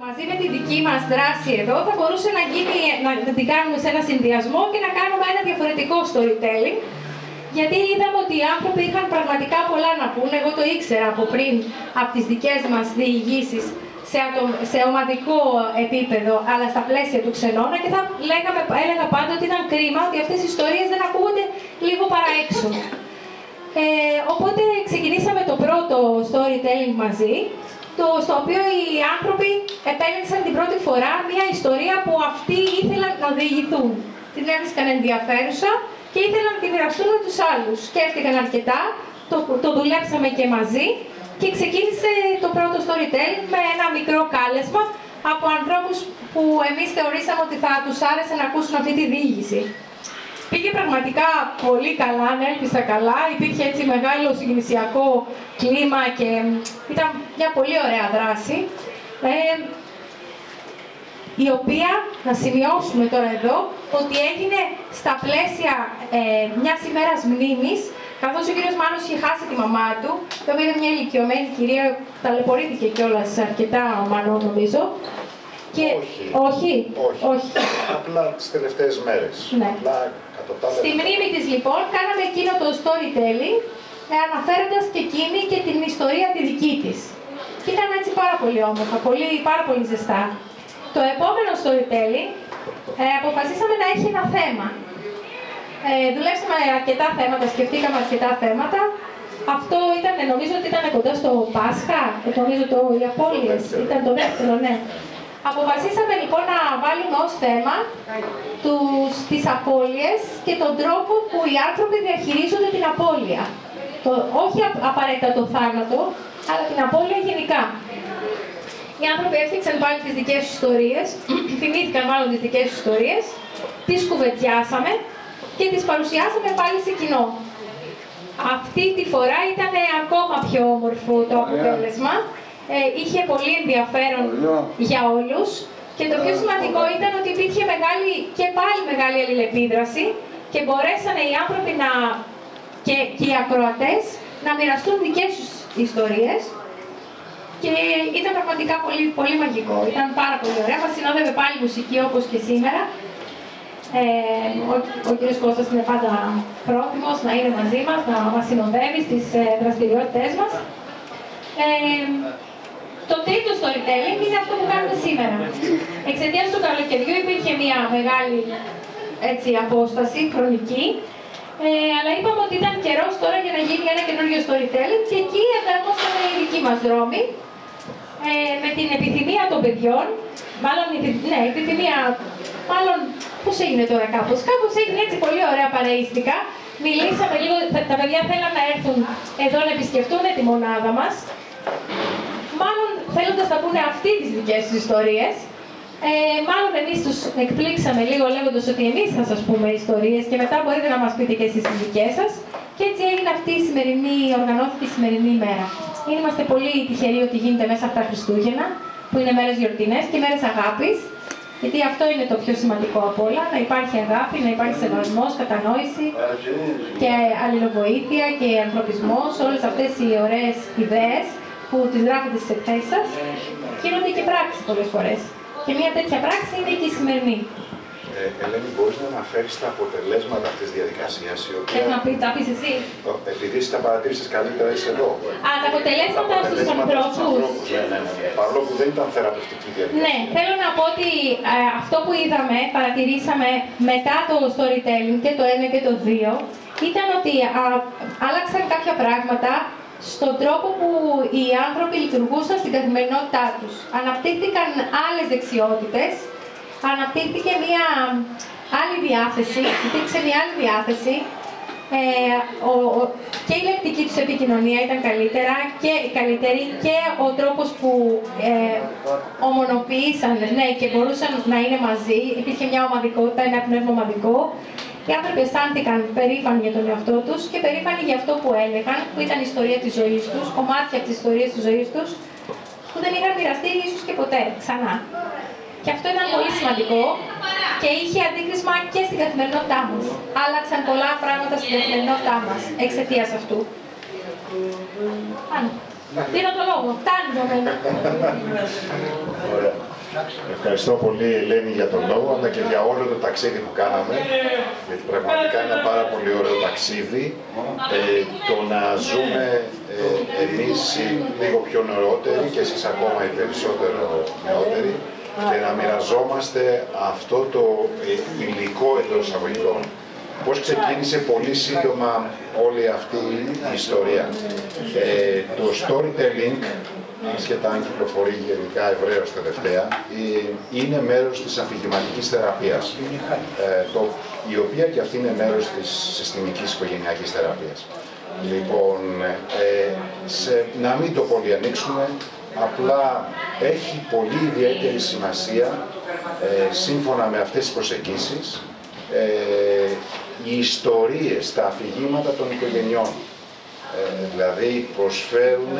Μαζί με τη δική μας δράση εδώ θα μπορούσε να γίνει, να την κάνουμε σε ένα συνδυασμό και να κάνουμε ένα διαφορετικό storytelling. Γιατί είδαμε ότι οι άνθρωποι είχαν πραγματικά πολλά να πούνε. Εγώ το ήξερα από πριν από τις δικές μας διηγήσεις σε ομαδικό επίπεδο, αλλά στα πλαίσια του Ξενώνα, και έλεγα πάντα ότι ήταν κρίμα ότι αυτές οι ιστορίες δεν ακούγονται λίγο παραέξω. Οπότε ξεκινήσαμε το πρώτο storytelling μαζί, στο οποίο οι άνθρωποι επέλεξαν την πρώτη φορά μια ιστορία που αυτοί ήθελαν να διηγηθούν. Την έβρισκαν ενδιαφέρουσα και ήθελαν να τη μοιραστούν με τους άλλους. Σκέφτηκαν αρκετά, το δουλέψαμε και μαζί και ξεκίνησε το πρώτο storytelling με ένα μικρό κάλεσμα από ανθρώπους που εμείς θεωρήσαμε ότι θα τους άρεσε να ακούσουν αυτή τη διήγηση. Πήγε πραγματικά πολύ καλά, ανέλπισα καλά, υπήρχε έτσι μεγάλο συγκινησιακό κλίμα και ήταν μια πολύ ωραία δράση, η οποία, να σημειώσουμε τώρα εδώ, ότι έγινε στα πλαίσια μιας ημέρας μνήμης, καθώς ο κύριος Μάνος είχε χάσει τη μαμά του, η οποία είναι μια ηλικιωμένη κυρία, ταλαιπωρήθηκε κιόλας αρκετά ο Μανών, νομίζω. Και... Όχι. Απλά τις τελευταίες μέρες. Ναι. Στη μνήμη της λοιπόν κάναμε εκείνο το storytelling, αναφέροντας και εκείνη και την ιστορία τη δική της. Και ήταν έτσι πάρα πολύ όμορφα, πάρα πολύ ζεστά. Το επόμενο storytelling αποφασίσαμε να έχει ένα θέμα. Δουλέψαμε αρκετά θέματα, σκεφτήκαμε αρκετά θέματα. Αυτό ήταν, νομίζω ότι ήταν κοντά στο Πάσχα, νομίζω οι απώλειες, ήταν το δεύτερο, ναι. Αποφασίσαμε λοιπόν να βάλουμε ως θέμα τις απώλειες και τον τρόπο που οι άνθρωποι διαχειρίζονται την απώλεια. Όχι απαραίτητα το θάνατο, αλλά την απώλεια γενικά. Οι άνθρωποι έφτιαξαν πάλι τις δικές τους ιστορίες, θυμήθηκαν μάλλον τις δικές τους ιστορίες, τις κουβεντιάσαμε και τις παρουσιάσαμε πάλι σε κοινό. Αυτή τη φορά ήταν ακόμα πιο όμορφο το αποτέλεσμα. Είχε πολύ ενδιαφέρον για όλους και το πιο σημαντικό ήταν ότι υπήρχε πάλι μεγάλη αλληλεπίδραση και μπορέσανε οι άνθρωποι και οι ακροατές να μοιραστούν δικές τους ιστορίες και ήταν πραγματικά πολύ, πολύ μαγικό. Ήταν πάρα πολύ ωραία. Μας συνόδευε πάλι μουσική όπως και σήμερα. Ο κ. Κώστας είναι πάντα πρόθυμος να είναι μαζί μας, να μας συνοδεύει στις δραστηριότητές μας. Το τρίτο storytelling είναι αυτό που κάνουμε σήμερα. Εξαιτίας του καλοκαιριού υπήρχε μια μεγάλη απόσταση χρονική, αλλά είπαμε ότι ήταν καιρός τώρα για να γίνει ένα καινούργιο storytelling και εκεί εφαρμόσαμε οι δικοί μας δρόμοι με την επιθυμία των παιδιών, πώς έγινε τώρα κάπως έγινε έτσι πολύ ωραία παρεΐστικα. Μιλήσαμε λίγο, τα παιδιά θέλαν να έρθουν εδώ να επισκεφτούν τη μονάδα μας. Μάλλον θέλοντας να πούνε αυτοί τις δικές τους ιστορίες, μάλλον εμείς τους εκπλήξαμε λίγο λέγοντας ότι εμείς θα σας πούμε ιστορίες και μετά μπορείτε να μας πείτε και εσείς τις δικές σας. Και έτσι έγινε αυτή οργανώθηκε η σημερινή ημέρα. Είμαστε πολύ τυχεροί ότι γίνεται μέσα από τα Χριστούγεννα, που είναι μέρες γιορτινές και μέρες αγάπης, γιατί αυτό είναι το πιο σημαντικό από όλα, να υπάρχει αγάπη, να υπάρχει σεβασμός, κατανόηση και αλληλοβοήθεια και ανθρωπισμός, όλες αυτές οι ωραίες ιδέες που τις γράφετε στις εκθέσεις σας, γίνονται και πράξη πολλές φορές. Και μια τέτοια πράξη είναι και η σημερινή. Ελένη, μπορείς να αναφέρεις τα αποτελέσματα αυτής της διαδικασίας, η οποία... Θες να τα πεις εσύ? Επειδή εσύ τα παρατήρησες καλύτερα, είσαι εδώ. Τα αποτελέσματα στους ανθρώπους. Ναι. Παρόλο που δεν ήταν θεραπευτική διαδικασία. Ναι, θέλω να πω ότι αυτό που είδαμε, παρατηρήσαμε μετά το storytelling και το 1 και το 2, ήταν ότι άλλαξαν κάποια πράγματα στον τρόπο που οι άνθρωποι λειτουργούσαν στην καθημερινότητά τους. Αναπτύχθηκαν άλλες δεξιότητες, αναπτύχθηκε μια άλλη διάθεση, υπήρξε μια άλλη διάθεση, και η λεκτική τους επικοινωνία ήταν καλύτερη και ο τρόπος που ομονοποιήσαν και μπορούσαν να είναι μαζί, υπήρχε μια ομαδικότητα, ένα πνεύμα ομαδικό. Οι άνθρωποι αισθάνθηκαν περήφανοι για τον εαυτό τους και περήφανοι για αυτό που έλεγαν, που ήταν η ιστορία της ζωής τους, κομμάτια από τις ιστορίες της ζωής τους, που δεν είχαν μοιραστεί ίσως και ποτέ ξανά. Και αυτό ήταν πολύ σημαντικό και είχε αντίκρισμα και στην καθημερινότητά μας. Άλλαξαν πολλά πράγματα στην καθημερινότητά μας εξαιτίας αυτού. Δίνω το λόγο. Φτάνει το μένα. Ευχαριστώ πολύ, Ελένη, για τον λόγο, αλλά και για όλο το ταξίδι που κάναμε, γιατί πραγματικά είναι ένα πάρα πολύ ωραίο ταξίδι. Το να ζούμε εμείς λίγο πιο νεότεροι και εσείς ακόμα οι περισσότερο νεότεροι και να μοιραζόμαστε αυτό το υλικό εντός εισαγωγικών. Πώς ξεκίνησε πολύ σύντομα όλη αυτή η ιστορία. Το storytelling, ασχετά αν κυκλοφορεί γενικά ευρέως τελευταία, είναι μέρος της αφηγηματικής θεραπείας, η οποία και αυτή είναι μέρος της συστημικής οικογενειακής θεραπείας. Λοιπόν, να μην το πολύ ανοίξουμε, απλά έχει πολύ ιδιαίτερη σημασία, σύμφωνα με αυτές τις προσεγγίσεις, οι ιστορίες, τα αφηγήματα των οικογενειών. Δηλαδή προσφέρουν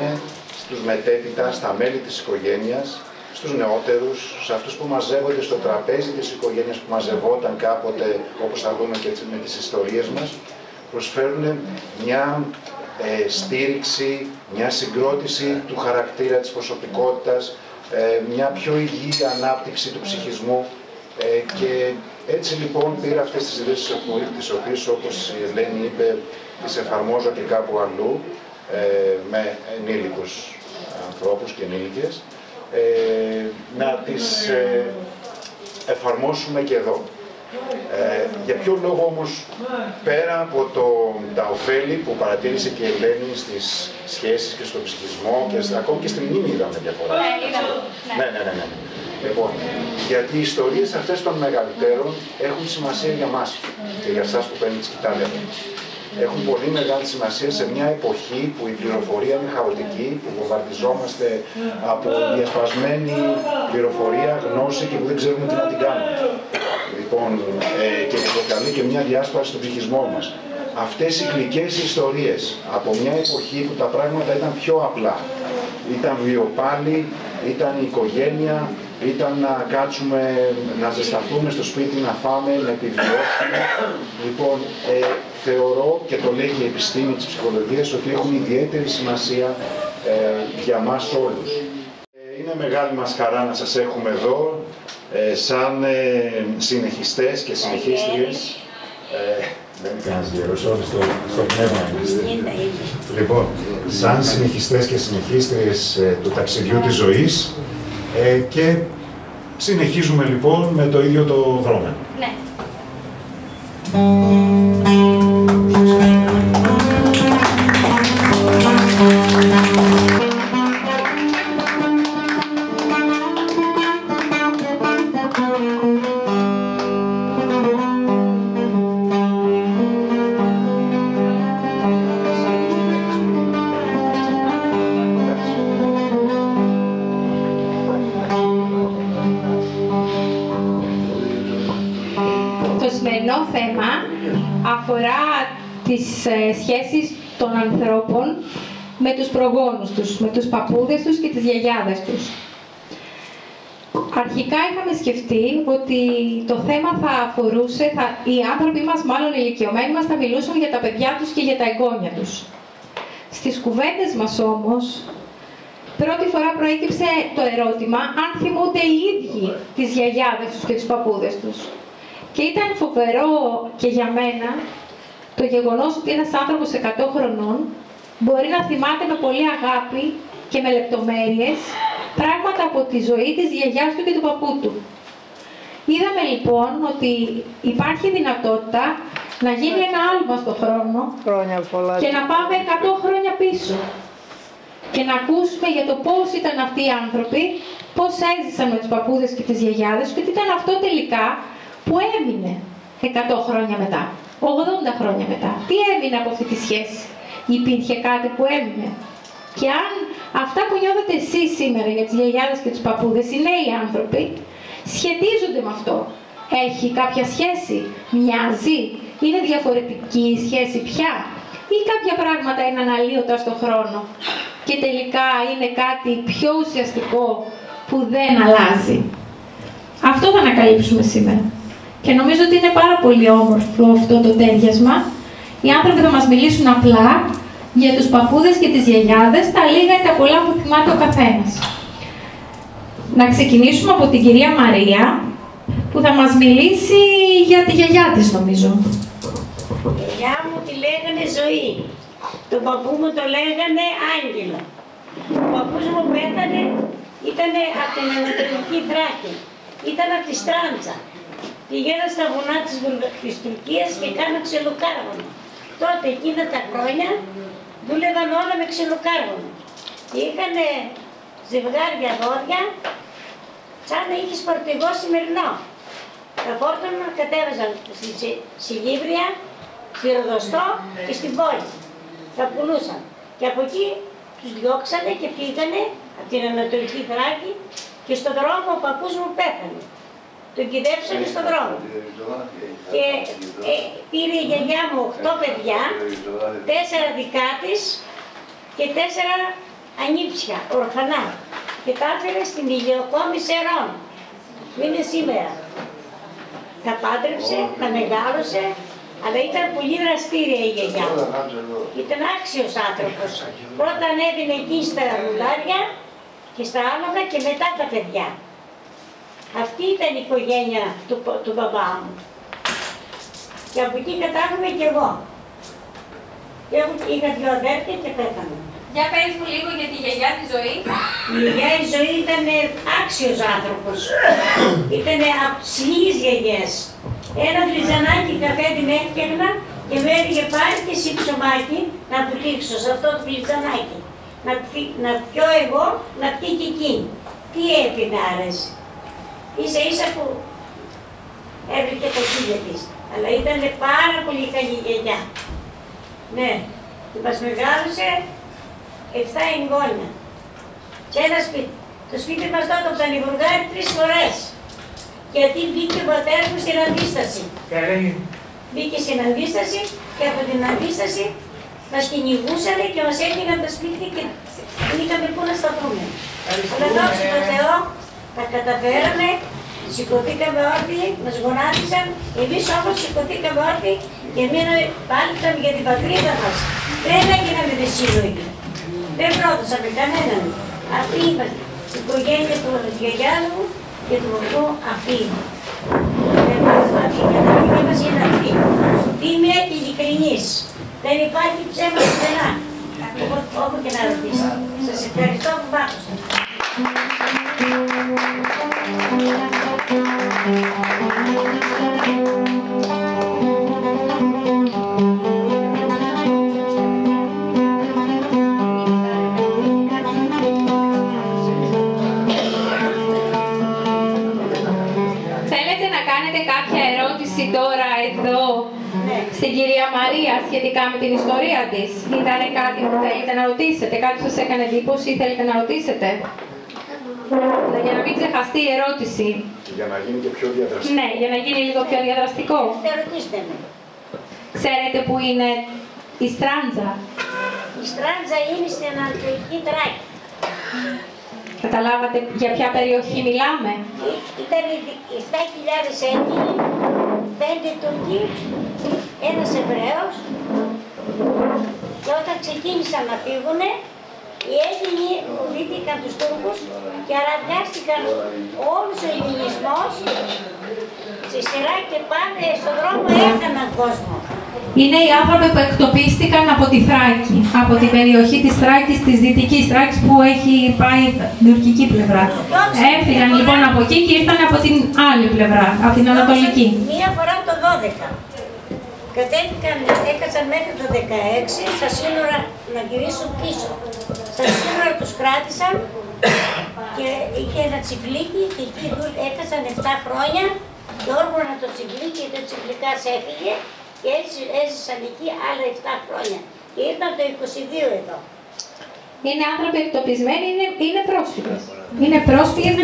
στους μετέπειτα, στα μέλη της οικογένειας, στους νεότερους, σε αυτούς που μαζεύονται στο τραπέζι της οικογένειας που μαζευόταν κάποτε, όπως θα δούμε και με τις ιστορίες μας, προσφέρουν μια στήριξη, μια συγκρότηση του χαρακτήρα, της προσωπικότητας, μια πιο υγιή ανάπτυξη του ψυχισμού και έτσι λοιπόν πήρα αυτές τις ιδέες τις οποίες, όπως η Ελένη είπε, τις εφαρμόζω και κάπου αλλού με ενήλικους ανθρώπους και ενήλικες, να τις εφαρμόσουμε και εδώ. Για ποιο λόγο όμως, πέρα από τα ωφέλη που παρατήρησε και η Ελένη στις σχέσεις και στον ψυχισμό και ακόμη και στην μνήμη είδαμε διαφορά. Ναι. Λοιπόν, γιατί οι ιστορίες αυτές των μεγαλύτερων έχουν σημασία για μας και για εσάς που παίρνετε τις κοιτάτε. Έχουν πολύ μεγάλη σημασία σε μια εποχή που η πληροφορία είναι χαοτική, που βομβαρδιζόμαστε από διασπασμένη πληροφορία, γνώση και που δεν ξέρουμε τι να την κάνουμε. Λοιπόν, και προκαλεί και μια διάσπαση στον ψυχισμό μας. Αυτές οι γλυκές ιστορίες από μια εποχή που τα πράγματα ήταν πιο απλά, ήταν βιοπάλη, ήταν η οικογένεια, ήταν να κάτσουμε, να ζεσταθούμε στο σπίτι, να φάμε, να επιβιώσουμε. Λοιπόν, θεωρώ, και το λέει και η επιστήμη της ψυχολογίας, ότι έχουν ιδιαίτερη σημασία για μας όλους. Είναι μεγάλη μας χαρά να σας έχουμε εδώ, σαν συνεχιστές και συνεχίστριες. Δεν είναι κανένας γέρος, όλοι στο πνεύμα είμαστε. Λοιπόν, σαν συνεχιστές και συνεχίστριες του ταξιδιού της ζωής, και συνεχίζουμε λοιπόν με το ίδιο το δρόμο. Ναι. Θέμα αφορά τις σχέσεις των ανθρώπων με τους προγόνους τους, με τους παππούδες τους και τις γιαγιάδες τους. Αρχικά είχαμε σκεφτεί ότι το θέμα θα αφορούσε, οι άνθρωποι μας, μάλλον οι ηλικιωμένοι μας, θα μιλούσαν για τα παιδιά τους και για τα εγγόνια τους. Στις κουβέντες μας όμως, πρώτη φορά προέκυψε το ερώτημα αν θυμούνται οι ίδιοι τις γιαγιάδες τους και τους παππούδες τους. Και ήταν φοβερό και για μένα το γεγονός ότι ένας άνθρωπος 100 χρονών μπορεί να θυμάται με πολύ αγάπη και με λεπτομέρειες πράγματα από τη ζωή της γιαγιάς του και του παππού του. Είδαμε λοιπόν ότι υπάρχει δυνατότητα να γίνει ένα άλμα στον χρόνο και να πάμε 100 χρόνια πίσω και να ακούσουμε για το πώς ήταν αυτοί οι άνθρωποι, πώς έζησαν με τους παππούδες και τις γιαγιάδες και τι ήταν αυτό τελικά που έμεινε 100 χρόνια μετά, 80 χρόνια μετά. Τι έμεινε από αυτή τη σχέση? Υπήρχε κάτι που έμεινε? Και αν αυτά που νιώθετε εσείς σήμερα για τις γιαγιάδες και τους παππούδες, οι νέοι άνθρωποι, σχετίζονται με αυτό. Έχει κάποια σχέση? Μοιάζει? Είναι διαφορετική η σχέση πια? Ή κάποια πράγματα είναι αναλύωτα στον χρόνο και τελικά είναι κάτι πιο ουσιαστικό που δεν αλλάζει? Αυτό θα ανακαλύψουμε σήμερα. Και νομίζω ότι είναι πάρα πολύ όμορφο αυτό το τέριασμα. Οι άνθρωποι θα μας μιλήσουν απλά για τους παππούδες και τις γιαγιάδες, τα λίγα ή τα πολλά που θυμάται ο καθένας. να ξεκινήσουμε από την κυρία Μαρία, που θα μας μιλήσει για τη γιαγιά της, νομίζω. Η γιαγιά μου τη λέγανε Ζωή. Τον παππού μου το λέγανε Άγγελο. Ο παππούς μου πέθανε, ήταν από την Ανατολική Θράκη. Ήταν από τη Στράντζα. Πηγαίναν στα βουνά της Τουρκίας και κάναν ξυλοκάρβουνο. Τότε εκείνα τα χρόνια δούλευαν όλα με ξυλοκάρβουνο. Είχαν ζευγάρια δόντια, σαν να είχε φορτηγό σημερινό. Τα φόρτωνα κατέβαζαν στη Σιλίβρια, στη Ροδοστό και στην πόλη. Τα πουλούσαν. Και από εκεί τους διώξανε και πήγανε από την Ανατολική Θράκη και στον δρόμο ο παππούς μου πέθανε. Τον κυδέψανε στον δρόμο. Και πήρε η γιαγιά μου 8 παιδιά, 4 δικά της και 4 ανήψια, ορφανά. Και τα έφερε στην ηλιοκόμη Σερών, που είναι σήμερα. Τα πάντρεψε, τα μεγάλωσε, αλλά ήταν πολύ δραστήρια η γιαγιά μου. Ήταν άξιος άνθρωπος. Πρώτα ανέβαινε εκεί στα ρουλάρια και στα άλογα και μετά τα παιδιά. Αυτή ήταν η οικογένεια του μπαμπά μου. Και από εκεί κατάγομαι κι εγώ. Είχα 2 αδέρφια και πέθανα. Για πες μου λίγο για τη γιαγιά τη Ζωή. Η γιαγιά η Ζωή ήταν άξιος άνθρωπος. Ήταν από τις λίγες γιαγιές. Ένα φλιτζανάκι καφέ την έφτιαχνα και με έλεγε πάρει και εσύ ψωμάκι να πουλήξω σε αυτό το φλιτζανάκι. Να πιω εγώ, να πιει και εκείνη. Τι έπινε άρεσε. Ίσα ίσα που έβρικε το χίλια της. Αλλά ήταν πάρα πολύ καλή γιαγιά. Ναι, και μας μεγάλωσε 7 εγγόνια. Και ένα σπίτι. Το σπίτι μας τότε από τα Νιβουργάρη 3 φορές. Γιατί μπήκε ο πατέρας μου στην αντίσταση. Μπήκε στην αντίσταση και από την αντίσταση μας κυνηγούσανε και μας έκαιγαν τα σπίτια και δεν είχαμε πού να σταθούμε. Αλλά δόξα τω Θεώ, τα καταφέραμε, σηκωθήκαμε όρθιοι, μας γονάτισαν, εμείς όμως σηκωθήκαμε όρθιοι και πάλεψαμε για την πατρίδα μας. Δεν έγιναμε δεσίλογοι. Δεν πρόδωσαμε κανέναν. Αυτή είμαστε. Η οικογένεια του γιαγιάς μου και του παππού αυτή είναι. Η καταγωγή μας είναι αυτή. Είμαι ειλικρινής. Δεν υπάρχει ψέμα πουθενά. Όπου και να ρωτήσετε. Σας ευχαριστώ που μ' άκουσατε. Θέλετε να κάνετε κάποια ερώτηση τώρα εδώ στην κυρία Μαρία σχετικά με την ιστορία της? Ήταν κάτι που θέλετε να ρωτήσετε, κάτι που σας έκανε εντύπωση ή θέλετε να ρωτήσετε? Για να μην ξεχαστεί η ερώτηση. Για να γίνει και πιο διαδραστικό. Ναι, για να γίνει λίγο πιο διαδραστικό. Ρωτήστε με. Ξέρετε που είναι η Στράντζα? Η Στράντζα είναι στην Ανατολική Θράκη. Καταλάβατε για ποια περιοχή μιλάμε? Ήταν 7.000 Έλληνοι, 5 Τούρκοι, ένας Εβραίος και όταν ξεκίνησαν να φύγουνε, οι Έλληνοι φοβήθηκαν τους Τούρκους και αραδιάστηκαν όλος ο ελληνισμός στη σειρά και πάνε στον δρόμο έκαναν κόσμο. Είναι οι άνθρωποι που εκτοπίστηκαν από τη Θράκη, από την περιοχή της Θράκης, της Δυτικής Θράκης που έχει πάει την τουρκική πλευρά. Έφυγαν λοιπόν από εκεί και ήρθαν από την άλλη πλευρά, από την Ανατολική. Μία φορά το 12. Κατέβηκαν, έκατσαν μέχρι το 16 στα σύνορα να γυρίσουν πίσω. Στα σύνορα τους κράτησαν και είχε ένα τσιπλίκι και εκεί έκατσαν 7 χρόνια και όργωναν το τσιπλίκι και το τσιπλικάς έφυγε και έτσι έζησαν εκεί άλλα 7 χρόνια. Και ήρθαν το 22 εδώ. Είναι άνθρωποι εκτοπισμένοι, είναι πρόσφυγες. Είναι πρόσφυγες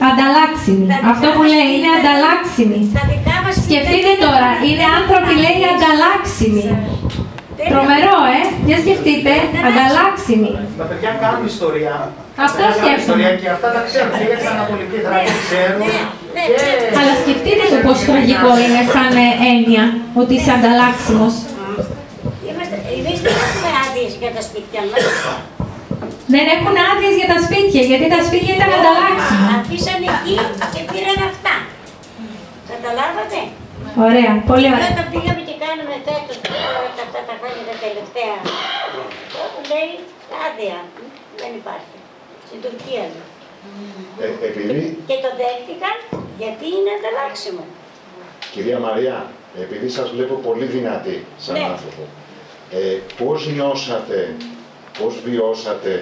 ανταλλάξιμοι. Αυτό που λέει είναι ανταλλάξιμοι. Σκεφτείτε τώρα, είναι άνθρωποι λέει ανταλλάξιμοι. Τρομερό, για σκεφτείτε, ανταλλάξιμοι. Τα παιδιά κάνουν ιστορία. Αυτό σκέφτομαι. Και αυτά τα ξέρουν. Και για την Ανατολική Θράκη ξέρουν. Αλλά σκεφτείτε το πόσο τραγικό είναι σαν έννοια, ότι είσαι ανταλλάξιμος. Εμείς δεν έχουμε άδειες για τα σπίτια μας. Δεν έχουν άδειες για τα σπίτια, γιατί τα σπίτια ήταν ανταλλάξιμα. Αφήσανε εκεί και πήραν αυτά. Καταλάβατε. Ωραία, πολύ ωραία. Όταν πήγαμε και κάναμε φέτος αυτά τα χρόνια τα τελευταία, λέει άδεια. Δεν υπάρχει. Στην Τουρκία λέει. Και το δέχτηκαν γιατί είναι ανταλλάξιμο. Κυρία Μαρία, επειδή σας βλέπω πολύ δυνατή σαν άνθρωπο, πώς νιώσατε, πώς βιώσατε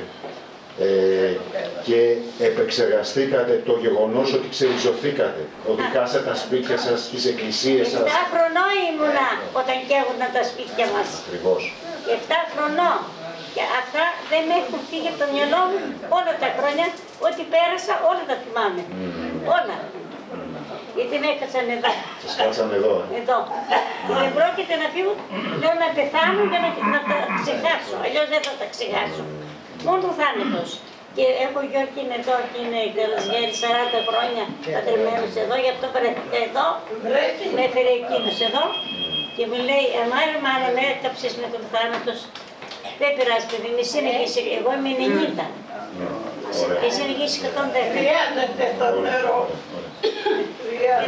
και επεξεργαστήκατε το γεγονός ότι ξεριζωθήκατε, ότι χάσατε τα σπίτια σας, τις εκκλησίες σας? 7 χρονών ήμουνα όταν καίγονταν τα σπίτια μας. Ακριβώς. 7 χρονών. Και αυτά δεν με έχουν φύγει από το μυαλό μου όλα τα χρόνια. Ό,τι πέρασα, όλα τα θυμάμαι. Όλα. Γιατί με έκατσαν εδώ. Σας κάτσαν εδώ. Εδώ. Δεν πρόκειται να φύγω, λέω να πεθάνω για να τα ξεχάσω. Αλλιώς δεν θα τα ξεχάσω. Μόνο ο θάνατος. Και έχω γιο και είναι εδώ και είναι γέρι 40 χρόνια πατρεμένος εδώ. Γι' αυτό εδώ με έφερε εκείνος εδώ και μου λέει, μάνα με έκαψες με τον θάνατος. Δεν πειράζει παιδί, εσύ είναι και εγώ είμαι 90. Εσύ είναι και 110.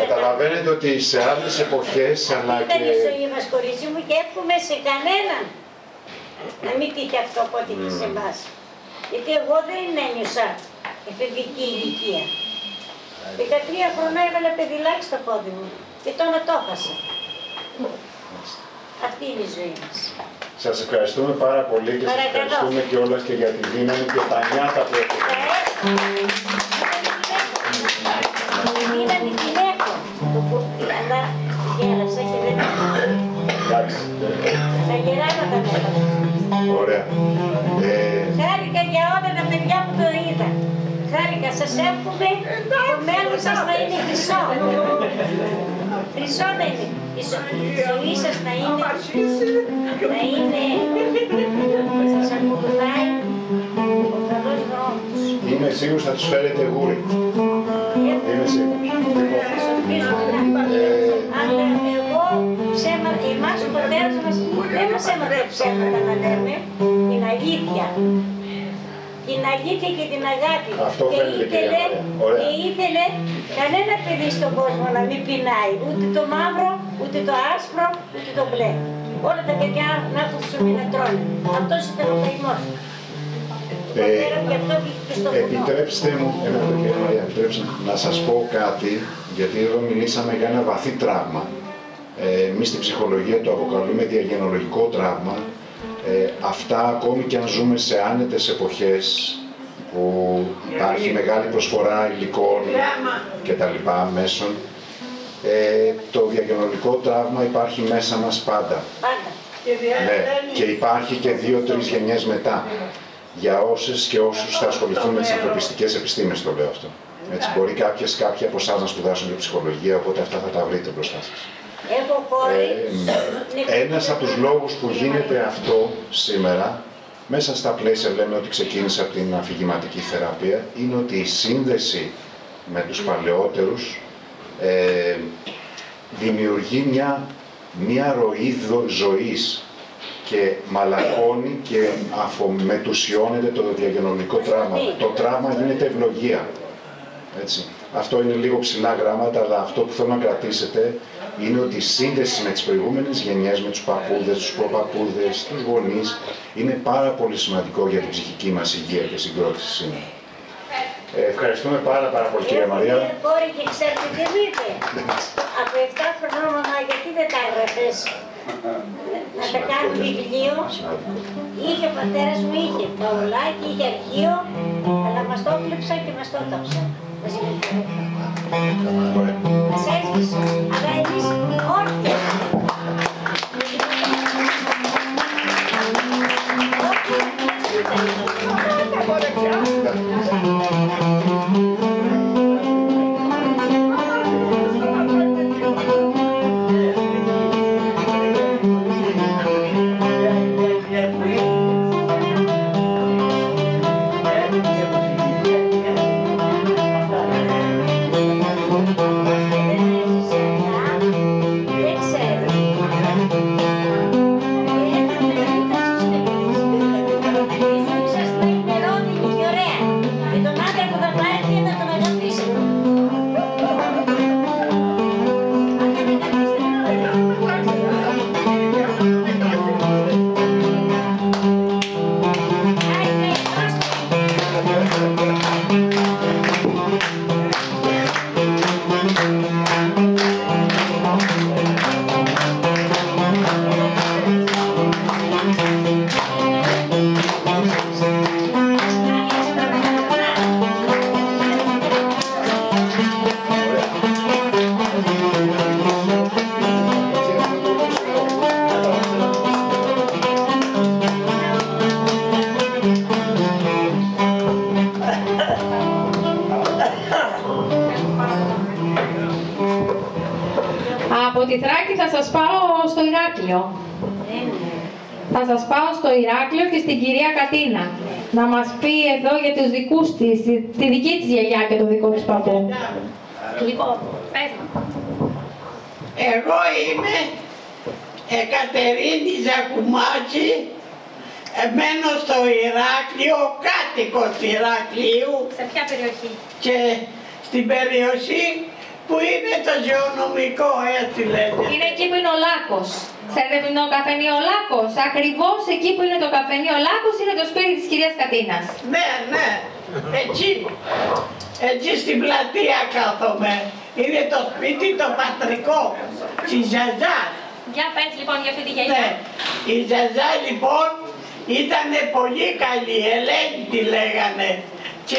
Καταλαβαίνετε ότι σε άλλες εποχές, αλλά και... Ήταν η ζωή μας, κορίτσι μου, και εύχομαι σε κανέναν να μην τύχει αυτό από ό,τι και σε εμάς. Γιατί εγώ δεν ένιωσα εφηβική ηλικία. 13 χρονών έβαλα παιδιλάκι στο πόδι μου και τώρα το έχασα. Αυτή είναι η ζωή μας. Σας ευχαριστούμε πάρα πολύ και σας ευχαριστούμε κιόλας και για τη δύναμη και τα νιάτα που έχετε. Τη δύναμη την έχω. Αλλά γέρασα και δεν έχω. Εντάξει. Τα γεράματα με έκανα. Ωραία. Χάρηκα για όλα τα παιδιά που το είδα. Χάρηκα, σας εύχομαι το μέλλον σας να είναι χρυσό. Χρυσό να είναι. Η ζωή σας να είναι, σας ακολουθάει ο καλός δρόμος. Είμαι σίγουρος θα τους φέρετε γούρι. Είμαι σίγουρος. Αλλά εγώ ψέματα, εμάς ο πατέρας μας δεν μας έμαθε ψέματα να λέμε την αλήθεια. Την αλήθεια και την αγάπη. Αυτό φαίνεται, κυρία Μαρία. Και ήθελε κανένα παιδί στον κόσμο να μην πεινάει. Ούτε το μαύρο, ούτε το άσπρο, ούτε το μπλε. Όλα τα παιδιά να έχουν ψωμί να τρώνε. Αυτός ήταν ο καημός. Επιτρέψτε μου, κυρία Μαρία, να σας πω κάτι, γιατί εδώ μιλήσαμε για ένα βαθύ τραύμα. Εμείς στην ψυχολογία το αποκαλούμε διαγενολογικό τραύμα. Αυτά ακόμη και αν ζούμε σε άνετες εποχές που υπάρχει μεγάλη προσφορά υλικών και τα λοιπά μέσων, το διαγενολογικό τραύμα υπάρχει μέσα μας πάντα. Ναι, και υπάρχει και 2-3 γενιές μετά. Για όσες και όσους θα ασχοληθούν με τις ανθρωπιστικές επιστήμες το λέω αυτό. Έτσι, μπορεί κάποιοι από εσάς να σπουδάσουν για ψυχολογία, οπότε αυτά θα τα βρείτε μπροστά σας. Ένας από τους λόγους που γίνεται αυτό σήμερα, μέσα στα πλαίσια λέμε ότι ξεκίνησε από την αφηγηματική θεραπεία, είναι ότι η σύνδεση με τους παλαιότερους δημιουργεί μια ροή ζωής και μαλακώνει και αφομετουσιώνεται το διαγενολογικό τραύμα. Το τραύμα γίνεται ευλογία. Έτσι. Αυτό είναι λίγο ψηλά γράμματα, αλλά αυτό που θέλω να κρατήσετε είναι ότι η σύνδεση με τις προηγούμενες γενιές, με τους παππούδες, τους προπαππούδες, τους γονείς, είναι πάρα πολύ σημαντικό για την ψυχική μας υγεία και συγκρότηση σήμερα. Ευχαριστούμε πάρα πολύ, κυρία Μαρία. Κόρη, και ξέρετε τι μου είπε. Από 7 χρονών, μαμά, γιατί δεν τα έγραφες να τα κάνω βιβλίο? Είχε ο πατέρας μου, είχε παουλάκι, είχε αρχείο, αλλά μας το έκλεψαν και μας το έκαψαν. Μας έσβησε, αλλά εμείς όχι. Από τη Θράκη θα σας πάω στο Ηράκλειο. Θα σας πάω στο Ηράκλειο και στην κυρία Κατίνα. Να μας πει εδώ για τους δικούς της, τη δική της γιαγιά και το δικό της παππού. Λοιπόν, Πες μου. Εγώ είμαι Εκατερίνη Ζακουμάκη, μένω στο Ηράκλειο, κάτοικος Ηρακλείου. Σε ποια περιοχή? Και στην περιοχή που είναι το γεωνομικό, έτσι λέτε. Είναι εκεί που είναι ο Λάκος. Ξέρετε που είναι ο καφενείο Λάκος? Ακριβώς εκεί που είναι το καφενείο Λάκος είναι το σπίτι της κυρίας Κατίνας. Ναι, ναι, εκεί. Εκεί στην πλατεία κάθομαι. Είναι το σπίτι το πατρικό της γιαγιάς. Για πες λοιπόν για αυτή τη γιαγιά. Ναι, η γιαγιά λοιπόν ήταν πολύ καλή, Ελένη τη λέγανε. Και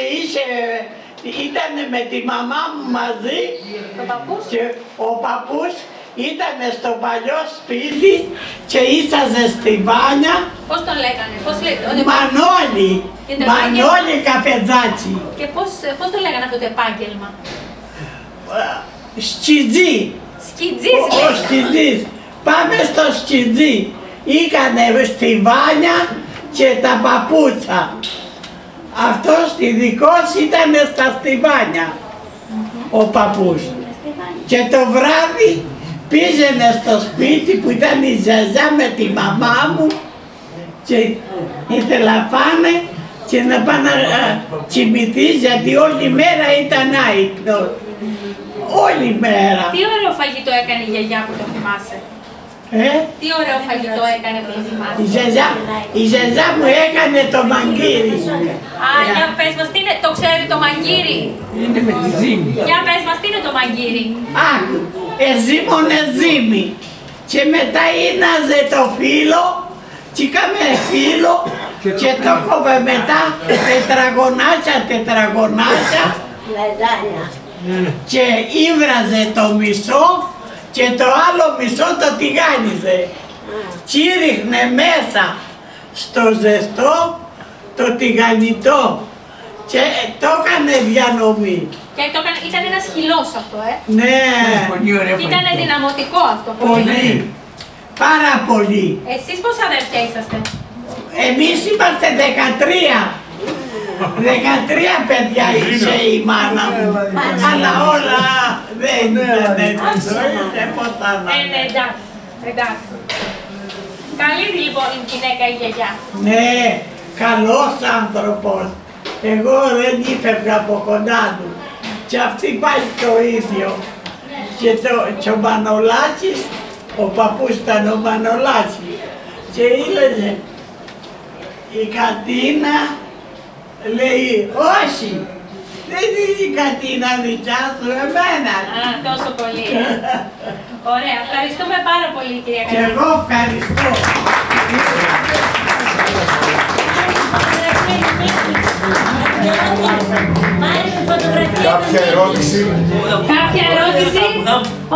ήταν με τη μαμά μου μαζί. Το παππούς. Και ο παππούς ήταν στο παλιό σπίτι και ήσαζε στη Βάνια. Πώς τον λέγανε, πώς λέγανε? Μανώλη, Μανώλη Καφετζάτσι. Και πώς το λέγανε αυτό το επάγγελμα? Σκιτζή. Σκιτζής Ο Σκιτζής. Πάμε στο Σκιτζή. Ήκανε στη Βάνια και τα παπούτσα. Αυτός ειδικός ήταν στα στιβάνια, ο παππούς. Και το βράδυ πήγαινε στο σπίτι που ήταν η γιαγιά με τη μαμά μου και ήθελα φάνε και να πάνε να κοιμηθείς γιατί όλη μέρα ήταν άϊπνος. Όλη μέρα. Τι ωραίο φαγητό έκανε η γιαγιά που το θυμάσαι? Τι ωραίο φαγητό έκανε που το θυμάσαι? Η γιαγιά μου έκανε το μαγκύρι. Α, για πες μας τι είναι, το ξέρετε το μαγκύρι? Είναι με τη ζύμη. Για πες μας τι είναι το μαγκύρι? Άκου, εζήμωνε ζύμη. Και μετά ίναζε το φύλλο, και είχαμε φύλλο και το κόβε μετά τετραγωνάκια και ήβραζε το μισό και το άλλο μισό το τηγάνιζε. Και ρίχνε μέσα στο ζεστό το τηγανιτό και το έκανε διανομή. Και το έκανε, ήταν ένας χυλός αυτό, Ναι. Ήταν δυναμωτικό αυτό. Πολύ. Πάρα πολύ. Εσείς πόσα αδέρφια είσαστε? Εμείς είμαστε 13. 13 παιδιά είχε η μάνα μου. Αλλά όλα δεν ήταν έτσι. Εντάξει. Καλή λοιπόν η γυναίκα η γιαγιά. Ναι, καλός άνθρωπος. Εγώ δεν ήφευγα από κοντά του. Και αυτή πάλι το ίδιο. Και ο Μανολάκης, ο παππούς ήταν ο Μανολάκης. Και έλεγε, η Κατίνα λέει, όχι, δεν είναι η Κατίνα δικιά σου, εμένα. Α, τόσο πολύ. Ωραία, ευχαριστούμε πάρα πολύ κυρία Κατίνα. Και εγώ ευχαριστώ. Κάποια ερώτηση? Κάποια ερώτηση?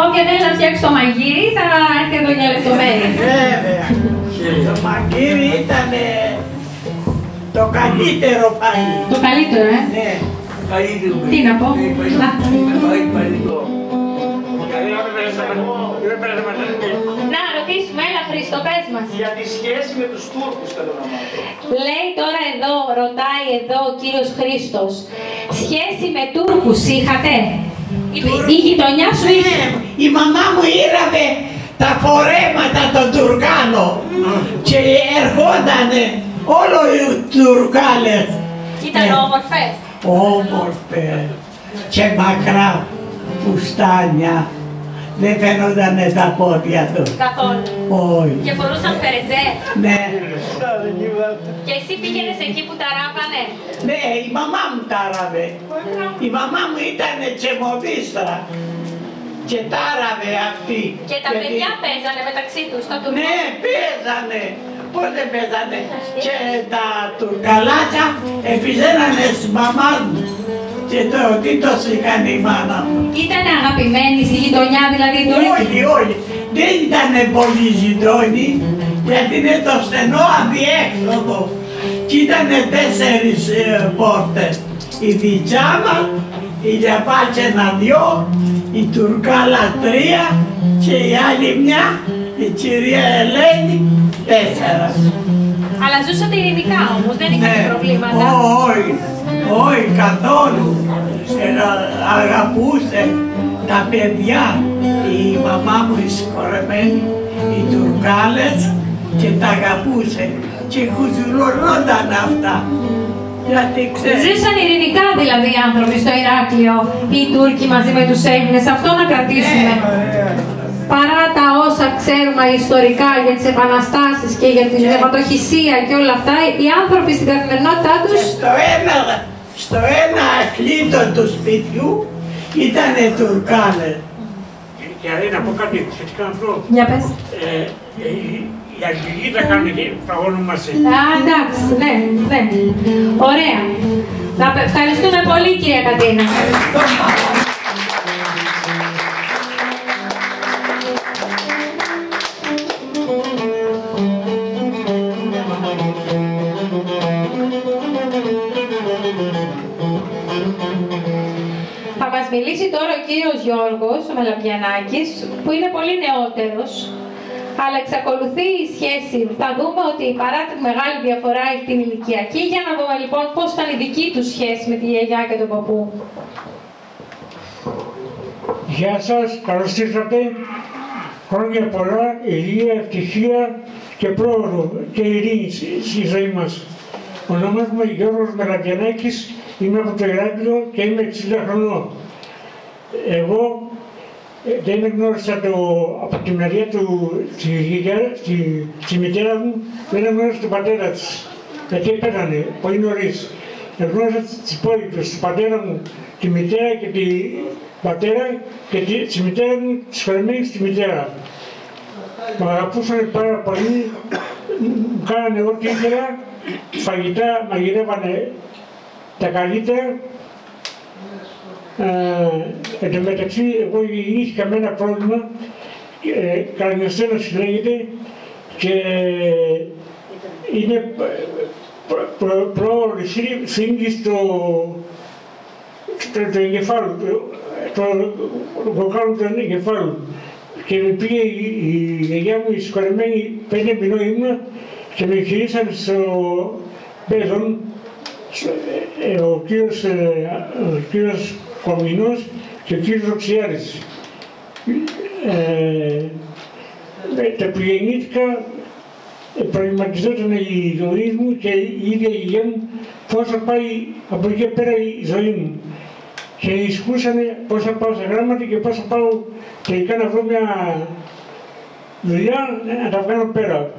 Όποια θέλει να φτιάξει το μαγείρι θα έρθει εδώ για λεπτομέρειες. Βέβαια. Το μαγείρι ήταν το καλύτερο φαΐ. Το καλύτερο, Ναι. Τι να πω? Να ρωτήσουμε, έλα Χρήστο, πες μας. Για τη σχέση με τους Τούρκους θέλω να μάθω. Λέει τώρα εδώ, ρωτάει εδώ ο κύριος Χρήστος, σχέση με Τούρκους είχατε? Η γειτονιά σου είχε? Η μαμά μου ήραβε τα φορέματα των Τουρκάνων και ερχότανε όλο οι Τουρκάλες. Ήταν όμορφες? Όμορφες και μακρά φουστάνια. Δεν φαίνονταν τα πόδια του. Καθόλου. Όχι. Και φορούσαν φερετζέ? Ναι. Και εσύ πήγαινες εκεί που τα ράβανε? Ναι, η μαμά μου τάραβε. Η μαμά μου ήταν τσεμοδίστρα. Και τάραβε αυτή. Και τα παιδιά παίζανε μεταξύ τους, τα τουρκικά? Ναι, παίζανε. Πώς δεν παίζανε. Και τα τουρκαλάκια επιζένανε στη μαμά μου. Και το τι τόσο έκανε η μάνα μου. Ήτανε αγαπημένη στη γειτονιά δηλαδή η Τούρκη? Όχι, όχι. Δεν ήταν πολύ γειτόνι, γιατί είναι το στενό αδιέξοδο. Και ήτανε 4 πόρτες. Η δικιά μας, η Λιαπάτσενα 2, η Τουρκάλα 3 και η άλλη μια, η κυρία Ελένη, 4. Αλλά ζούσατε ειρηνικά όμως, δεν είχατε προβλήματα. Όχι καθόλου. Αγαπούσε τα παιδιά, η μαμά μου η συγχωρεμένη, οι Τουρκάλες, και τα αγαπούσε και κουζουλωνόταν αυτά. Ζήσαν ειρηνικά δηλαδή οι άνθρωποι στο Ηράκλειο, οι Τούρκοι μαζί με τους Έλληνες, αυτό να κρατήσουμε. Παρά τα όσα ξέρουμε ιστορικά για τις επαναστάσεις και για την αιματοχυσία και όλα αυτά, οι άνθρωποι στην καθημερινότητά τους... Στο ένα κλείτο του σπιτιού ήτανε Τουρκάλες. Και να πω κάτι σχετικά με αυτό. Για πες. Οι Αγγλικοί τα κάνουν και παγώνουν μαζί. Εντάξει, ναι. Ωραία. Ευχαριστούμε πολύ, κυρία Κατίνα. Θα μας μιλήσει τώρα ο κύριος Γιώργος ο Μελαπιανάκης, που είναι πολύ νεότερος, αλλά εξακολουθεί η σχέση. Θα δούμε ότι παρά τη μεγάλη διαφορά έχει την ηλικιακή. Για να δούμε λοιπόν πώς ήταν η δική του σχέση με τη γιαγιά και τον παππού. Γεια σας, καλώς ήρθατε. Χρόνια πολλά, υγεία, ευτυχία και πρόοδο και ειρήνη στη ζωή μας. Ονομάζομαι Γιώργος Μελαπιανάκης, είμαι από το Ηράκλειο και είμαι 60 χρονών. Εγώ δεν γνώρισα από τη μεριά του, στη μητέρα μου, δεν γνώρισα τον πατέρα της, γιατί πέθανε πολύ νωρίς. Γνώρισα τις υπόλοιπες, τον πατέρα μου, τη μητέρα και τη πατέρα και τη μητέρα μου, τη σχολεμένη στη μητέρα. Μ' αγαπούσαν πάρα πολύ, μου κάνανε ό,τι ήθελα, φαγητά μαγειρεύανε τα καλύτερα. Εν τω μεταξύ, εγώ γεννήθηκα με ένα πρόβλημα, καρδιοστένωση λέγεται, και είναι πρόωρη σύγκριση του εγκεφάλου, το κοκάλου του εγκεφάλου. Και με πήγε η γιαγιά μου, η συγχωρεμένη, 5 μηνών ήμουνα, και με χειρίσαν στο Πέδον, ο κύριος Κομινός και ο κύριος Ροξιάρης. Τα προγεννήθηκα, προβληματιζόταν η ζωή μου και η ίδια η γιαγιά μου πώς θα πάει από εκεί πέρα η ζωή μου. Και ισχούσανε πώς θα πάω στα γράμματα και πώς θα πάω τελικά να βρω μια δουλειά να τα βγάλω πέρα.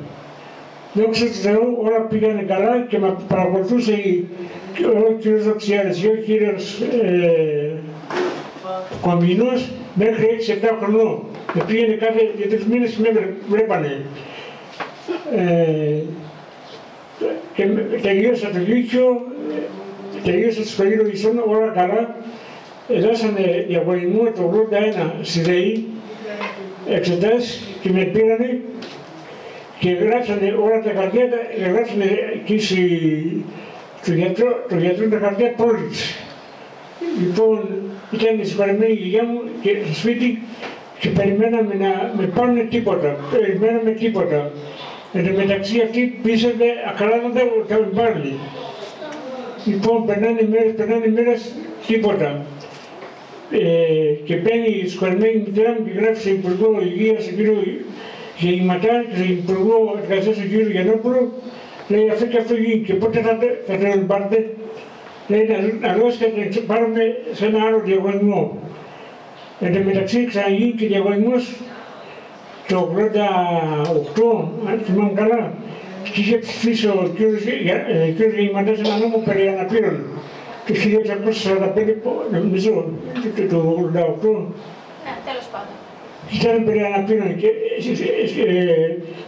Δόξα τω Θεώ, όλα πήγανε καλά και με παρακολουθούσε ο κύριος Δοξιάρης και ο κύριος Κομινός μέχρι 6-7 χρονών. Με πήγαινε κάθε 2-3 μήνες και με βλέπανε. Και τελείωσα το Λύκειο, τελείωσα το σχολείο Λογιστών, όλα καλά. Δώσανε διαγωνισμό το 81 στη ΔΕΗ, εξετάσεις, και με πήρανε και γράψανε όλα τα χαρτιά, γράψανε εκεί του γιατρού τα χαρτιά πρόληψη. Λοιπόν, ήταν συγχωρεμένη η γιαγιά μου και στο σπίτι και περιμέναμε να με πάρουν τίποτα. Περιμέναμε τίποτα. Εν τω μεταξύ αυτοί πείσανε ακράδαντα ότι θα με πάρουν. Λοιπόν, περνάνε μέρες, τίποτα. Και παίρνει η συγχωρεμένη μητέρα μου και γράφει στον Υπουργό Υγείας, τον κύριο Γεννηματά, και στον Υπουργό Εργασίας, τον κύριο Γιαννόπουλο, λέει αυτό και αυτό γίνει. Και πότε θα τον πάρετε? Λέει να δώσετε να τον πάρουμε σε ένα άλλο διαγωνισμό. Εν τω μεταξύ ξαναγίνει και διαγωνισμός το 88, αν θυμάμαι καλά, και είχε ψηφίσει ο κύριος Γεννηματάς ένα νόμο περί αναπήρων. Το 1945, νομίζω, το 88. Τέλος πάντων. Ήταν περί αναπήρων και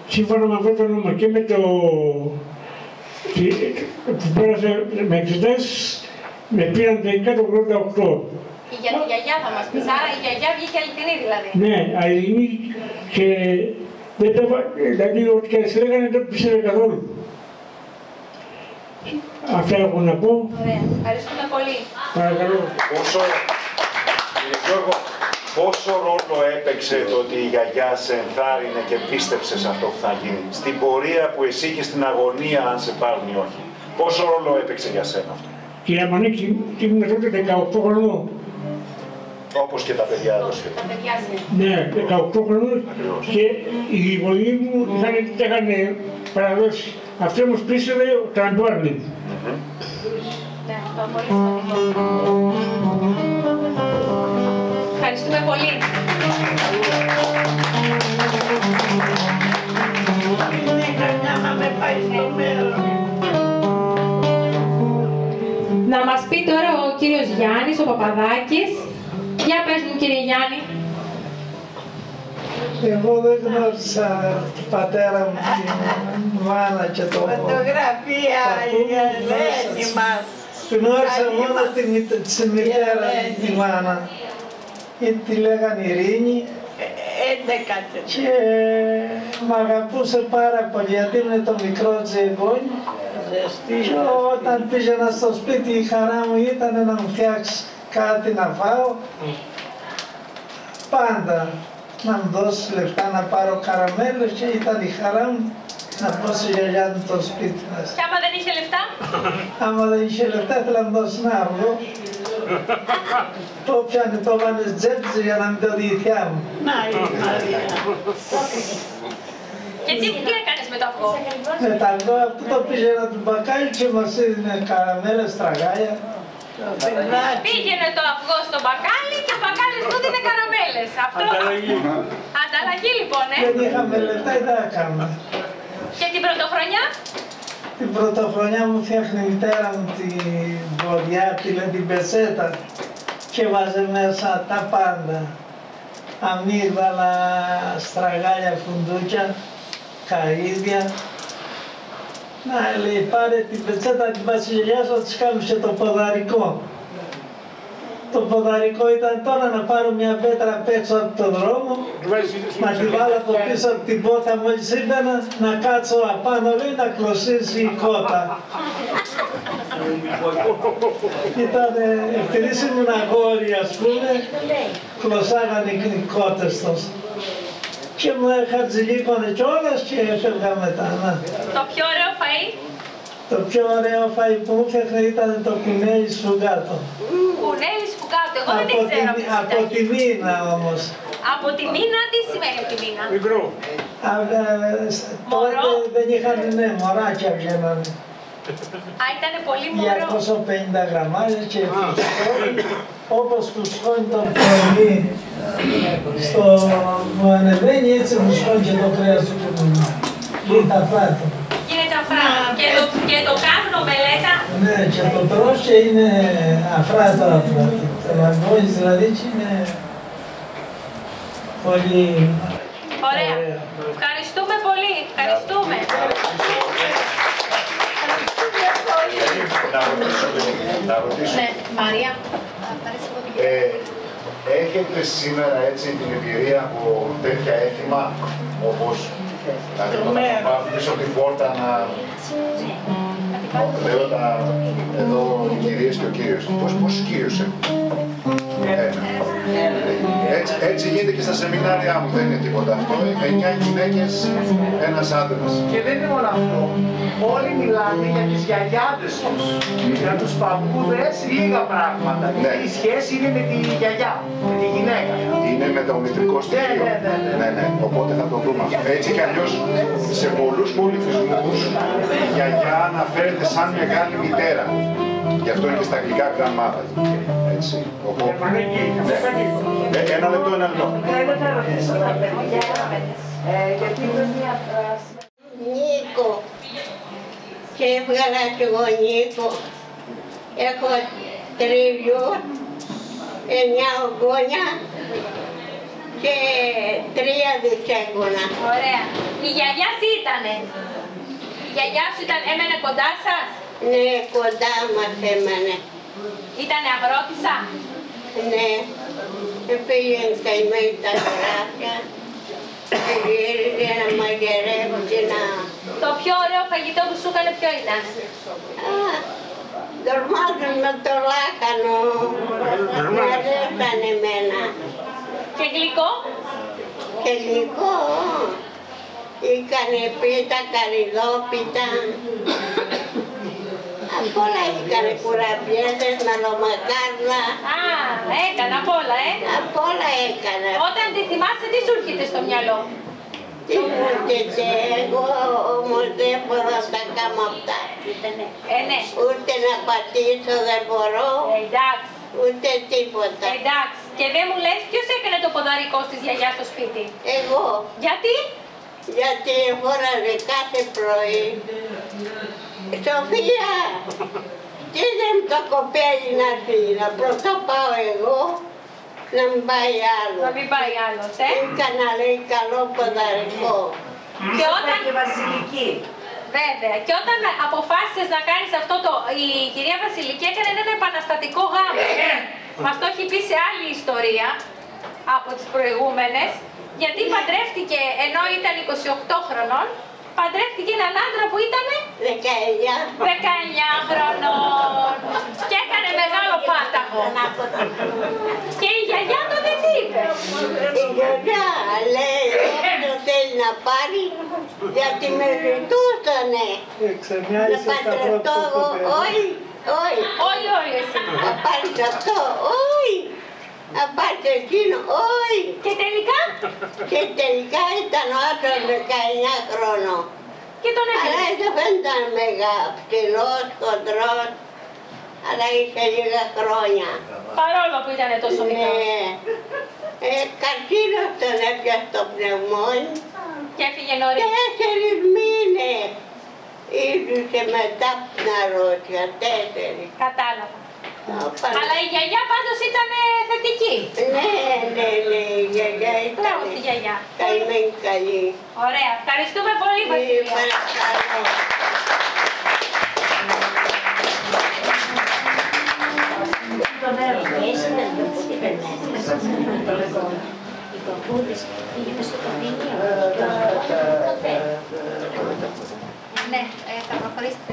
σύμφωνα με αυτό το νόμο και με το που πέρασε με εξετάσεις, με πήραν τελικά το 88. Για τη γιαγιά θα μας πεις, άρα η γιαγιά βγήκε αληθινή δηλαδή. Ναι, αληθινή, και δεν το, δηλαδή ό,τι και ας λέγανε δεν το πίστευε καθόλου. Αυτά έχω να πω. Ωραία, ευχαριστούμε πολύ. Παρακαλώ. Όσο, κύριε Γιώργο, Πόσο ρόλο έπαιξε το ότι η γιαγιά σε ενθάρρυνε και πίστεψε σε αυτό που θα γίνει, στην πορεία που εσύ και στην αγωνία, αν σε πάρουν ή όχι? Πόσο ρόλο έπαιξε για σένα αυτό? Κύριε Μανίκη, ήμουν τότε 18 χρονών. Όπως και τα παιδιά εδώ. Ναι, 18 χρονών και οι γονείς μου είχαν παραδώσει. Αυτό όμως πίστευε ο Τραμπόρνη. Ναι, αυτό πολύ σημαντικό. Ευχαριστούμε πολύ. Να μας πει τώρα ο κύριος Γιάννης, ο Παπαδάκης. Για πες μου, κύριε Γιάννη. Εγώ δεν γνώρισα τον πατέρα μου, τη μάνα και το Φωτογραφία η Ελένη μας. γνώρισα μόνο τη μητέρα τη μάνα. Τη λέγανε Ειρήνη 11. και μ' αγαπούσε πάρα πολύ γιατί είναι το μικρό τζεγόνι. Και όταν πήγαινα στο σπίτι η χαρά μου ήταν να μου φτιάξει κάτι να φάω. Πάντα να μου δώσει λεφτά να πάρω καραμέλες και ήταν η χαρά μου να πω στη γιαγιά του το σπίτι μας. Και άμα δεν είχε λεφτά? Άμα δεν είχε λεφτά ήθελα να μου δώσει ένα αυγό. Το πιάνε, το βάλε στις τσέπες για να μην το δει η θεία μου. Να η Μαρία. Και τι έκανες με το αυγό? Με τα αυγό αυτό το πήγαινα του μπακάλι και μας έδινε καραμέλες, τραγάλια. Πήγαινε το αυγό στο μπακάλι και ο μπακάλις του δίνε καραμέλες. Αυτό. Ανταλλαγή λοιπόν, Δεν είχαμε λεφτά, δεν τα έκανα. Και την πρωτοχρονιά? Την πρωτοχρονιά μου φτιάχνει η μητέρα μου τη βοδιά, την πετσέτα και βάζε μέσα τα πάντα. Αμύγδαλα, στραγάλια, φουντούκια, καΐδια. Να λέει πάρε την πετσέτα την πας στη γιαγιά σου, θα της κάνεις και το ποδαρικό. Το ποδαρικό ήταν τώρα να πάρω μια πέτρα απ' έξω από τον δρόμο, να τη βάλω από πίσω από την πόρτα μόλις ήρθανα, να κάτσω απάνω λέει να κλωσίσει η κότα. Ήτανε, επειδή ήμουν αγόρι ας πούμε, κλωσάγανε οι κότες τους. Και μου χαρτζηλίκωνε κιόλας και έφευγα μετά. Το πιο ωραίο φαΐ? Το πιο ωραίο φαΐ που μου έφτιαχνε ήταν το κουνέλι σφουγγάτο. Κουνέλι σφουγγάτο, εγώ δεν ξέρω. Από τη Μίνα όμως. Από τη Μίνα, τι σημαίνει από τη Μίνα? Μικρό. Μωρό. Τότε δεν είχαν, ναι, μωράκια βγαίνανε. Α, ήταν πολύ μωρό. 250 γραμμάρια και όπως φουσκώνει το πρωί στο μου ανεβαίνει έτσι φουσκώνει και το κρέας του και γίνεται αφράτο. Γίνεται αφράτο. Και το κάνουν ομελέτα. Ναι, και το τρως και είναι αφράτο. Το λαγκώνεις δηλαδή και είναι πολύ ωραία. Ευχαριστούμε πολύ. Ευχαριστούμε. Να ρωτήσω. Ναι, Μαρία. Έχετε σήμερα έτσι την εμπειρία από τέτοια έθιμα όπως δηλαδή όταν θα πάω πίσω από την πόρτα να λέω εδώ οι κυρίες και ο κύριος. Πόσους κύριους έτσι γίνεται και στα σεμινάρια μου, δεν είναι τίποτα αυτό. 9 γυναίκες, ένας άντρας. Και δεν είναι μόνο αυτό. Όλοι μιλάνε για τις γιαγιάδες τους, για τους παππούδες, λίγα πράγματα. Ναι. Η σχέση είναι με τη γιαγιά, με τη γυναίκα. Είναι με το μητρικό στοιχείο. Ναι. Οπότε θα το δούμε αυτό. Έτσι κι αλλιώς σε πολλούς πολιτισμούς η γιαγιά αναφέρεται σαν μεγάλη μητέρα. Γι' αυτό είναι και στα αγγλικά grandmother. Έτσι. Οπότε... Ένα λεπτό. Θέλω να ρωτήσω τα παιδιά, γιατί είναι μια φράση. Νίκο. Και έβγαλα και εγώ Νίκο. Έχω 3 9 ογκόνια και 3 δισέγγωνα. Ωραία. Η γιαγιά τι ήτανε? Η γιαγιά σου έμενε κοντά σας? Ναι, κοντά μας έμενε. Ήτανε αγρότησα? Ναι. Πήγαινε καημένη τα χωράφια. Και γύριζε να μαγειρεύω και να... Το πιο ωραίο φαγητό που σου έκανε ποιο ήταν? Ντορμάζουν με το λάχανο. Μου αρέσαν εμένα. Και γλυκό? Και γλυκό. Είχανε πίτα, καρυδόπιτα. Απ' όλα είχανε κουραμπιέδες, μελομακάρδα. Α, έκανε απ' όλα, Απ' όλα έκανε. Όταν τη θυμάσαι, τι σου έρχεται στο μυαλό? Τι μου έρχεται, εγώ όμως δεν μπορώ να τα κάνω αυτά. Ναι. Ούτε να πατήσω δεν μπορώ, Εντάξει. ούτε τίποτα. Εντάξει. Και δεν μου λες ποιος έκανε το ποδαρικό της γιαγιάς στο σπίτι? Εγώ, Γιατί? γιατί φόραζε κάθε πρωί. Σοφία, τι δεν το κοπέλι να φύγει, να πρώτα πάω εγώ, να μην πάει άλλο. Να μην πάει άλλος, Έκανα, λέει, καλό ποδαρικό. Και όταν... Και Βασιλική. Βέβαια. Και όταν αποφάσισες να κάνεις αυτό η κυρία Βασιλική έκανε έναν επαναστατικό γάμο. Μας το έχει πει σε άλλη ιστορία από τις προηγούμενες, γιατί παντρεύτηκε ενώ ήταν 28 χρονών, παντρεύτηκε έναν άντρα που ήταν 19 χρονών και έκανε μεγάλο πάταγο. Και η γιαγιά τότε τι είπε? Η γιαγιά λέει, όποιο θέλει να πάρει, γιατί με ρωτούσανε να παντρευτώ εγώ, όχι, όχι. Όχι εσύ. Να πάρεις αυτό, όχι. Να πάρεις εκείνο, όχι. Και τελικά? Και τελικά ήταν ο άντρας 19 χρονών. Και τον Αλλά έπαιρνε. δεν ήταν ψηλός, χοντρός, αλλά είχε λίγα χρόνια. Παρόλο που ήταν τόσο μικρός. Ναι. Καρκίνος τον έπιασε το πνευμόνι. Και έφυγε νωρίς. 4 μήνες. Ήρθε μετά από την αρρώστια, 4. Κατάλαβα. Αλλά η γιαγιά πάντως ήταν θετική. Ναι, η γιαγιά ήταν. Μπράβο στη γιαγιά. Καημένη καλή. Ωραία. Ευχαριστούμε πολύ, Βασιλεία. Παρακαλώ. Τον έρωτα. Οι παππούδες πήγαινε στο καφενείο και ο καφέ. Ναι, θα προχωρήσετε.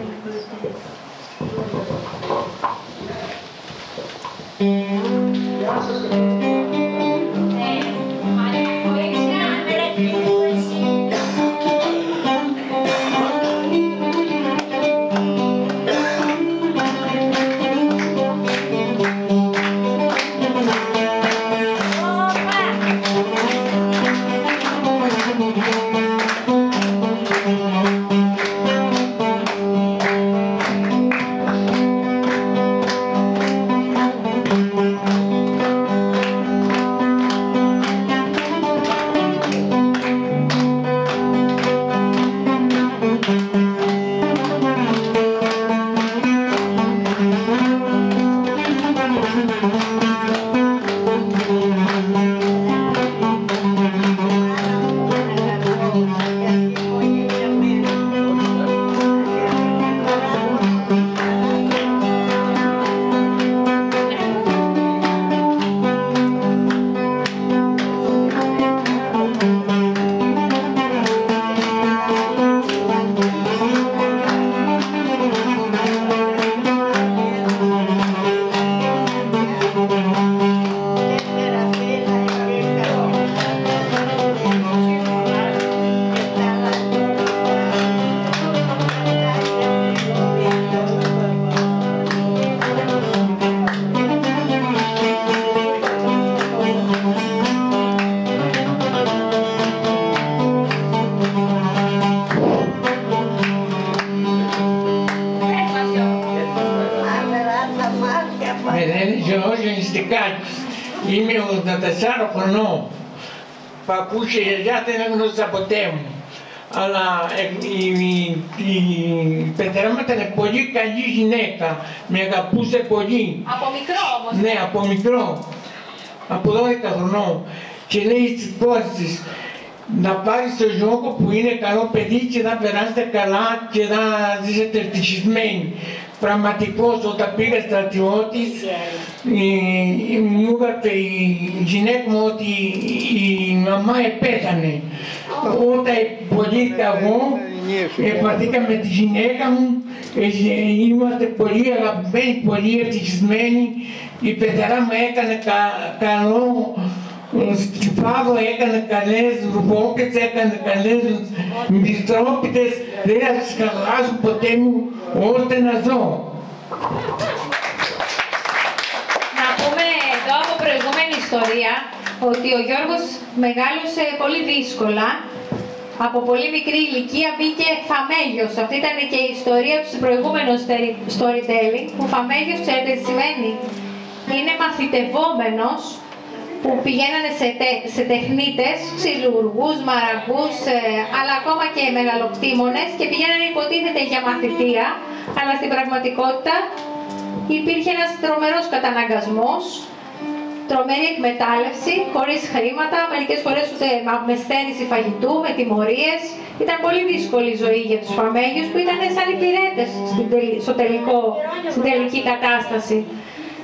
Είμαι 84 χρονών. Παππούς και γιαγιά δεν έγνωσα ποτέ μου. Αλλά η πεθερά μου ήταν πολύ καλή γυναίκα. Με αγαπούσε πολύ. Από μικρό όμως. Ναι, από μικρό. Από 12 χρονών. Και λέει στις πόρτες να πάρεις το Γιώργο που είναι καλό παιδί και να περάσετε καλά και να ζήσετε ευτυχισμένοι. Πραγματικός, όταν πήγα στρατιώτης, μου είπατε η γυναίκα μου ότι η μαμά επέθανε. Όταν υποδείχθηκα εγώ, επαθήκα με τη γυναίκα μου, είμαστε πολύ αγαπημένοι, πολύ ευτυχισμένοι. Η πεθερά μου έκανε καλό Στιφάδο έκανε καλές ρουμπόκες, έκανε καλές μυστρόπιτες, δεν θα τις χαλάσω ποτέ μου ώστε να ζω. Να πούμε εδώ από προηγούμενη ιστορία ότι ο Γιώργος μεγάλωσε πολύ δύσκολα. Από πολύ μικρή ηλικία μπήκε φαμέλιος. Αυτή ήταν και η ιστορία του προηγούμενου storytelling, που φαμέλιος, ξέρετε τι σημαίνει? Είναι μαθητευόμενος, που πηγαίνανε σε τεχνίτες, ξυλουργούς, μαραγκούς, αλλά ακόμα και μεγαλοκτήμονες και πηγαίνανε υποτίθεται για μαθητεία, αλλά στην πραγματικότητα υπήρχε ένας τρομερός καταναγκασμός, τρομερή εκμετάλλευση, χωρίς χρήματα, μερικές φορές ούτε με στέρηση φαγητού, με τιμωρίες. Ήταν πολύ δύσκολη η ζωή για τους φαμέλιους που ήταν σαν υπηρέτες στην τελική κατάσταση.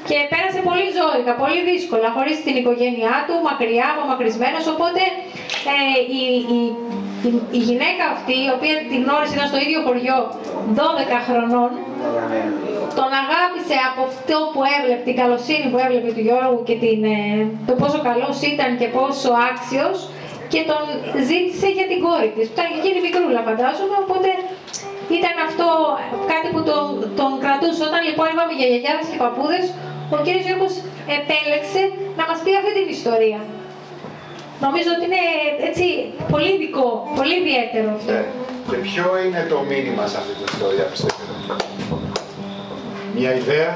Και πέρασε πολύ ζώρικα, πολύ δύσκολα, χωρίς την οικογένειά του, μακριά, απομακρυσμένος, οπότε η γυναίκα αυτή, η οποία την γνώρισε, ήταν στο ίδιο χωριό 12 χρονών, τον αγάπησε από αυτό που έβλεπε, την καλοσύνη που έβλεπε του Γιώργου και το πόσο καλός ήταν και πόσο άξιος, και τον ζήτησε για την κόρη της, που ήταν και εκείνη μικρούλα φαντάζομαι, οπότε ήταν αυτό κάτι που τον κρατούσε. Όταν λοιπόν είπαμε για γιαγιάδες και παππούδες, ο κύριος Γιώργος επέλεξε να μας πει αυτή την ιστορία. Νομίζω ότι είναι έτσι πολύ ειδικό, πολύ ιδιαίτερο αυτό. Ναι. Και ποιο είναι το μήνυμα σε αυτή την ιστορία, πιστεύετε? Μια ιδέα?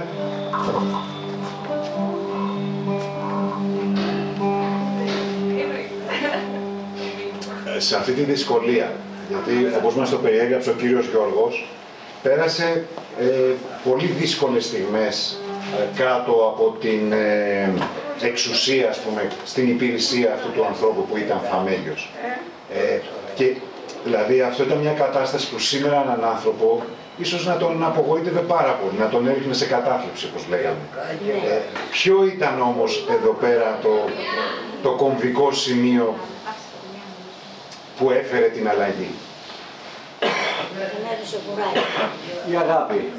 Σε αυτή τη δυσκολία, γιατί όπως μας το περιέγραψε ο κύριος Γιώργος, πέρασε πολύ δύσκολες στιγμές κάτω από την εξουσία, ας πούμε, στην υπηρεσία αυτού του ανθρώπου που ήταν φαμέλιος. Και δηλαδή αυτό ήταν μια κατάσταση που σήμερα έναν άνθρωπο ίσως να τον απογοήτευε πάρα πολύ, να τον έριχνε σε κατάθλιψη, όπως λέγαμε. Ποιο ήταν όμως εδώ πέρα το κομβικό σημείο που έφερε την αλλαγή? Η αγάπη.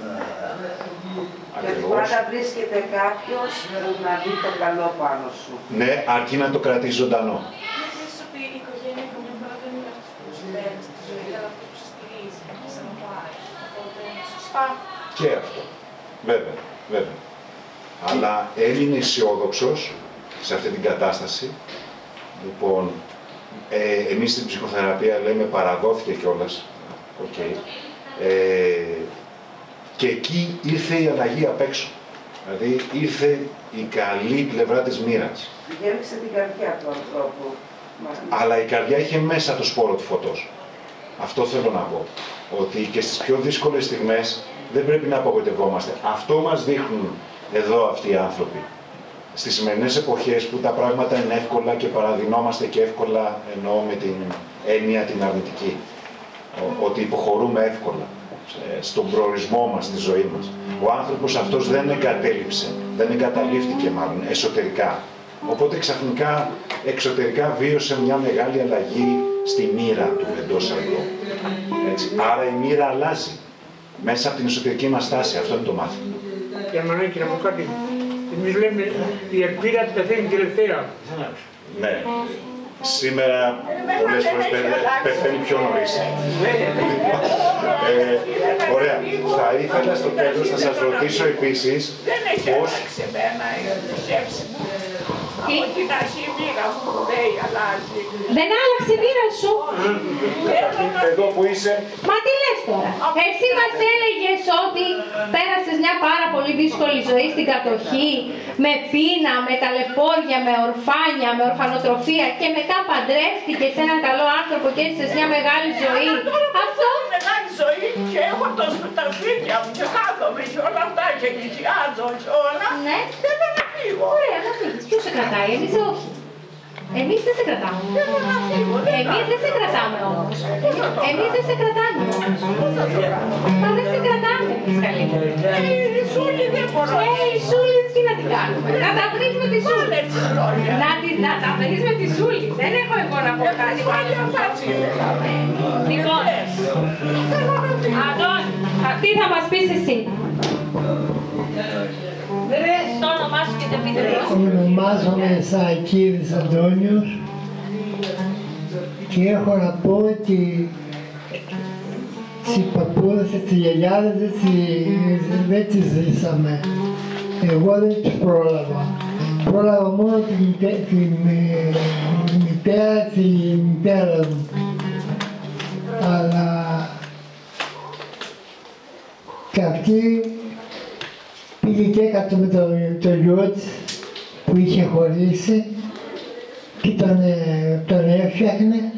Γιατί πάντα βρίσκεται κάποιος που να δει το καλό πάνω σου. Ναι, αρκεί να το κρατήσει ζωντανό. Myślisz sobie, η οικογένεια καμιά φορά δεν είναι αυτός που στέλνει στη ζωή, αλλά αυτός που σε στηρίζει και σε αγαπάει. Οπότε είναι σωστά. Και αυτό. Βέβαια, βέβαια. Αλλά έμεινε αισιόδοξος σε αυτή την κατάσταση. Λοιπόν, εμείς στην ψυχοθεραπεία λέμε παραδόθηκε κιόλας. Okay. Και εκεί ήρθε η αλλαγή απ' έξω. Δηλαδή ήρθε η καλή πλευρά της μοίρας. Γέμισε την καρδιά του ανθρώπου. Αλλά η καρδιά είχε μέσα το σπόρο του φωτός. Αυτό θέλω να πω. Ότι και στις πιο δύσκολες στιγμές δεν πρέπει να απογοητευόμαστε. Αυτό μας δείχνουν εδώ αυτοί οι άνθρωποι. Στις σημερινές εποχές που τα πράγματα είναι εύκολα και παραδεινόμαστε και εύκολα, εννοώ με την έννοια την αρνητική. Ότι υποχωρούμε εύκολα στον προορισμό μας, στη ζωή μας. Ο άνθρωπος αυτός δεν εγκατέλειψε, δεν εγκαταλείφθηκε μάλλον εσωτερικά. Οπότε ξαφνικά εξωτερικά βίωσε μια μεγάλη αλλαγή στη μοίρα του εντός αγγλού. Άρα η μοίρα αλλάζει μέσα από την εσωτερική μας στάση. Αυτό είναι το μάθημα. Γερμανάκι, να πω κάτι. Εμείς λέμε η ελπίδα πεθαίνει τελευταία. Ναι. Σήμερα πολλές φορές πεθαίνει πιο νωρίς. Ωραία. Θα ήθελα στο τέλος να σας ρωτήσω επίσης πώς... Από την αρχή η μοίρα μου λέει αλλάζει. Δεν άλλαξε η μοίρα σου. Εδώ που είσαι. Μα τι λες τώρα. Εσύ μας έλεγες ότι πέρασες μια πάρα πολύ δύσκολη ζωή στην κατοχή, με πείνα, με ταλαιπώρια, με ορφάνια, με ορφανοτροφία και μετά παντρεύτηκες σε έναν καλό άνθρωπο και έζησες μια μεγάλη ζωή. Αυτό. Μεγάλη ζωή και έχω τα σπίτια μου και κάθομαι και όλα αυτά και νοικιάζω και όλα. Ναι. Και δεν θα φύγω. Ωραία, να φύγεις. Ποιος σε κρατάει, εμείς όχι. Εμείς δεν σε κρατάμε. Εμείς δεν σε κρατάμε όμως. Εμείς δεν σε κρατάμε όμως. Μα δεν σε κρατάμε εμείς καλύτερα. Η Σούλη δεν μπορώ. Η Σούλη τι να την κάνουμε. Να τα βρεις με τη Σούλη. Να τα βρεις με τη Σούλη. Δεν έχω εγώ να πω κάτι. Λοιπόν, Αντώνη, τι θα μας πεις εσύ? Το όνομά σου και το επίθετό σου. Ονομάζομαι Σακίδης Αντώνιος και έχω να πω ότι οι παππούδες και οι γιαγιάδες δεν τις ζήσαμε. Εγώ δεν τις πρόλαβα. Πρόλαβα μόνο τη μητέρα μου. Αλλά και αυτή πήγε και έκατο με το γιο της που είχε χωρίσει και τον έφτιαχνε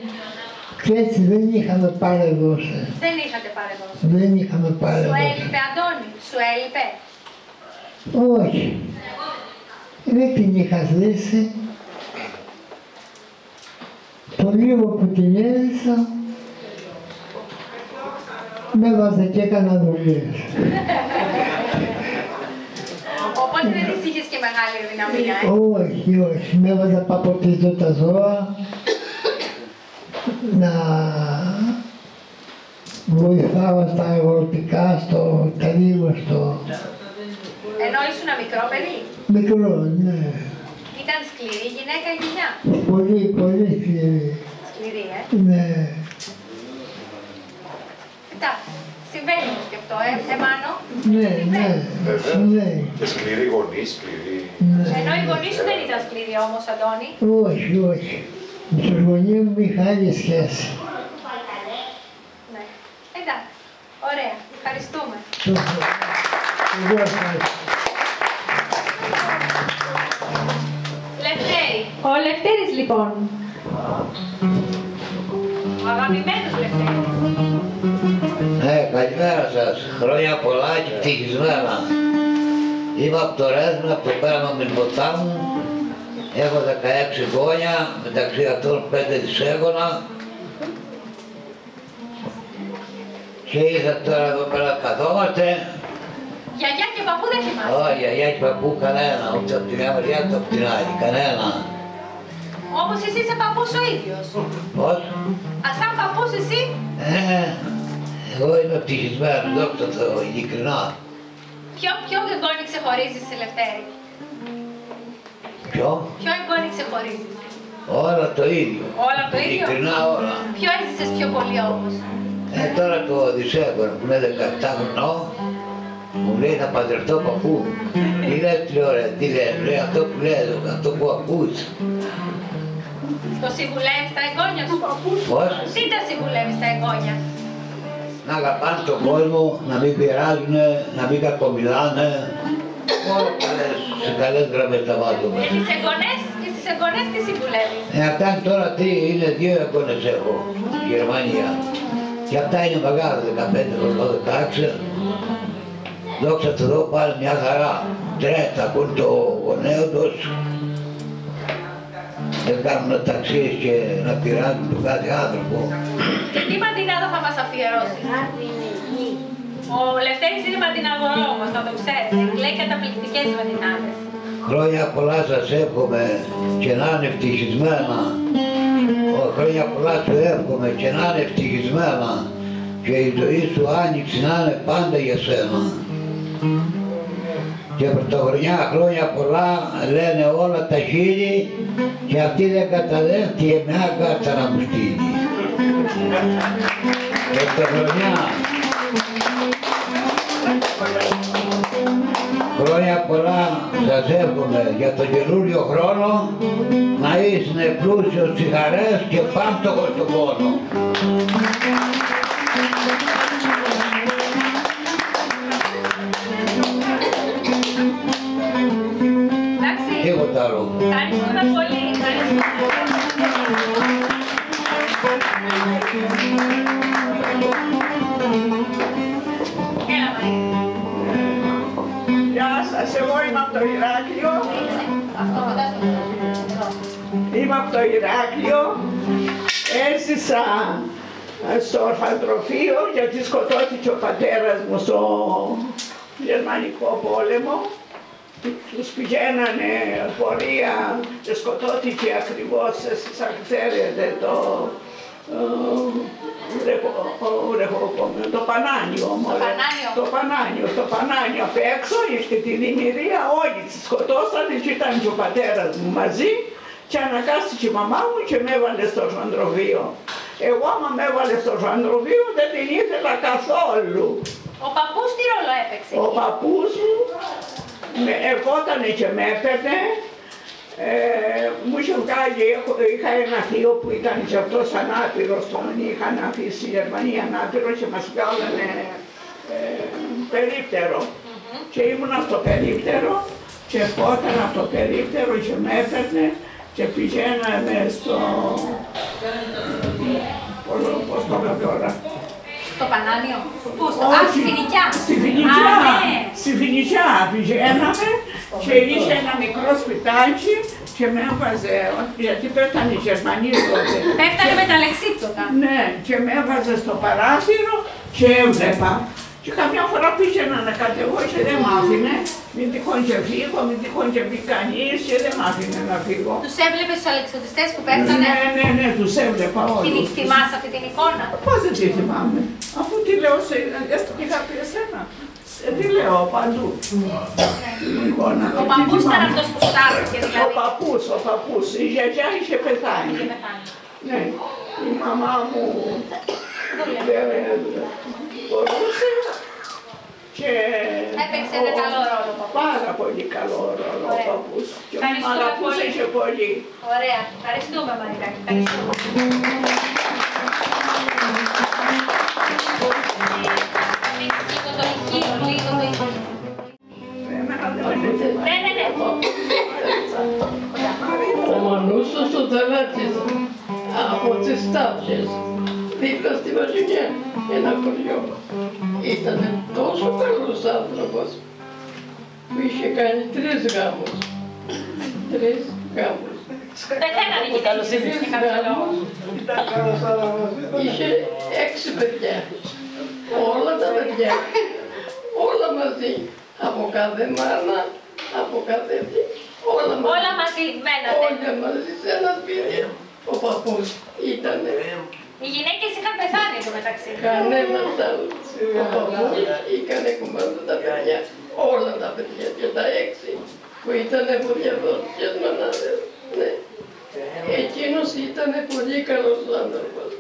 και έτσι δεν είχαμε παρεδώσει. Δεν είχατε παρεδώσει. Δεν είχαμε παρεδώσει. Σου έλειπε, Αντώνη, σου έλειπε. Όχι. Δεν την είχα ζήσει. Το λίγο που την έζησα με έβαζε και έκανα δουλειές. Οπότε δεν της είχες και μεγάλη δυναμία, Όχι, όχι. Με έβαζε να παποτίζω τα ζώα, να βοηθάω στα αγροτικά, στο λίγο στο... Ενώ ήσουν μικρό παιδί. Μικρό, ναι. Ήταν σκληρή γυναίκα η δουλειά. Πολύ, πολύ σκληρή. Σκληρή, Ναι. Εντάξει, συμβαίνει όμως και αυτό, Μάνο. Ναι, ναι. Βέβαια. Και σκληρή γονή, σκληρή. Ενώ οι γονείς σου δεν ήταν σκληροί όμως, Αντώνη. Όχι, όχι. Με τους γονείς μου είχα άλλη σχέση. Ναι. Εντάξει, ωραία. Ευχαριστούμε. Εγώ ευχαριστώ. Λευτέρη. Ο Λευτέρης λοιπόν. Ο αγαπημένος Λευτέρης. Καλημέρα σας. Χρόνια πολλά και ευτυχισμένα. Είμαι από το Ρέσμα, από το πέραμα Μυρμοτάμου. Έχω 16 γόνια, μεταξύ αυτών 5 δισέγωνα. Και ήρθα τώρα εδώ πέρα καθόμαστε. Γιαγιά και παππού δεν θυμάσαι. Όχι, γιαγιά και παππού κανένα, ούτε από τη μια μεριά ούτε από την άλλη, κανένα. Όμως εσύ είσαι παππούς ο ίδιος. Πώς? Σαν παππούς εσύ. Εγώ είμαι ευτυχισμένος, δόξα τω Θεώ, ειλικρινά. Ποιο εγγόνι ξεχωρίζεις, Λευτέρη? Ποιο? Ποιο εγγόνι ξεχωρίζεις? Όλα το ίδιο. Όλα το ίδιο? Ειλικρινά όλα. Ποιο έζησες πιο πολύ όμως? Τώρα το Οδυσσέγγωνα που είναι 17 χρονών, μου λέει να παντρευτώ παππού. Τι λες, ωραία, τι λέει, αυτό που λέει, αυτό που ακούς. Το συμβουλεύεις τα εγγόνια σου? Πώς? Τι τα συμβουλεύεις τα εγγόνια? Να αγαπάνε τον κόσμο, να μην πειράζουν, να μην κακομιλάνε. Μόνο σε καλές γραμμές τα βάζουμε. Και στις εγγονές τι συμβουλεύεις? Αυτά τώρα τι είναι, 2 εγγόνες έχω στη Γερμανία. Και αυτά είναι μεγάλα, 15 χρονών, 16. Δόξα τω Θεώ πάλι μια χαρά. Τρέχουν, ακούν το γονέο τους. Δεν κάνουν ταξίες και να πειράζουν τον κάθε άνθρωπο. Και τι μαντινάδα θα μας αφιερώσει? Ο Λευτέρης είναι μαντιναδωρό όμως, θα το ξέρετε. Λέει καταπληκτικές μαντινάδες. Χρόνια πολλά σας εύχομαι και να είναι ευτυχισμένα. Χρόνια πολλά σου εύχομαι και να είναι ευτυχισμένα. Και η ζωή σου άνοιξη να είναι πάντα για σένα. Και πρωτοχρονιά χρόνια πολλά λένε όλα τα χείλη και αυτή δεν καταδέχτηκε μια κάτσα να μου στείλει. Πρωτοχρονιά. Χρόνια πολλά σας εύχομαι για τον καινούριο χρόνο να είστε πλούσιος στις χαρές και πάμπτωχος στον πόνο. Τίποτα άλλο. Ευχαριστούμε πολύ. Γεια σας, εγώ είμαι από το Ηράκλειο. Είμαι από το Ηράκλειο. Έζησα στο ορφανοτροφείο γιατί σκοτώθηκε ο πατέρας μου στο Γερμανικό πόλεμο. Τους πηγαίνανε πορεία και σκοτώθηκε ακριβώς, εσείς αν ξέρετε, το Πανάνιο. Το Πανάνιο απ' έξω, είχε τη δημιουργία, όλοι τις σκοτώσανε και ήταν και ο πατέρας μου μαζί και αναγκάστηκε η μαμά μου και με έβαλε στο ζωντροβείο. Εγώ άμα με έβαλε στο ζωντροβείο δεν την ήθελα καθόλου. Ο παππούς τι ρόλο έπαιξε? Ο παππούς μου ερχότανε και με έπαιρνε. Μου είχε βγάλει, είχα ένα θείο που ήταν και αυτός ανάπηρος, τον είχαν αφήσει η Γερμανία ανάπηρο και μας βγάλανε περίπτερο. Και ήμουνα στο περίπτερο και ερχόταν από το περίπτερο και με έπαιρνε και πηγαίναμε στο... πώς το λέω τώρα. Στο Πανάνιο. Πού, στη Φοινικιά. Στη Φοινικιά πηγαίναμε και είχε ένα μικρό σπιτάκι και με έβαζε, γιατί πέφτανε οι Γερμανοί τότε. Πέφτανε με τα λεξίπτωτα. Ναι, και με έβαζε στο παράθυρο και έβλεπα. Και καμιά φορά πήγαινα να κατεβώ και δεν μ' άφηνε. Μην τυχόν και φύγω, μην τυχόν και μπει κανείς και δεν μ' άφηνε να φύγω. Τους έβλεπες τους αλεξιωτιστές που πέφτανε? Ναι, τους έβλεπα όλους. Θυμάσαι αυτή την εικόνα? Πώς δεν τη θυμάμαι, αφού τη λέω σε... είχα πει εσένα. Τι λέω παντού. Ο παππούς ήταν αυτός που στάθηκε δηλαδή? Ο παππούς. Η γιαγιά είχε πεθάνει. Ναι, η μαμά μου δεν μπορούσε και... Έπαιξε ένα καλό ρόλο ο παππούς. Πάρα πολύ καλό ρόλο ο παππούς. Και μ' αγαπούσε και πολύ. Ωραία. Ευχαριστούμε Μαρικάκη. Ευχαριστούμε. Ο Μανούσος ο Δαλάτης από τις Τάψες, δίπλα στη Βαζινιά, ένα χωριό. Ήταν τόσο καλός άνθρωπος που είχε κάνει 3 γάμους. 3 γάμους. Πεθαίνανε και καλώς ήρθες και κάποιο λόγο. Είχε 6 παιδιά. Όλα τα παιδιά, όλα μαζί. Από κάθε μάνα, από κάθε τι, όλα μαζί μένατε. Όλα μαζί σε ένα σπίτι. Ο παππούς ήτανε. Οι γυναίκες είχαν πεθάνει εδώ μεταξύ. Κανένας άλλος. Ο παππούς είχανε κουμάντα τα παιδιά. Όλα τα παιδιά και τα 6 που ήτανε από διαφορετικές μανάδες. Ναι. Εκείνος ήτανε πολύ καλός άνθρωπος.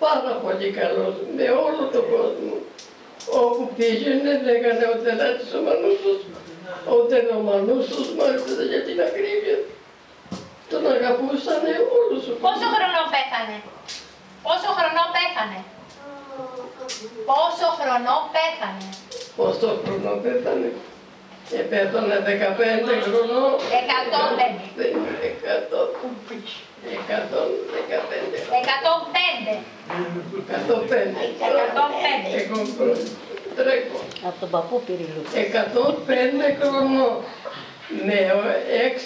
Πάρα πολύ καλός με όλο τον κόσμο. Όπου πήγαινε λέγανε ο Τελάτης ο Μανούσος, όταν ο Μανούσος μάλιστα για την ακρίβεια. Τον αγαπούσανε όλους. Πόσο χρονό πέθανε? Πόσο χρονό πέθανε? Πόσο χρονό πέθανε? Πόσο χρονό πέθανε? Πέθανε 15 χρονό. 115. Εγώ τρέχω. Από τον παππού Πυριλού. 105 χρονών. Με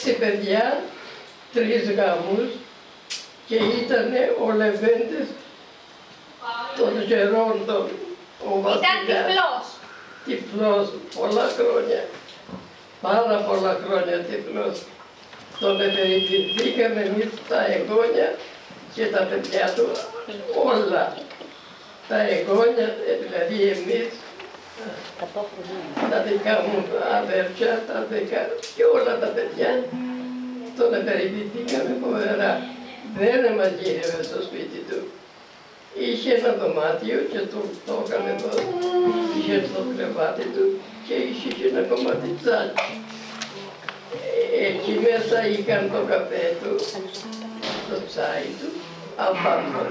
6 παιδιά, 3 γάμους και ήταν ο Λεβέντης των γερόντων. Ήταν τυφλός. Τυφλός, πολλά χρόνια. Πάρα πολλά χρόνια τυφλός. Τον περιποιηθήκαμε εμείς τα εγγόνια και τα παιδιά του όλα. Τα εγγόνια, δηλαδή εμείς, τα δικά μου αδέρφια, τα δικά και όλα τα παιδιά, τον περιποιηθήκαμε φοβερά. Δεν μαγείρευε στο σπίτι του. Είχε ένα δωμάτιο και το έκανε εδώ, είχε το κρεβάτι του και είχε και ένα κομμάτι τσάκι. Εκεί μέσα είχαν το καφέ του, το τσάι του, απάνω.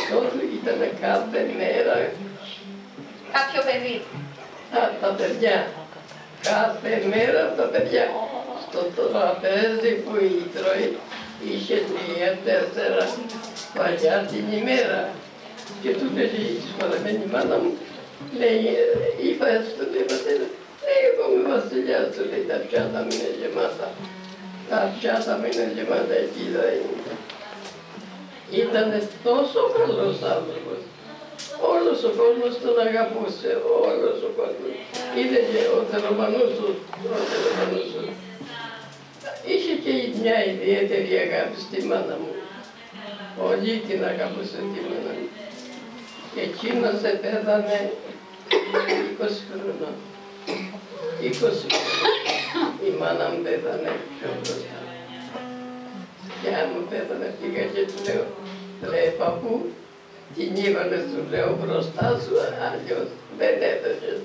Το του ήταν κάθε μέρα. Κάποιο παιδί. Τα παιδιά. Κάθε μέρα τα παιδιά. Στο τραπέζι που τρώει είχε 3-4 παλιά την ημέρα. Και του λέει η σχολεμένη μάνα μου, λέει, είπα στον πατέρα, λέει, εγώ είμαι βασιλιάς, του λέει, τα πιάτα μου είναι γεμάτα. Τα πιάτα μου είναι γεμάτα, εκεί θα είναι. Ήτανε τόσο καλός άνθρωπος. Όλος ο κόσμος τον αγαπούσε, όλος ο κόσμος. Είδε και ο Τελομανούσος, είχε και μια ιδιαίτερη αγάπη στη μάνα μου. Πολύ την αγαπούσε τη μάνα μου. Και εκείνος πέθανε 20 χρόνια. 20 χρόνια. Η μάνα μου πέθανε πιο μπροστά. Και αν μου πέθανε πήγα και του λέω, λέει παππού, την έβαλες του λέω μπροστά σου, αλλιώς δεν έδωσες.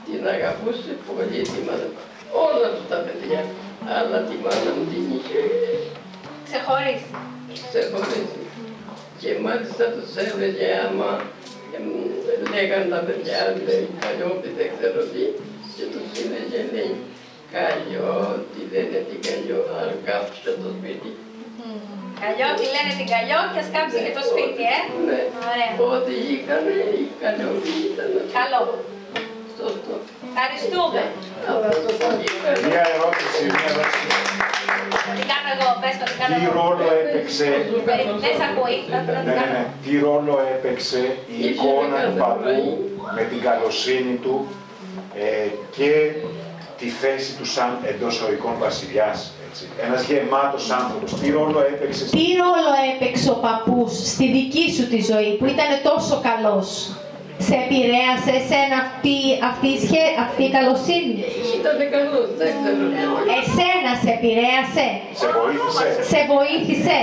Την αγαπούσε πολύ τη μάνα μου. Όλα του τα παιδιά, αλλά τη μάνα μου την είχε ξεχωρίσει. Ξεχωρίσει. Και μάλιστα τους έλεγε άμα λέγαν τα παιδιά, λέει Καλλιόπη δεν ξέρω τι, και τους έλεγε λέει Καλλιό, τι λένε την Καλλιό, αν κάψε το σπίτι. Καλλιό, τι λένε την Καλλιό και ας κάψει και το σπίτι, Ναι, ωραία. ό,τι είχανε, η Καλλιόπη ήταν. Καλό. Σωστό. Ευχαριστούμε. Μια ερώτηση. Τι κάνω εγώ, πες το, τι κάνω Τι εγώ. ρόλο έπαιξε, Δεν σ' ακούει, τι ρόλο έπαιξε η εικόνα του παππού με την καλοσύνη του και τη θέση του σαν εντός εισαγωγικών βασιλιάς. Ένας γεμάτος άνθρωπος. Τι ρόλο έπαιξε. Τι ρόλο έπαιξε ο παππούς στη δική σου τη ζωή που ήταν τόσο καλός. Σε επηρέασε εσένα αυτή η καλοσύνη. Ήτανε καλός, δεν ξέρω. Εσένα σε επηρέασε. Σε βοήθησε. Σε βοήθησε.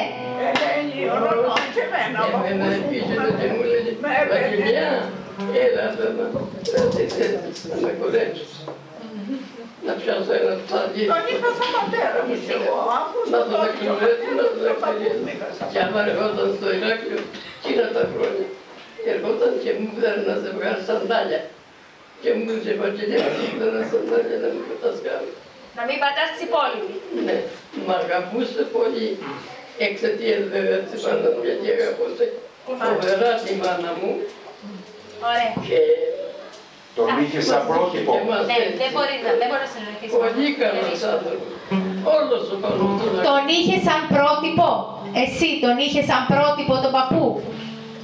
Εμένα πήγαινε και μου λέγε, Βαγγελιά, έλα εδώ να με κορέψεις. Να πιάσω ένα ψάρι. Τον είπα στον πατέρα μου και εγώ. Να τον εκκληρώσω, να τον εκκληρώσω. Και άμα ερχόταν στο Ηράκλειο, εκείνα τα χρόνια, ερχόταν και μου έδερε να ζευγάρει σαντάλια. Και μου είχε Βαγγελιά, μου έδερε σαντάλια να μην κατασκάβει. Να μην πατάς τις υπόλοιποι. Ναι, μ' αγαπούσε πολύ. Εξαιτίας βέβαια της μάνας μου, γιατί αγαπούσε φοβερά τη μάνα μου. Ωραία. Και τον είχε σαν πρότυπο. Ναι, δεν μπορεί να συνεχίσει. Πολύ καλός άνθρωπος. Όλος ο κόσμος τον είχε σαν πρότυπο. Εσύ τον είχε σαν πρότυπο τον παππού.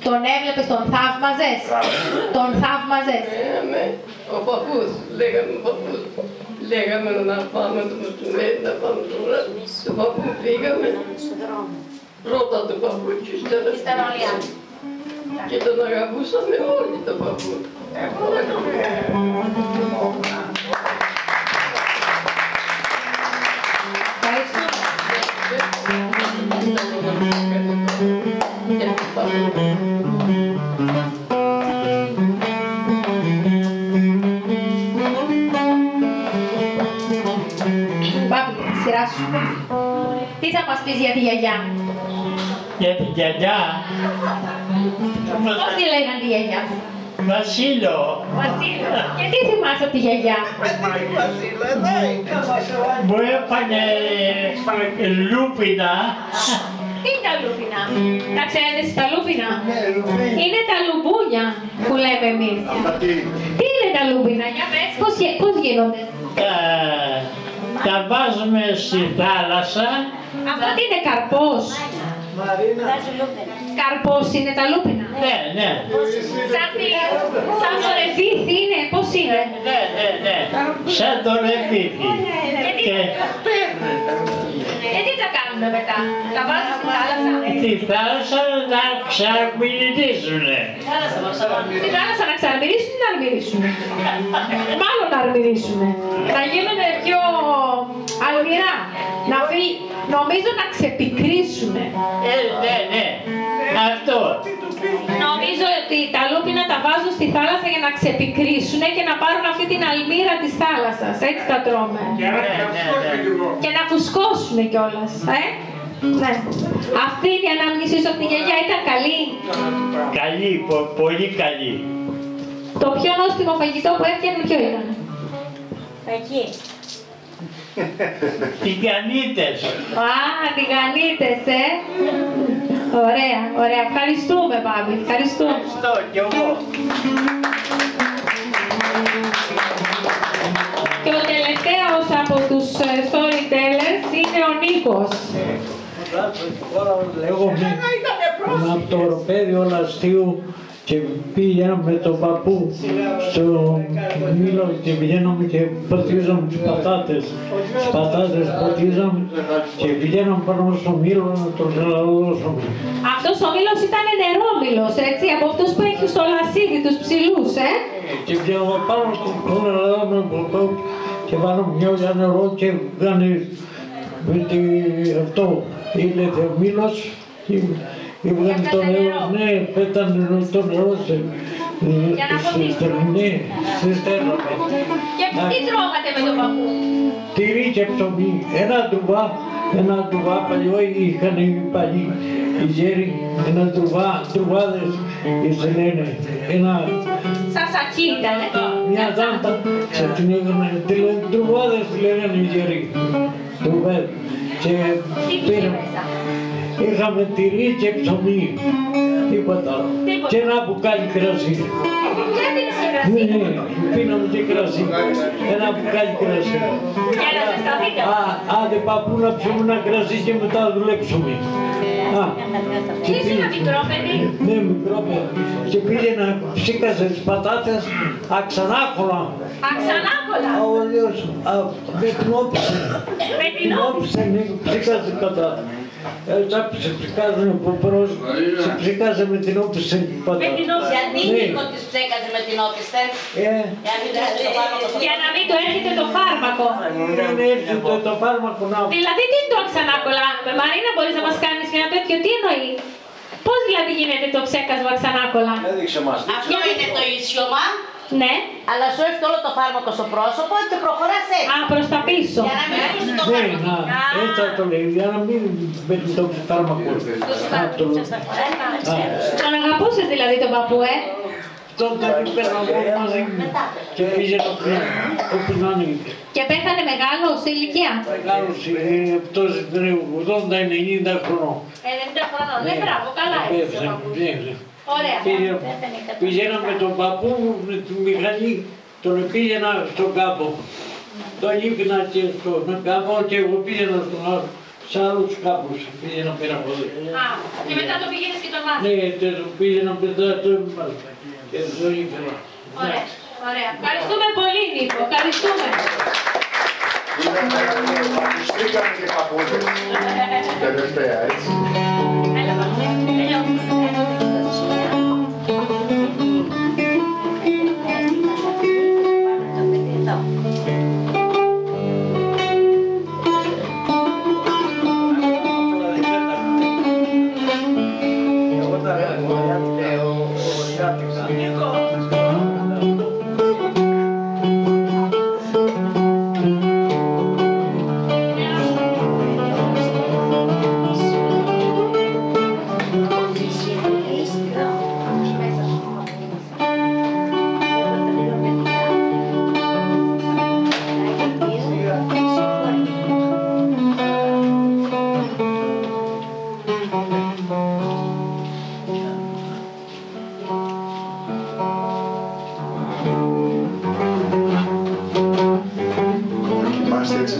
Τον έβλεπες, τον θαύμαζες. Τον θαύμαζες. Ναι, ο παππούς, λέγαμε ο παππούς. Λέγαμε να πάμε το μεσημέρι, να πάμε στο βράδυ. Το παππού πήγαμε. Πρώτα το παππού και ύστερα όλοι άλλοι. Και τον αγαπούσαμε όλοι τον παππού. Πάπη, σειρά σου. Τι θα μας πεις για τη γιαγιά. Για την γιαγιά. Πώς τη λέγανε τη γιαγιά. Βασίλο. Βασίλο. Και τι θυμάσαι από τη γιαγιά. Μου έπανε λούπινα. Τι είναι τα λούπινα. Τα ξέρετε εσείς τα λούπινα. Είναι τα λουμπούνια που λέμε εμείς. Τι είναι τα λούπινα, για πες, πώς γίνονται. Τα βάζουμε στη θάλασσα. Αυτό τι είναι, καρπός. Καρπός είναι τα λούπινα. Ναι. Σαν το ρεβίθι είναι, πώς είναι. Ναι. Σαν το ρεβίθι. Και τι τα κάνουμε μετά, τα βάζουμε στη θάλασσα. Στη θάλασσα να ξαναμυρίζουνε. Στη θάλασσα να ξαναμυρίσουν ή να αρμυρίσουνε. Μάλλον να αρμυρίσουνε. Να γίνουν πιο αλμυρά. Νομίζω να ξεπικρίσουνε. Ναι. Αυτό. Νομίζω ότι τα λούπινα τα βάζουν στη θάλασσα για να ξεπικρίσουνε και να πάρουν αυτή την αλμύρα της θάλασσας. Έτσι τα τρώμε. Και να φουσκώσουνε κιόλας. Ναι. Αυτή είναι η ανάμνησή σου από τη γιαγιά, ήταν καλή. Καλή, πολύ καλή. Το πιο νόστιμο φαγητό που έφτιανε ποιο ήταν. Εκεί. Τηγανίτες. Τηγανίτες, Ωραία. Ευχαριστούμε, Παύλη. Ευχαριστούμε. Ευχαριστώ κι εγώ. Και ο τελευταίος από τους storytellers είναι ο Νίκος. Λέγομαι από το οροπέδιο Λαστίου και πήγα με τον παππού στο μήλο και πηγαίναμε και ποτίζαμε τις πατάτες. Τις πατάτες ποτίζαμε και πηγαίναμε πάνω στο μήλο να το ζαλαδώσουμε. Αυτός ο μήλος ήταν νερόμήλος, έτσι, από αυτούς που έχει στο λασίδι, τους ψηλούς, Και πηγαίναμε πάνω στο νερό με ποτό και βάλαμε μια ολιά νερό και βγάνε αυτό. Ήλθε ο μήλος. Έβγανε το νερό, ναι, πέτανε το νερό στη στερνή, στη στέρνα. Και τι τρώγατε με τον παππού? Τυρί και ψωμί, ένα ντουβά παλιό είχαν οι παλιοί, οι γέροι, ντουβάδες, σε λένε, σαν σακί ήτανε. Μια δάντα, την έγανε, ντουβάδες λέγανε οι γέροι, ντουβάδες. Και πήραμε. Είχαμε τυρί και ψωμί, τίποτα άλλο. Και ένα μπουκάλι κρασί. Ναι, πίναμε και κρασί. Ένα μπουκάλι κρασί. Για να ζεσταθείτε. Άντε παππού να πιούμε ένα κρασί και μετά δουλέψουμε. Είσαι ένα μικρό παιδί? Ναι, μικρό παιδί. Και πήγαινα, ψήκαζε τις πατάτες αξανάκολα. Αξανάκολα? Με την όπισε. Με την όπισε? Ναι, ψήκαζε πατάτες. Έτσι ψεκάζουν από προς, σε ψεκάζε με την όπισε πατάτα. Με την όπισε. Γιατί Νίκο τις ψέκαζε με την όπισε? Για να μην το έρχεται το φάρμακο. Δεν έρχεται το φάρμακο να... Δηλαδή τι είναι το αξανάκολα? Μαρίνα, μπορείς να μας κάνεις μια τέτοιο, τι εννοεί? Πώς δηλαδή γίνεται το ψέκασμα αξανάκολα? Αυτό είναι το ίσιωμα. Ναι. Αλλά σου έρχεται όλο το φάρμακο στο πρόσωπο και προχωράς έτσι. Προς τα πίσω. Για να μην έρθει το φάρμακο. Έτσι θα το λέει, για να μην μπαίνει το φάρμακο. Τον αγαπούσες δηλαδή τον παππού, Τον παίρναμε μαζί και πήγαινε ο Πινάνη. Και πέθανε μεγάλο σε ηλικία? Μεγάλος, αυτός 80-90 χρονών. 90 χρονών, ναι, μπράβο, καλά έτσι ο παππούς. Ωραία. Πήγαινα με τον παππού με τη μηχανή, τον πήγαινα στον κάμπο. Τον ήπινα και στον κάμπο και εγώ πήγαινα σε άλλους κάμπους. Πήγαινα πέρα από εδώ. Και μετά το πήγαινες και τον βάζεις? Ναι, τον πήγαινα μετά τον βάζω και τον ήπινα. Ωραία, ωραία. Ευχαριστούμε πολύ Νίκο, ευχαριστούμε. Ακουστήκαν και παππούδες. Τελευταία, έτσι. Έλα, τελειώσαμε.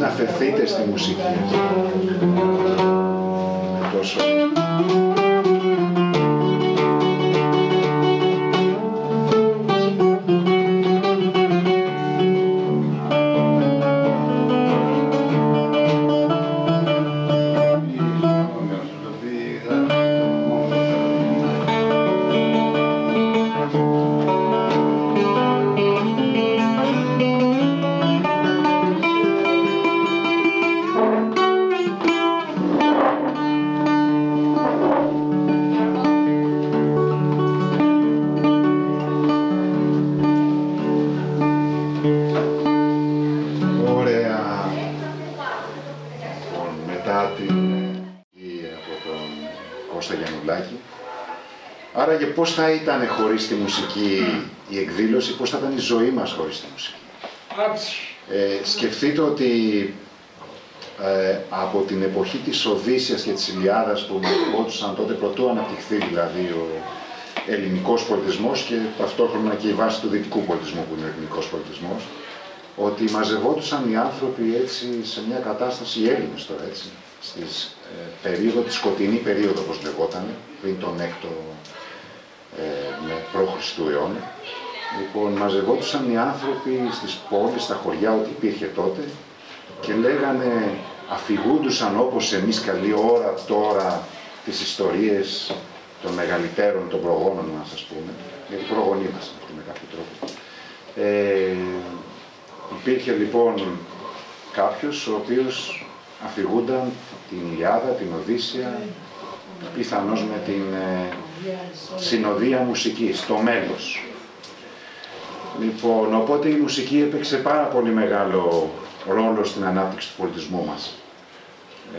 να αφαιθείτε στη μουσική. Τόσο. Άραγε πώς θα ήταν χωρίς τη μουσική η εκδήλωση, πώς θα ήταν η ζωή μας χωρίς τη μουσική. Σκεφτείτε ότι από την εποχή της Οδύσσειας και της Ηλιάδας που μαζευόντουσαν τότε, πρωτού αναπτυχθεί δηλαδή ο ελληνικός πολιτισμός και ταυτόχρονα και η βάση του δυτικού πολιτισμού που είναι ο ελληνικός πολιτισμός, ότι μαζευόντουσαν οι άνθρωποι έτσι σε μια κατάσταση, οι Έλληνες τώρα έτσι, στη σκοτεινή περίοδο όπως λεγόταν, πριν τον 6ο με π.Χ. αιώνα. Λοιπόν, μαζευόντουσαν οι άνθρωποι στις πόλεις, στα χωριά, ό,τι υπήρχε τότε και λέγανε, αφηγούντουσαν όπως εμείς καλή ώρα τώρα τις ιστορίες των μεγαλύτερων, των προγόνων μας, ας πούμε, γιατί προγονεί μας αυτοί με κάποιο τρόπο. Υπήρχε λοιπόν κάποιος ο οποίος αφηγούνταν την Ιλιάδα, την Οδύσσεια, πιθανώς με την συνοδεία μουσικής, το μέλος. Λοιπόν, οπότε η μουσική έπαιξε πάρα πολύ μεγάλο ρόλο στην ανάπτυξη του πολιτισμού μας.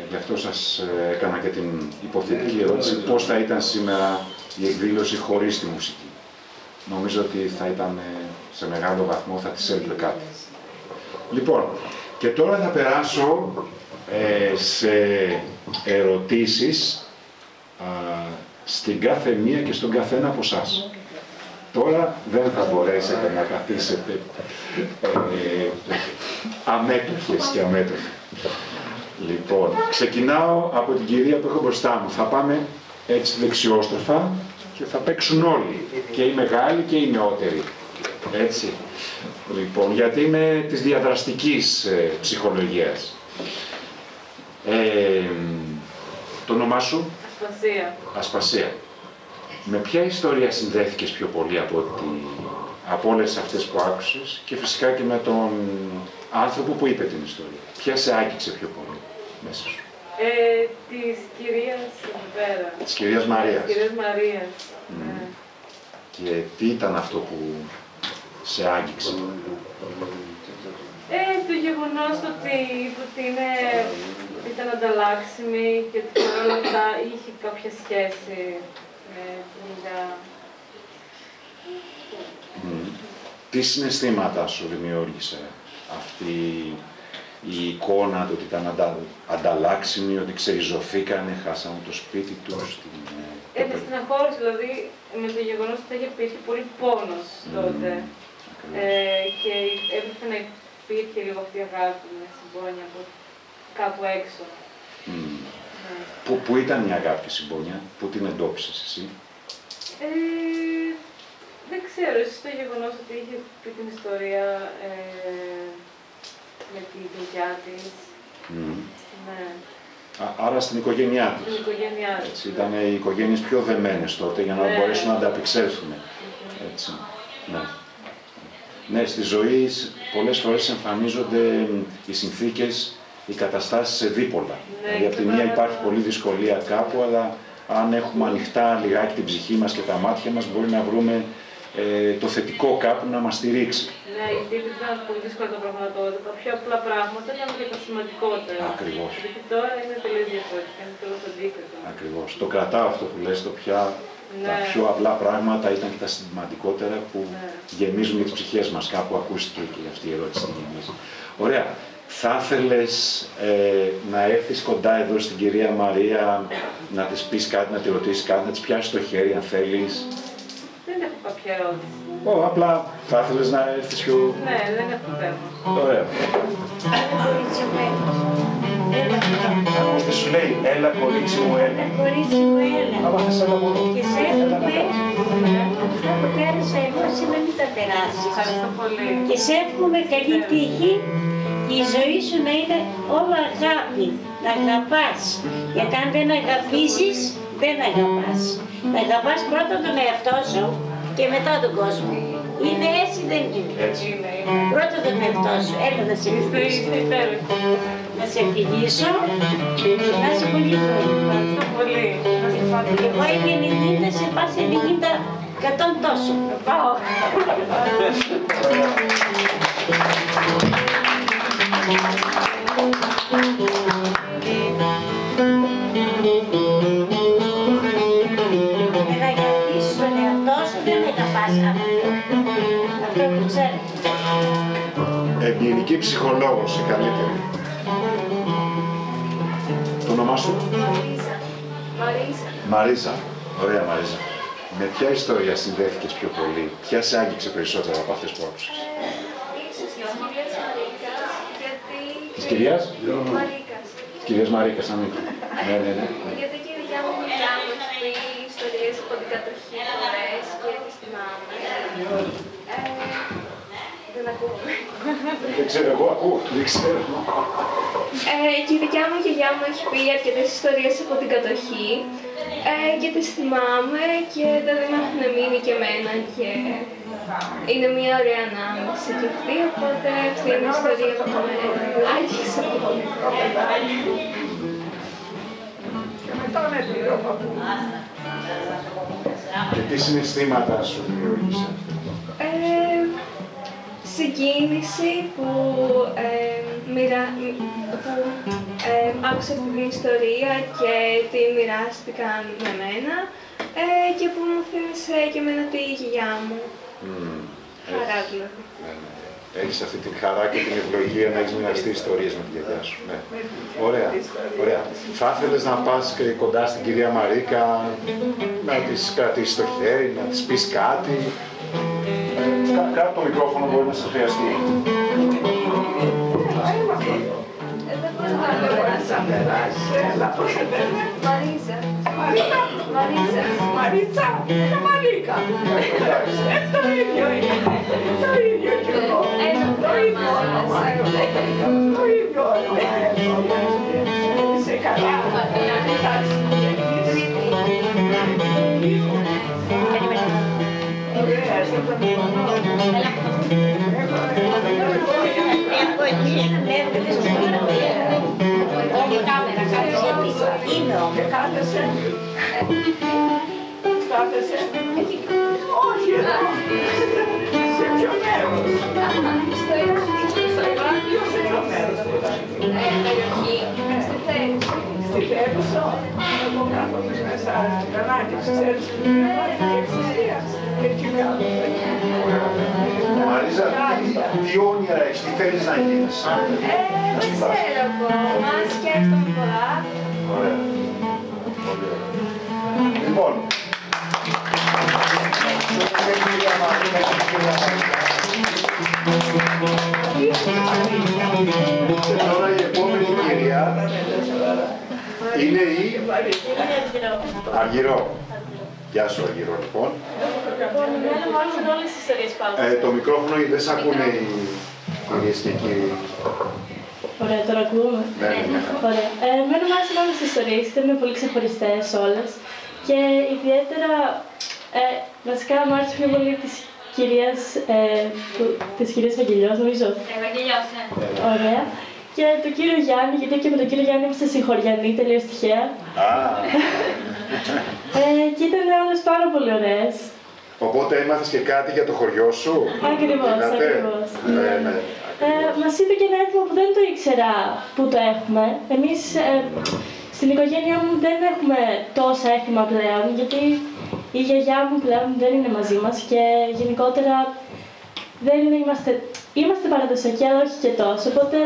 Γι' αυτό σας έκανα και την υποθετική ερώτηση πώς θα ήταν σήμερα η εκδήλωση χωρίς τη μουσική. Νομίζω ότι θα ήταν σε μεγάλο βαθμό, θα της έλειπε κάτι. Λοιπόν, και τώρα θα περάσω σε ερωτήσεις στην κάθε μία και στον καθένα από εσάς. Τώρα δεν θα μπορέσετε να καθίσετε αμέτωχες και αμέτωχοι. Λοιπόν, ξεκινάω από την κυρία που έχω μπροστά μου. Θα πάμε έτσι δεξιόστροφα και θα παίξουν όλοι, και οι μεγάλοι και οι νεότεροι. Έτσι. Λοιπόν, γιατί είμαι της διαδραστικής ψυχολογίας. Το όνομά σου? Ασπασία. Ασπασία. Με ποια ιστορία συνδέθηκες πιο πολύ από όλες αυτές που άκουσες και φυσικά και με τον άνθρωπο που είπε την ιστορία? Ποια σε άγγιξε πιο πολύ μέσα σου? Της κυρίας Βέρα. Της κυρίας Μαρίας. Της κυρίας Μαρίας. Ναι. Και τι ήταν αυτό που σε άγγιξε? Το γεγονός ότι ήταν ανταλλάξιμη και παρόλα αυτά είχε κάποια σχέση με την ίδια. Τι συναισθήματα σου δημιούργησε αυτή η εικόνα του ότι ήταν ανταλλάξιμοι, ότι ξεριζωθήκανε, χάσανε το σπίτι τους? Με στεναχώρησε, δηλαδή με το γεγονός ότι υπήρχε πολύ πόνος τότε και έπρεπε να υπήρχε λίγο αυτή η αγάπη με συμπόνια από κάπου έξω. Πού ήταν η αγάπη και η συμπόνια, πού την εντόπισες εσύ? Δεν ξέρω, ίσως το γεγονός ότι είχε πει την ιστορία με τη γιαγιά της. Ναι. Άρα στην οικογένειά της. Στην οικογένειά της. Ήταν οι οικογένειες πιο δεμένες τότε για να μπορέσουν να ανταπεξέλθουν. Έτσι. Ναι. Ναι, στη ζωή πολλές φορές εμφανίζονται οι συνθήκες, οι καταστάσεις σε δίπολα. Δηλαδή, από τη μία υπάρχει πολλή δυσκολία κάπου, αλλά αν έχουμε ανοιχτά λιγάκι την ψυχή μας και τα μάτια μας, μπορεί να βρούμε το θετικό κάπου να μας στηρίξει. Ναι, γιατί ήταν πολύ δύσκολα τα πράγματα τότε. Τα πιο απλά πράγματα ήταν και τα σημαντικότερα. Ακριβώς. Γιατί τώρα είναι τελείως διαφορετικά, είναι τελείως αντίθετο. Ακριβώς. Το κρατάω αυτό που λες, το πια τα πιο απλά πράγματα ήταν και τα σημαντικότερα που γεμίζουν τις ψυχές μας. Κάπου ακούστηκε και αυτή η ερώτηση στην γεμίζει. Ωραία. Θα ήθελες να έρθεις κοντά εδώ στην κυρία Μαρία, να της πεις κάτι, να τη ρωτήσεις κάτι, να της πιάσεις το χέρι αν θέλεις? Δεν έχω κάποια ερώτηση. Απλά θα ήθελες να έρθεις πιο... Ναι, δεν έχω θέμα. Ωραία. Όμως δεν σου λέει, έλα κορίτσι μου, έλα. Κορίτσι μου, έλα. Άμα θες έλα μόνο. Και σε εύχομαι αυτό που πέρασα εγώ σήμερα μην τα περάσεις. Ευχαριστώ πολύ. Και σε εύχομαι καλή τύχη και η ζωή σου να είναι όλο αγάπη. Να αγαπάς. Γιατί αν δεν αγαπήσεις, δεν αγαπάς. Να αγαπάς πρώτα τον εαυτό σου και μετά τον κόσμο. Είναι έτσι, δεν είναι? Έτσι. Πρώτα τον εαυτό σου. Έλα να σε φιλήσω. Να σε φιλήσω. Να είσαι πολύ χρόνια. Ευχαριστώ πολύ. Εγώ είμαι 90, σε πας 90, 100 τόσο. Πάω. Να αγαπήσεις τον εαυτό σου, δεν αγαπάς κάποιον. Αυτό που ξέρω. Εμπειρική ψυχολόγος, η καλύτερη. Το όνομά σου? Μαρίζα. Μαρίζα. Ωραία, Μαρίζα. Με ποια ιστορία συνδέθηκες πιο πολύ, ποια σε άγγιξε περισσότερο από αυτές που άκουσες? Ίσως της κυρίας Μαρίκας, γιατί... Της κυρίας? Μαρίκας. Της κυρίας Μαρίκας, αν είναι. Ναι. Γιατί και η δικιά μου δουλειά μου έχει πει ιστορίες από την κατοχή φορές Δεν ακούω. Δεν ξέρω, εγώ ακούω, δεν ξέρω. Και η δικιά μου γιαγιά μου έχει πει αρκετές ιστορίες από την κατοχή και τις θυμάμαι και τα δεν έχουν μείνει και εμένα και είναι μια ωραία ανάμειξη και αυτή, οπότε αυτή είναι η ιστορία που με άγγιξε πολύ. Και τι συναισθήματα σου δημιούργησε? Συγκίνηση που άκουσα αυτή την ιστορία και τη μοιράστηκαν με μένα και που μου θύμισε και εμένα τη γιαγιά μου. Χαρά δηλαδή. Έχεις αυτή την χαρά και την ευλογία να έχεις μοιραστεί ιστορίες με τη γιαγιά σου. Ναι. Ωραία, ωραία. Θα ήθελες να πας και κοντά στην κυρία Μαρίκα, να της κρατήσεις το χέρι, να της πεις κάτι. Κάτω το μικρόφωνο μπορεί να σε χρειαστεί. Δεν μπορώ να περάσει. Έλα, πώς σε λένε? Μαρίζα. Μαρίκα. Μαρίζα. Μαρίτσα. Είναι Μαρίκα. Το ίδιο είναι. Το ίδιο κι εγώ. Το ίδιο όνομα. Το ίδιο όνομα. Είσαι καλά. Εντάξει. Έχω εκεί ένα μέρος και δεν σου όλη η κάμερα κάτω γιατί είμαι όμως. Κάθεσαι. Κάθεσαι. Όχι εδώ. Σε ποιο μέρος? Στο Ηράκλειο. Σε ποιο μέρος? Περιοχή. Στη Θέουσα. Στη Θέουσα. Εγώ κάθομαι μέσα στην Κανάκη. Ξέρεις την εκκλησία. Εκεί κάθομαι. Μαρίζα, τι όνειρα έχεις, τι θέλεις να γίνεις? Δεν ξέρω ακόμα, σκέφτομαι πολλά. Ωραία. Πολύ ωραία. Λοιπόν, και τώρα η επόμενη κυρία είναι η Αργυρό. Γεια σου Αργυρό, λοιπόν. Εμένα μου άρεσαν όλες τις ιστορίες πάνω. Το μικρόφωνο δεν σ' ακούνε οι κυρίες και κύριοι. Ωραία, τώρα ακούμε. Ναι. Ωραία. Εμένα μου άρεσαν όλες τις ιστορίες, ήταν πολύ ξεχωριστές όλες. Και ιδιαίτερα, βασικά μου άρεσε πιο πολύ της κυρίας Βαγγελιός, νομίζω. Βαγγελιός, ναι. Ωραία. Και τον κύριο Γιάννη, γιατί και με τον κύριο Γιάννη είμαστε συγχωριανοί, τελείως τυχαία. Και ήταν όλες πάρα πολύ ωραίες. Οπότε έμαθες και κάτι για το χωριό σου? Ακριβώς, ακριβώς. Ναι. Μας είπε και ένα έθιμο που δεν το ήξερα που το έχουμε. Εμείς στην οικογένειά μου δεν έχουμε τόσα έθιμα πλέον, γιατί η γιαγιά μου πλέον δεν είναι μαζί μας και γενικότερα δεν είμαστε παραδοσιακοί, αλλά όχι και τόσο. Οπότε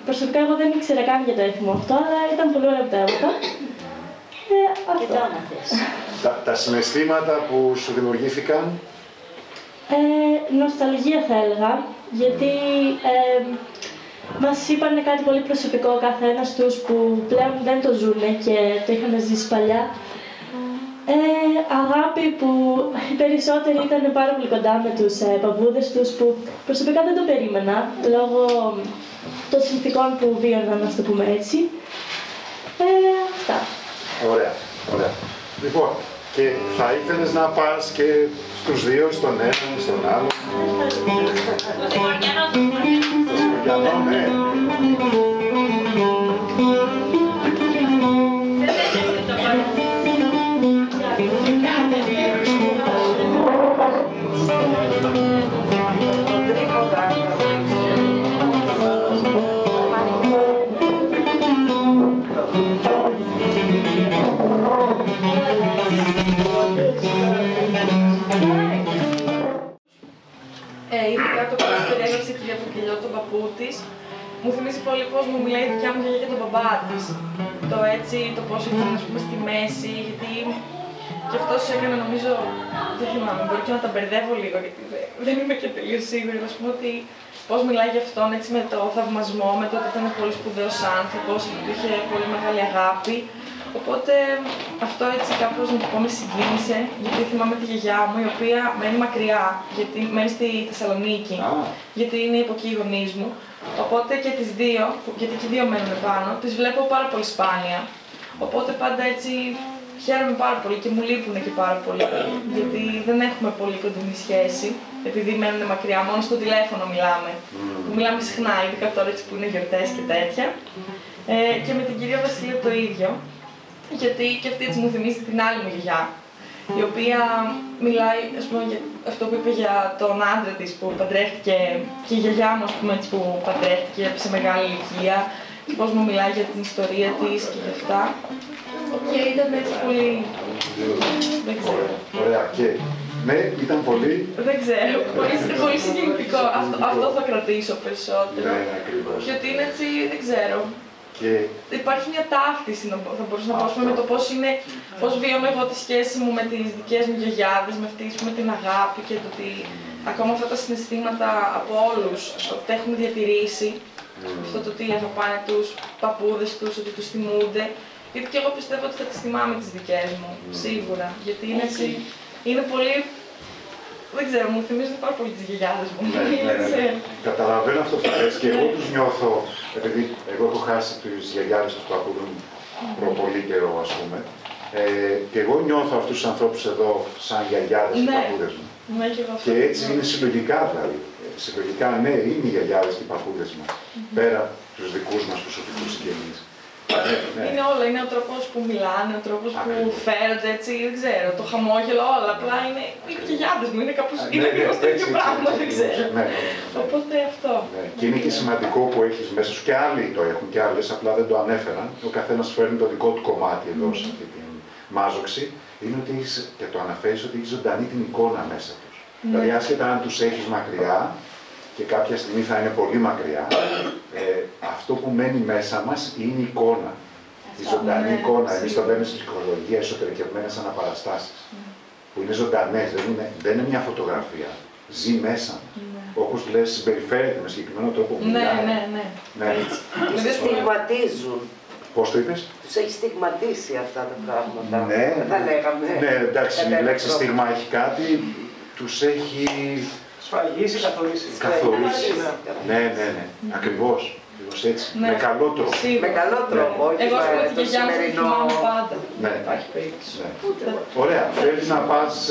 προσωπικά εγώ δεν ήξερα καν για το έθιμο αυτό, αλλά ήταν πολύ ωραία πράγματα. Και το έμαθες. Τα συναισθήματα που σου δημιουργήθηκαν? Νοσταλγία θα έλεγα, γιατί μας είπανε κάτι πολύ προσωπικό ο καθένας τους που πλέον δεν το ζουνε και το είχαμε ζήσει παλιά. Αγάπη που οι περισσότεροι ήταν πάρα πολύ κοντά με τους παππούδες τους που προσωπικά δεν το περίμενα λόγω των συνθηκών που βίωναν, να το πούμε έτσι. Αυτά. Ωραία, ωραία. Λοιπόν, και θα ήθελες να πας και στους δύο, στον έναν, στον άλλον? Στο Συγχωριανό, στο Συγχωριανό, ναι. Ειδικά το πώς περιέγραψε τη Διαβοκυλιό, τον παππού της, μου θυμίζει πολύ πώς μου μιλάει η δικιά μου γιαγιά για τον μπαμπά της. Το έτσι, το πώς ήταν, ας πούμε, στη μέση, γιατί και αυτός έκανε, νομίζω, δεν θυμάμαι, μπορεί και να τα μπερδεύω λίγο, γιατί δεν είμαι και τελείως σίγουρη, ας πούμε, ότι πώς μιλάει για αυτόν, έτσι, με το θαυμασμό, με το ότι ήταν πολύ σπουδαίος άνθρωπος, ότι είχε πολύ μεγάλη αγάπη. Οπότε αυτό έτσι κάπως να το πω με συγκίνησε, γιατί θυμάμαι τη γιαγιά μου η οποία μένει μακριά, γιατί μένει στη Θεσσαλονίκη, γιατί είναι από εκεί οι γονείς μου. Οπότε και τις δύο, γιατί και οι δύο μένουν πάνω, τις βλέπω πάρα πολύ σπάνια. Οπότε πάντα έτσι χαίρομαι πάρα πολύ και μου λείπουν και πάρα πολύ, γιατί δεν έχουμε πολύ κοντινή σχέση, επειδή μένουν μακριά, μόνο στο τηλέφωνο μιλάμε. Μιλάμε συχνά, ειδικά τώρα έτσι που είναι γιορτές και τέτοια. Και με την κυρία Βασιλεία το ίδιο, γιατί και αυτή έτσι μου θυμίζει την άλλη μου γιαγιά, η οποία μιλάει, ας πούμε, για αυτό που είπε για τον άντρα της που παντρεύτηκε και η γιαγιά μου, ας πούμε, έτσι, που παντρεύτηκε σε μεγάλη ηλικία και πώς μου μιλάει για την ιστορία της και για αυτά. Και ήταν έτσι πολύ... δεν ξέρω. Ωραία. Και ναι, ήταν πολύ... δεν ξέρω. Πολύ συγκινητικό. Αυτό θα κρατήσω περισσότερο. Ναι, ακριβώς. Και ότι είναι έτσι, δεν ξέρω. Και... υπάρχει μια ταύτιση, θα μπορούσα να πω, με το πώς βιώνω εγώ τη σχέση μου με τις δικές μου γιαγιάδες, με αυτή με την αγάπη και το ότι ακόμα αυτά τα συναισθήματα από όλους τα έχουν διατηρήσει. Αυτό το ότι αγαπάνε τους παππούδες τους, ότι τους θυμούνται. Γιατί και εγώ πιστεύω ότι θα τις θυμάμαι τις δικές μου, σίγουρα. Γιατί είναι έτσι, είναι πολύ... δεν ξέρω, μου θυμίζουν πάρα πολύ τις γιαγιάδες μου. Ναι. Καταλαβαίνω αυτό που λες και εγώ τους νιώθω, επειδή εγώ έχω χάσει τους γιαγιάδες τους παππούδες μου προ πολύ καιρό, ας πούμε. Και εγώ νιώθω αυτούς τους ανθρώπους εδώ σαν γιαγιάδες και παππούδες μου. Ναι, και έτσι είναι συλλογικά δηλαδή. Συλλογικά, ναι, είναι οι γιαγιάδες και οι παππούδες μας. Πέρα τους δικούς μας προσωπικούς συγγενείς. Είναι όλα, είναι ο τρόπος που μιλάνε, ο τρόπος που φέρονται, έτσι, δεν ξέρω, το χαμόγελο, όλα, απλά είναι οι γιαγιάδες μου, είναι κάπως, είναι ακριβώς το ίδιο πράγμα, δεν ξέρω. Οπότε αυτό. Και είναι και σημαντικό που έχεις μέσα σου, και άλλοι το έχουν και άλλες, απλά δεν το ανέφεραν, ο καθένας φέρνει το δικό του κομμάτι εδώ σε αυτή τη μάζοξη, είναι ότι έχεις, και το αναφέρεις, ότι έχεις ζωντανή την εικόνα μέσα τους. Δηλαδή άσχετα αν τους έχεις μακριά, και κάποια στιγμή θα είναι πολύ μακριά, αυτό που μένει μέσα μας είναι η εικόνα. Η ζωντανή εικόνα. Εμείς το λέμε στην ψυχολογία εσωτερικευμένες αναπαραστάσεις. Που είναι ζωντανές, δεν είναι μια φωτογραφία. Ζει μέσα. Όπως λες, συμπεριφέρεται με συγκεκριμένο τρόπο που μιλάει. Ναι. Τους στιγματίζουν. Πώς το είπες? Τους έχει στιγματίσει αυτά τα πράγματα. Ναι, τα λέγαμε. Ναι, εντάξει, η λέξη στιγμά έχει κάτι, τους έχει... σφαγίσει, καθορίσει. Καθορίσει. Ναι. Ακριβώς. Έτσι. Ναι. Με καλό τρόπο. Με καλό τρόπο, όχι εγώ το σημερινό. Πάντα. Ναι. Ωραία. Θέλεις να πας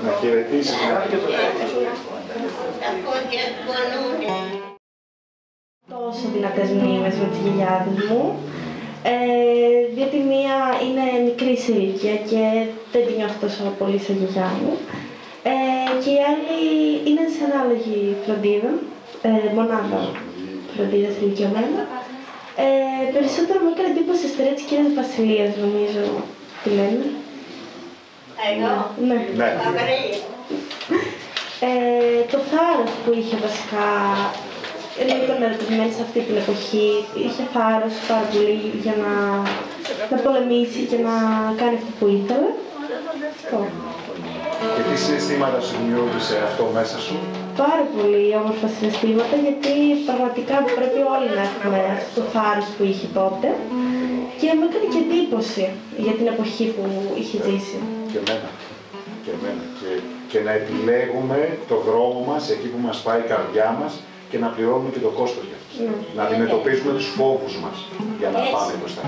να χαιρετήσεις. Τόσο δυνατές μνήμες με τις γιαγιάδες μου. Διότι μία είναι μικρή σε ηλικία και δεν την νιώθω τόσο πολύ σαν γιαγιά μου. Και η άλλη είναι σε ανάλογη φροντίδα, μονάδα φροντίδας ηλικιωμένα. Περισσότερο μου έκανε εντύπωση η ιστορία της κυρίας Βασιλείας, νομίζω τη λένε. Εγώ. Ναι. Το θάρρος που είχε βασικά, ενώ ήταν ερωτευμένη σε αυτή την εποχή, είχε θάρρος πάρα πολύ για να πολεμήσει και να κάνει αυτό που ήθελε. Και τι συναισθήματα σου δημιούργησε αυτό μέσα σου? Πάρα πολύ όμορφα συναισθήματα, γιατί πραγματικά πρέπει όλοι να έχουμε αυτό το θάρρος που είχε τότε και μου έκανε και εντύπωση για την εποχή που είχε ζήσει. Και εμένα. Και να επιλέγουμε το δρόμο μας, εκεί που μας πάει η καρδιά μας και να πληρώνουμε και το κόστος για αυτό. Να αντιμετωπίζουμε τους φόβους μας για να πάμε μπροστά.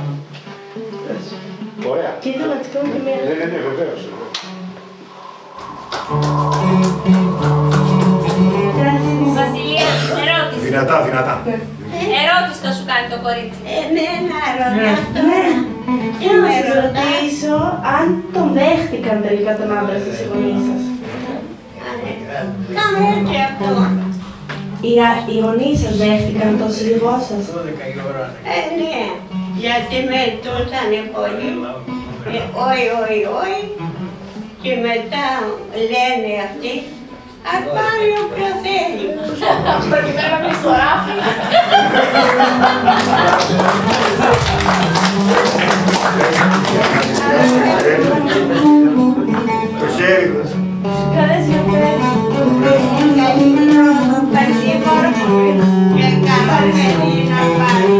Ωραία. Και ήθελα να της κάνω και μία... Ναι, βεβαίως. Βασιλεία, ερώτηση. Δυνατά. Ερώτηση θα σου κάνει το κορίτσι. Ναι, να ρωτήσω. Και να σας ρωτήσω αν τον δέχτηκαν τελικά τον άντρα στις γονείς σας. Κάνε έτσι αυτό. Οι γονείς σας δέχτηκαν τον σύζυγό σας? Ναι, γιατί με τούσανε πολύ. Όχι. Και μετά λένε αυτοί, ας πάρει όποιο θέλει. Προκειμένου να μην στο ράφι. Το χέρι μας. Καλές γιορτές. Καλή χρόνο, καλή μορφή και καλά παιδί να πάρει.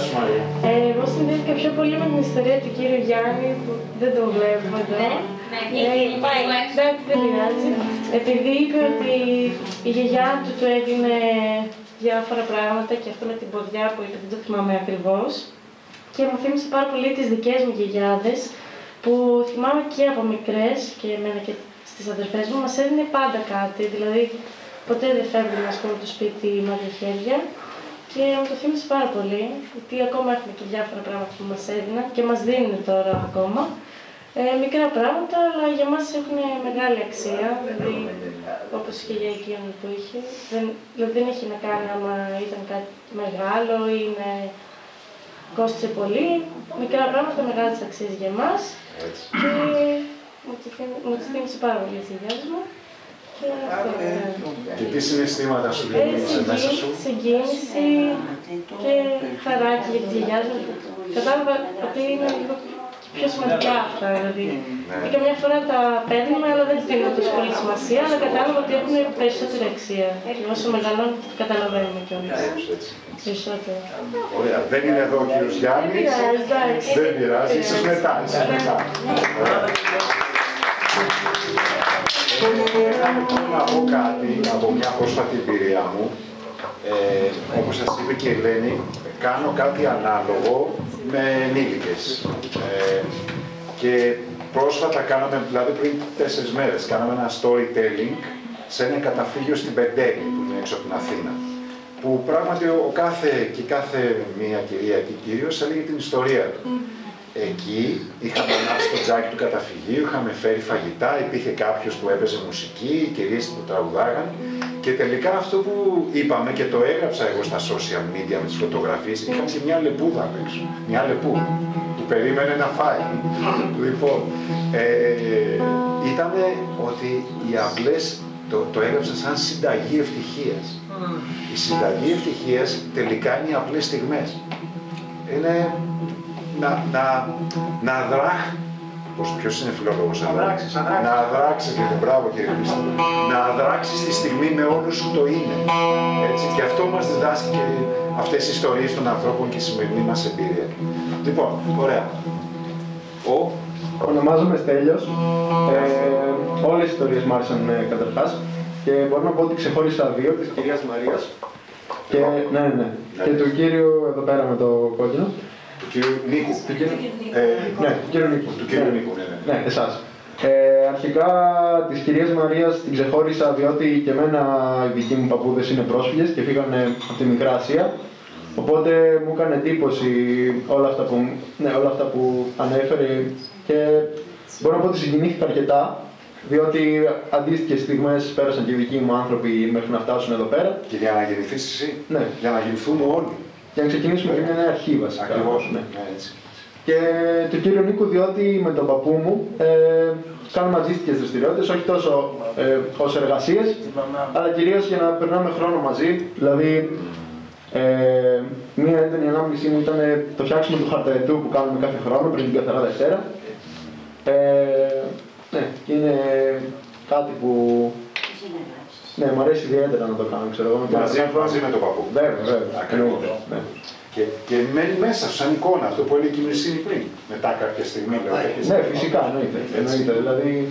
σου Μαρία. Εγώ συνδέθηκα πιο πολύ με την ιστορία του κύριου Γιάννη που δεν το βλέπω εδώ. Εντάξει, δεν πειράζει. Επειδή είπε ότι η γιαγιά του έδινε διάφορα πράγματα και αυτό με την ποδιά που είπε, δεν το θυμάμαι ακριβώς. Και μου θύμισε πάρα πολύ τις δικές μου γιαγιάδες που θυμάμαι και από μικρές και εμένα και στις αδερφές μου μας έδινε πάντα κάτι. Δηλαδή ποτέ δεν φεύγουμε ας πούμε, από το σπίτι με άδεια χέρια. Και μου το θύμισε πάρα πολύ, γιατί ακόμα έχουμε και διάφορα πράγματα που μας έδιναν και μας δίνουν τώρα ακόμα. Μικρά πράγματα, αλλά για μας έχουν μεγάλη αξία, δηλαδή όπως και για εκείνον που είχε. Δηλαδή δεν έχει να κάνει άμα ήταν κάτι μεγάλο ή κόστησε πολύ. Μικρά πράγματα, μεγάλες αξίες για εμάς. Και μου τις θύμισε πάρα πολύ τις γιαγιάδες μου. Και τι συναισθήματα σου δημιούργησε μέσα σου? Συγκίνηση και χαράκι για τις γιαγιάδες μου. Κατάλαβα ότι είναι λίγο πιο σημαντικά αυτά, δηλαδή. Και καμιά φορά τα παίρνουμε, αλλά δεν δίνουμε τόσο πολύ σημασία, αλλά κατάλαβα ότι έχουν περισσότερη αξία. Και όσο μεγαλώνουν, καταλαβαίνουμε κιόλας. Περισσότερο. Ωραία. Δεν είναι εδώ ο κύριος Γιάννης. Δεν πειράζει. Ίσως μετά. Να πω κάτι από μια πρόσφατη εμπειρία μου. Όπως σας είπε και η Ελένη, κάνω κάτι ανάλογο με ενήλικες. Και πρόσφατα κάναμε, δηλαδή πριν 4 μέρες, κάναμε ένα storytelling σε ένα καταφύγιο στην Πεντέλη, που είναι έξω από την Αθήνα. Που πράγματι κάθε μία κυρία και κύριος έλεγε την ιστορία του. Εκεί είχαμε ανάψει το τζάκι του καταφυγίου, είχαμε φέρει φαγητά, υπήρχε κάποιος που έπαιζε μουσική, οι κυρίες που τραγουδάγαν και τελικά αυτό που είπαμε και το έγραψα εγώ στα social media με τις φωτογραφίες, είχαμε και μια λεπούδα απ' έξω, μια λεπού που περίμενε να φάει. Λοιπόν, ήταν ότι οι αυλές το έγραψα σαν συνταγή ευτυχίας. Η συνταγή ευτυχίας τελικά είναι οι απλές στιγμές. Είναι να ποιος είναι φιλόλογος εδώ? Να αδράξεις, μπράβο κύριε Χρήστο. Να αδράξεις τη στιγμή με όλους σου το είναι. Έτσι, και αυτό μας διδάσκει και αυτές οι ιστορίες των ανθρώπων και η σημερινή μας εμπειρία. Λοιπόν, ωραία. Ονομάζομαι Στέλιος. Όλες οι ιστορίες μου άρεσαν καταρχάς. Και μπορώ να πω ότι ξεχώρισα 2, της κυρίας Μαρίας και του κύριου εδώ πέρα με το κόκκινο. Του κύριου Νίκου. Ναι, του κύριου Νίκου. Του κύριου Νίκου, ναι, εσάς. Αρχικά της κυρίας Μαρίας την ξεχώρισα διότι και εμένα οι δικοί μου παππούδες είναι πρόσφυγες και φύγανε από τη Μικρά Ασία. Οπότε μου έκανε εντύπωση όλα αυτά που ανέφερε και μπορώ να πω ότι συγκινήθηκα αρκετά. Διότι αντίστοιχες στιγμές πέρασαν και οι δικοί μου άνθρωποι μέχρι να φτάσουν εδώ πέρα. Και για να γεννηθείς εσύ. Ναι. Για να γεννηθούμε όλοι. Για να ξεκινήσουμε και μια νέα αρχή βασικά. Ακριβώς, ναι. Έτσι. Και του κύριου Νίκου, διότι με τον παππού μου κάνουμε αντίστοιχες δραστηριότητες, όχι τόσο ως εργασίες, αλλά κυρίως για να περνάμε χρόνο μαζί. Δηλαδή, μία έντονη ανάμνησή μου ήταν το φτιάξιμο του χαρταετού που κάνουμε κάθε χρόνο πριν την Καθαρά Δευτέρα. Ναι, και είναι κάτι που μου αρέσει ιδιαίτερα να το κάνω, ξέρω εγώ. Μαζί με τον παππού. Βέβαια, ακριβώς. Ναι. Και μένει μέσα σου σαν εικόνα αυτό που έλεγε η Μυρσίνη πριν. Μετά κάποια στιγμή. Ναι, φυσικά, εννοείται. Δηλαδή,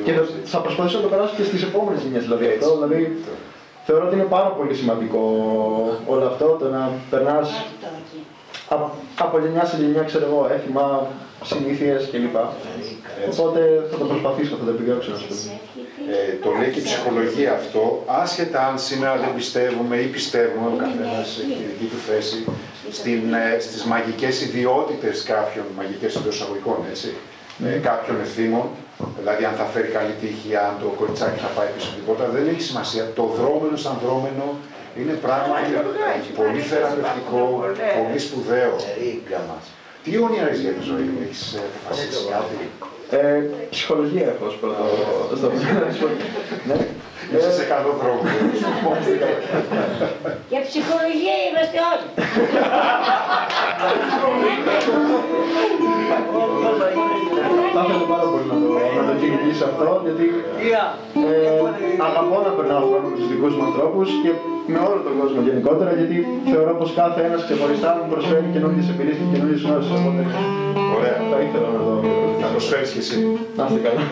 και θα προσπαθήσω να το περάσω και στις επόμενες γενιές. Δηλαδή, θεωρώ ότι είναι πάρα πολύ σημαντικό όλο αυτό, το να περνάς από γενιά σε γενιά, ξέρω εγώ, έθιμα, συνήθειες κλπ. Οπότε θα το προσπαθήσω, θα το επιδιώξω να σου πω. Το λέει και η ψυχολογία αυτό, άσχετα αν σήμερα δεν πιστεύουμε ή πιστεύουμε, ο καθένας έχει τη δική του θέση, στις μαγικές ιδιότητες κάποιων, μαγικές εντός εισαγωγικών, έτσι, κάποιων ευθύμων, δηλαδή αν θα φέρει καλή τύχη, αν το κοριτσάκι θα πάει πίσω τίποτα, δεν έχει σημασία. Το δρόμενο σαν δρόμενο είναι πράγματι πολύ θεραπευτικό, πολύ σπουδαίο για μας. Τι όνειρες για τη ζωή, έχεις αποφασίσει κάτι? Ψυχολογία έχω ως πρώτο. Ναι. Είσαι σε καλό δρόμο. Για ψυχολογία είμαστε όλοι. Θα ήθελα πάρα πολύ να το κυνηγήσω αυτό, γιατί αγαπώ να περνάω χρόνο με τους δικούς μου ανθρώπους και με όλο τον κόσμο γενικότερα, γιατί θεωρώ πως κάθε ένας ξεχωριστά μου προσφέρει καινούργιες εμπειρίες και καινούργιες γνώσεις. Οπότε ωραία. Θα ήθελα να το να προσφέρεις και εσύ. Να είστε καλά.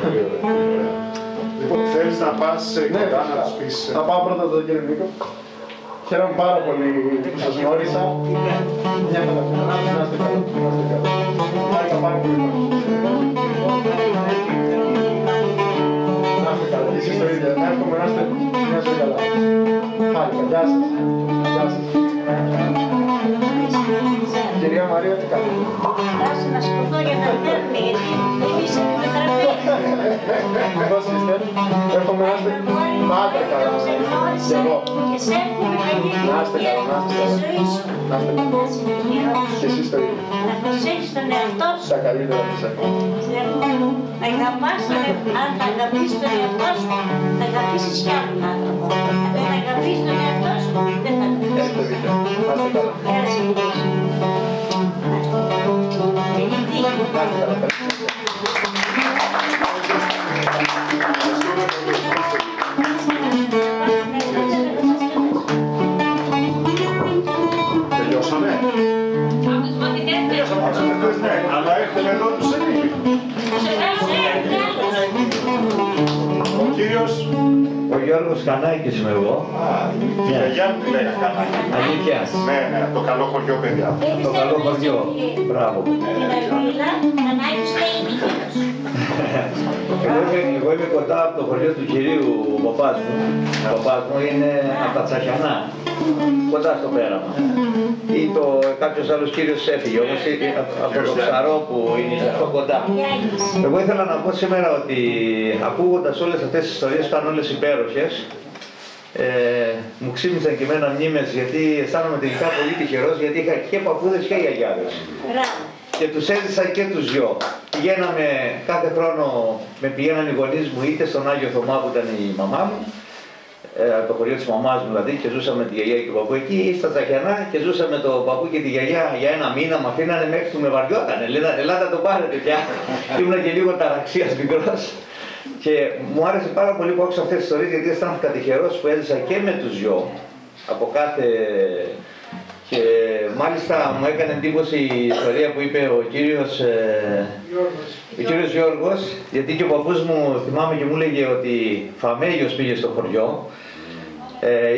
Λοιπόν, θέλεις να πας κοντά να τους πεις... Θα πάω πρώτα τον κύριο Νίκο. Χαίρομαι πάρα πολύ που σας γνώρισα. Μια χαρά. Να είστε καλά. Χάρηκα πάρα πολύ. Να είστε καλά. Εσείς το ίδιο. Εύχομαι να είστε καλά. Χάρηκα. Γεια σας. Γεια σας. Κυρία Μαρία, τι κάνετε? Φτάσω να σκοτώ για να φέρνει, γιατί δεν είσαι με τραπέζι. Πώς είστε? Εύχομαι να είστε πάντα καλά. Και εγώ. Και σε εύχομαι καλή επιτυχία στη ζωή σου. Να είστε καλά. Και εσείς το ίδιο. Να προσέχεις τον εαυτό σου. Τα καλύτερα της εύχομαι. Να αγαπάς τον εαυτό σου. Αν θα αγαπήσεις τον εαυτό σου, θα αγαπήσεις κι άλλον άνθρωπο. Αν δεν αγαπήσεις τον εαυτό σου, δεν θα αγαπήσεις. Έχετε δίκιο. Να είστε καλά. Πέρασε η ζωή σου. Καλή τύχη. Να είστε καλά. Τελειώσαμε. Ναι, αλλά έχουμε εδώ τους ενήλικες. Ο κύριος... Ο Γιώργος Κανάκης είμαι εγώ. Τη γιαγιά μου τη λέγα Κανάκη. Αλήθεια. Ναι, ναι, το καλό χωριό, παιδιά. Το καλό χωριό. Μπράβο. Εγώ είμαι κοντά από το χωριό του κυρίου παπάς μου. Ο παπάς μου είναι από τα Τσαχιανά. Κοντά στο πέραμα. Ή κάποιος άλλος κύριος έφυγε, όμως από το Ψαρό που είναι αυτό κοντά. Εγώ ήθελα να πω σήμερα ότι ακούγοντας όλες αυτές τις ιστορίες που ήταν όλες υπέροχες, μου ξύμισαν και εμένα μνήμες, γιατί αισθάνομαι τελικά πολύ τυχερός, γιατί είχα και παππούδες και γιαγιάδες. Και τους έζησα και τους δυο. Πηγαίναμε κάθε χρόνο, με πηγαίναν οι γονείς μου είτε στον Άγιο Θωμά που ήταν η μαμά μου, το χωριό της μαμάς μου δηλαδή, και ζούσαμε τη γιαγιά και τον παππού εκεί, ή στα Τσαχιανά και ζούσαμε τον παππού και τη γιαγιά για ένα μήνα. Μ' αφήνανε μέχρι που με βαριότανε. Ελάτε το πάρετε πια. Ήμουν και λίγο ταραξίας μικρός. Και μου άρεσε πάρα πολύ που άκουσα αυτές τις ιστορίες, γιατί αισθάνθηκα τυχερός που έζησα και με τους δυο από κάθε. Και μάλιστα μου έκανε εντύπωση η ιστορία που είπε ο κύριος Γιώργος, γιατί και ο παππούς μου θυμάμαι και μου έλεγε ότι Φαμέγιος πήγε στο χωριό.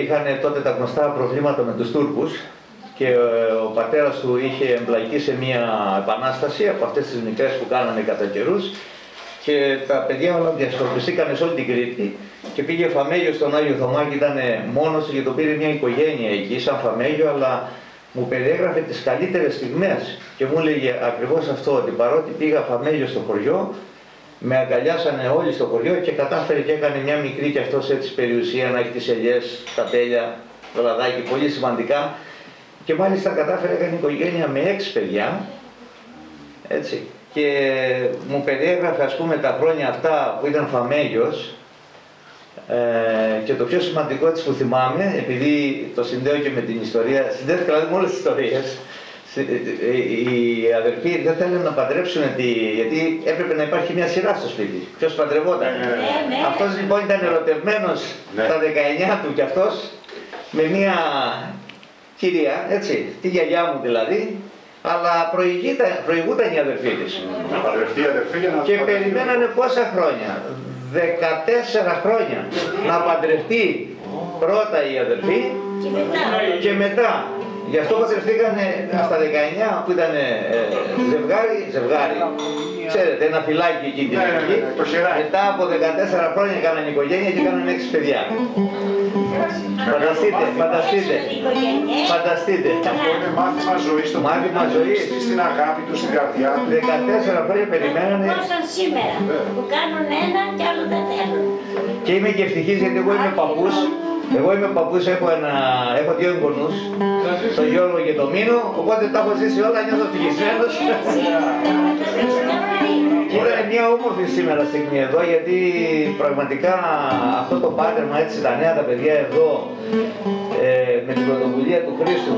Είχαν τότε τα γνωστά προβλήματα με τους Τούρκους και ο πατέρας του είχε εμπλακεί σε μια επανάσταση από αυτές τις μικρές που κάνανε κατά καιρούς και τα παιδιά όλα διασκορπιστήκανε σε όλη την Κρήτη και πήγε Φαμέγιο στον Άγιο Θωμά και ήταν μόνος και το πήρε μια οικογένεια εκεί σαν Φαμέγιο, αλλά μου περιέγραφε τις καλύτερες στιγμές και μου έλεγε ακριβώς αυτό, ότι παρότι πήγα Φαμέγιο στο χωριό, με αγκαλιάσανε όλοι στο χωριό και κατάφερε και έκανε μια μικρή κι αυτός έτσι περιουσία, να έχει τις ελιές, τα τέλεια, το λαδάκι, πολύ σημαντικά. Και μάλιστα κατάφερε, έκανε οικογένεια με 6 παιδιά, έτσι. Και μου περιέγραφε ας πούμε τα χρόνια αυτά που ήταν Φαμέγιος και το πιο σημαντικό της που θυμάμαι, επειδή το συνδέω και με την ιστορία, συνδέθηκα δηλαδή με όλες τις ιστορίες, οι αδερφοί δεν θέλουν να παντρέψουν, γιατί έπρεπε να υπάρχει μια σειρά στο σπίτι. Ποιος παντρευόταν. Αυτός λοιπόν ήταν ερωτευμένος στα 19 του κι αυτός με μια κυρία, έτσι, τη γιαγιά μου δηλαδή, αλλά προηγούταν η αδερφή της. Να παντρευτεί η αδερφή για να... Και περιμένανε πόσα χρόνια. 14 χρόνια να παντρευτεί πρώτα η αδερφή και μετά. Γι' αυτό παντρευτήκανε στα 19 που ήταν ζευγάρι, ξέρετε, ένα φυλάκι εκεί την εποχή. Μετά από 14 χρόνια έκαναν οικογένεια και έκαναν 6 παιδιά. Φανταστείτε. Αυτό είναι μάθημα ζωής. Μάθημα ζωής. Στην αγάπη του, στην καρδιά του. 14 χρόνια περιμένανε. Όσαν σήμερα που κάνουν ένα και άλλο δεν θέλουν. Και είμαι και ευτυχής γιατί εγώ είμαι παππούς. Εγώ είμαι παππούς, έχω 2 εγγονούς, τον Γιώργο και τον Μίνο, οπότε τα έχω ζήσει όλα, νιώθω ευτυχισμένος. Ήταν μια όμορφη σήμερα στιγμή εδώ, γιατί πραγματικά αυτό το πάντρεμα, έτσι, τα νέα τα παιδιά εδώ, με την πρωτοβουλία του Χρήστου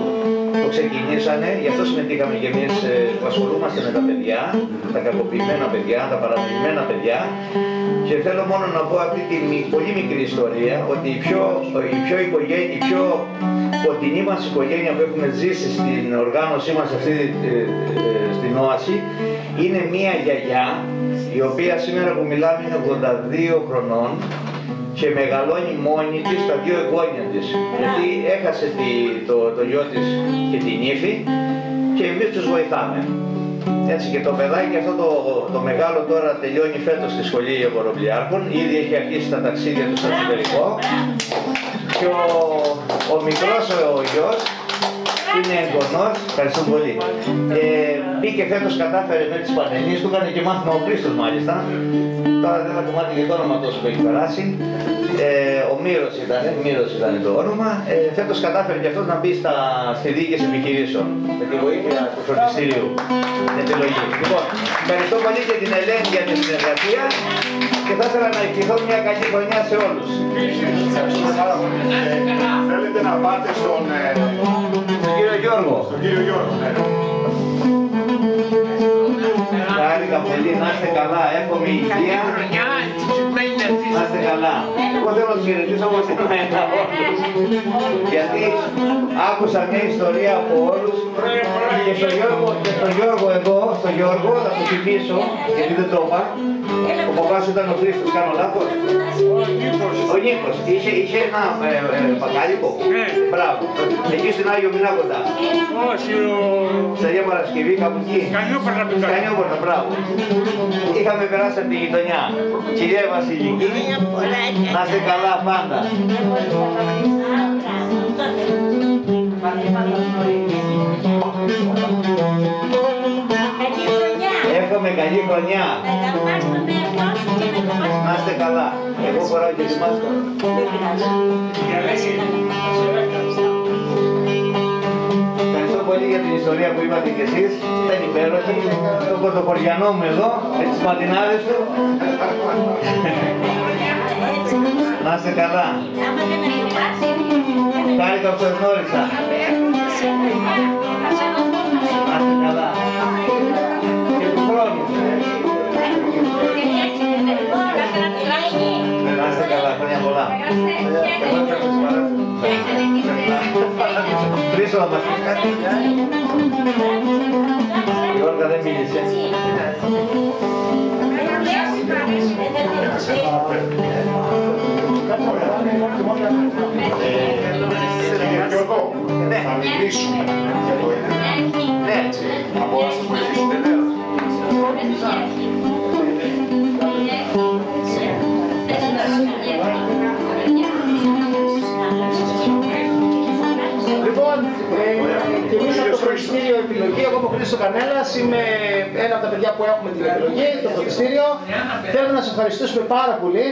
το ξεκινήσανε, γι' αυτό συμμετείχαμε και εμείς που ασχολούμαστε με τα παιδιά, τα κακοποιημένα παιδιά, τα παραμελημένα παιδιά. Και θέλω μόνο να πω αυτή τη πολύ μικρή ιστορία, ότι η πιο κοντινή μας οικογένεια που έχουμε ζήσει στην οργάνωσή μας αυτή στην Όαση είναι μία γιαγιά, η οποία σήμερα που μιλάμε είναι 82 χρονών και μεγαλώνει μόνη της τα δύο εγγόνια της. Γιατί έχασε το γιο της και την ύφη και εμείς τους βοηθάμε. Έτσι, και το παιδάκι αυτό το μεγάλο τώρα τελειώνει φέτος στη σχολή Ευρωβουλιάρχων, ήδη έχει αρχίσει τα ταξίδια του στο εξωτερικό και ο μικρός ο γιος είναι εγγονός, ευχαριστώ πολύ. Μπήκε φέτος, κατάφερε με τις Πανελλήνιες, του έκανε και μάθημα ο Χρήστος μάλιστα. Τώρα δεν θα κομμάτι και το όνομα τόσο που έχει περάσει. Ο Μύρος ήταν το όνομα. Φέτος κατάφερε και αυτό να μπει στη διοίκηση επιχειρήσεων με τη βοήθεια του φροντιστηρίου. Επιλογή. Λοιπόν, ευχαριστώ πολύ και την Ελένη για τη συνεργασία και θα ήθελα να ευχηθώ μια καλή χρονιά σε όλους. Θέλετε να πάτε στον κύριο Γιώργο. Στον κύριο Γιώργο, ναι. Χάρηκα πολύ, να είστε καλά, εύχομαι υγεία. Να είστε καλά. Εγώ θέλω να τους χαιρετήσω όπως είναι όλους. Γιατί άκουσα μια ιστορία από όλους και στον Γιώργο εδώ, στον Γιώργο, θα το θυμίσω, γιατί δεν το είπα. Ο παπάς ήταν ο Χρήστος, κάνω λάθος. Ο Νίκος. Είχε ένα μπακάλικο. Μπράβο. Εκεί στην Άγιο Μηνά κοντά. Στην Αγία Παρασκευή, κάπου εκεί. Κανιόπορτα, μπράβο. Είχαμε περάσει από τη γειτονιά. Κυρία Βασιλική, να είστε καλά πάντα. Εύχομαι καλή χρονιά. Να είστε καλά. Εγώ φοράω και τη μάσκα. Ευχαριστώ πολύ για την ιστορία που είπατε κι εσείς. Ήταν υπέροχη. Το πρωτοχωριανό μου εδώ, με τις ματινάδες του. Να είστε καλά. Χάρηκα που σας γνώρισα. Να είστε καλά. Και του χρόνου. Να είστε καλά, χρόνια πολλά. Χρήστο, να μας πεις κάτι. Η Όλγα δεν μίλησε. Γιώργο, θα μιλήσουμε για το ίντερνετ. Ναι, έτσι. Από να σας βοηθήσουν τελείως. Λοιπόν, και εμείς από το φροντιστήριο Επιλογή, εγώ είμαι ο Χρήστος Κανέλας, είμαι ένα από τα παιδιά που έχουμε την επιλογή, το φροντιστήριο. Θέλουμε να σας ευχαριστήσουμε πάρα πολύ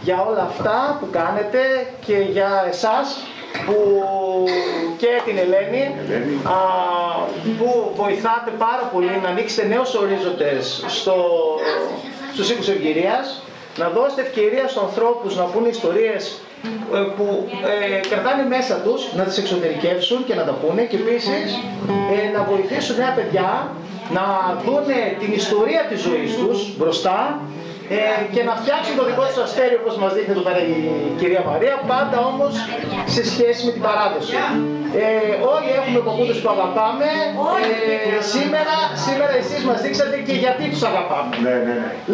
για όλα αυτά που κάνετε και για εσάς και την Ελένη που βοηθάτε πάρα πολύ να ανοίξετε νέους ορίζοντες στους οίκους ευγυρίας, να δώσετε ευκαιρία στους ανθρώπους να πούνε ιστορίες που κρατάνε μέσα τους, να τις εξωτερικεύσουν και να τα πούνε και επίσης να βοηθήσουν νέα παιδιά να δούνε την ιστορία της ζωής τους μπροστά και να φτιάξουν το δικό τους αστέριο όπως μας δείχνει εδώ πέρα η κυρία Μαρία, πάντα όμως σε σχέση με την παράδοση. Όλοι έχουμε παππούδες που αγαπάμε, σήμερα εσείς μας δείξατε και γιατί τους αγαπάμε.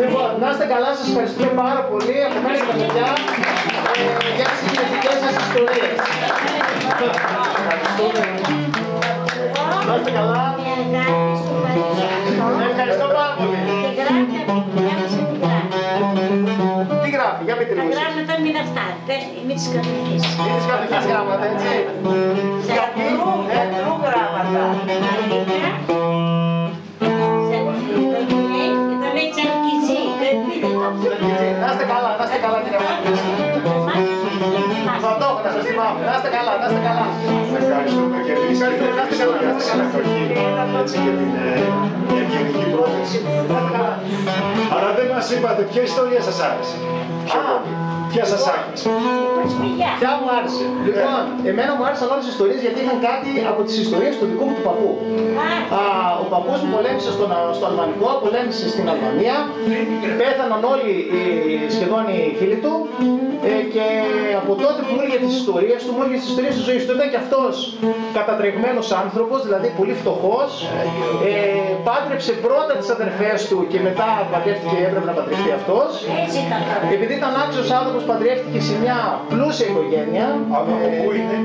Λοιπόν, να είστε καλά, σας ευχαριστούμε πάρα πολύ από μένα και τα παιδιά για τις συγκεκριτικές σας ιστορίες. Να είστε καλά. Ευχαριστώ πάρα πολύ. Τι γράφει, για πείτε λίγο. Τα γράμματα μην αυτά, μην τις κατευθείς. Μην τις κατευθείς γράμματα, έτσι. Γιατρού γράμματα. Εδώ λέει Τσαρκιζή, να είστε καλά, κύριε Μαρία. Θα το έχω να σας θυμάμαι. Να είστε καλά, να είστε καλά. Ευχαριστούμε και εμείς για τη συμμετοχή, έτσι και την ευγενική πρόθεση. Αλλά δεν μας είπατε ποια ιστορία σας άρεσε. Ποια σας άρεσε. Ποια μου άρεσε. Λοιπόν, εμένα μου άρεσαν όλες τις ιστορίες γιατί είχαν κάτι από τις ιστορίες του δικού μου του παππού. Ο παππούς μου πολέμησε στο Αλβανικό, πολέμησε στην Αλβανία. Πέθαναν όλοι σχεδόν οι φίλοι του. Και από τότε που μου έλεγε τις ιστορίες του, μου έλεγε τις ιστορίες της ζωής του. Ήταν και αυτός κατατρεγμένος άνθρωπος, δηλαδή πολύ φτωχός. Πάντρεψε πρώτα τις αδερφές του και μετά παντρεύτηκε, έπρεπε να παντρευτεί αυτός. Επειδή ήταν άξιος άνθρωπος, παντρεύτηκε σε μια πλούσια οικογένεια. Από πού είναι?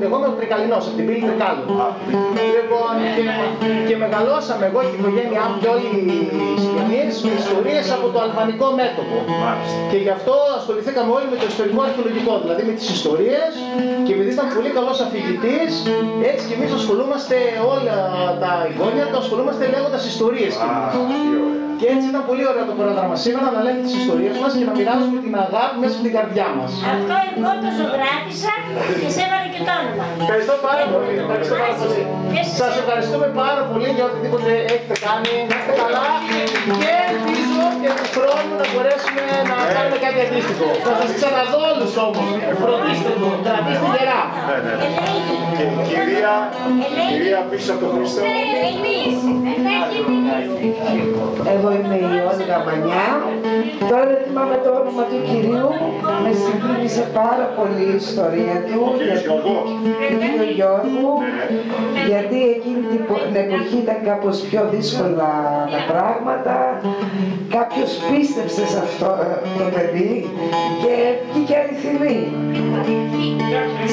Εγώ είμαι ο Τρικαλινός, από την πύλη Τρικάλου. Λοιπόν, και μεγαλώσαμε εγώ και η οικογένειά μου και όλοι οι συγγενείς με ιστορίες από το αλβανικό μέτωπο. Και γι' αυτό ασχοληθήκαμε όλοι με το ιστορικό αρχαιολογικό, δηλαδή με τις ιστορίες, και επειδή ήταν πολύ καλός αφηγητής, έτσι και εμείς ασχολούμαστε όλα τα εγγόνια του, ασχολούμαστε λέγοντας ιστορίες. Και έτσι ήταν πολύ ωραίο το πρόγραμμα σήμερα να λέμε τις ιστορίες μας και να μοιράζουμε την αγάπη μέσα στην καρδιά μας. Αυτό εγώ το ζωγράφισα και σε έβαλε και το όνομα. Ευχαριστώ πάρα πολύ. Σας ευχαριστούμε πάρα πολύ για οτιδήποτε έχετε κάνει. Να είστε καλά και ελπίζω και του χρόνου να μπορέσουμε να κάνουμε κάτι αντίστοιχο. Θα σας ξαναδώ όλους όμως. Φροντίστε το, κρατήστε γερά. Και η κυρία πίσω από τον Χριστό. Εγώ είμαι η Όλγα Μανιά. Τώρα δεν θυμάμαι το όνομα του κυρίου. Με συγκίνησε πάρα πολύ η ιστορία του. Του κύριου Γιώργου. Γιατί εκείνη την εποχή ήταν κάπως πιο δύσκολα τα πράγματα. Κάποιος πίστεψε σε αυτό το παιδί και βγήκε αληθινή.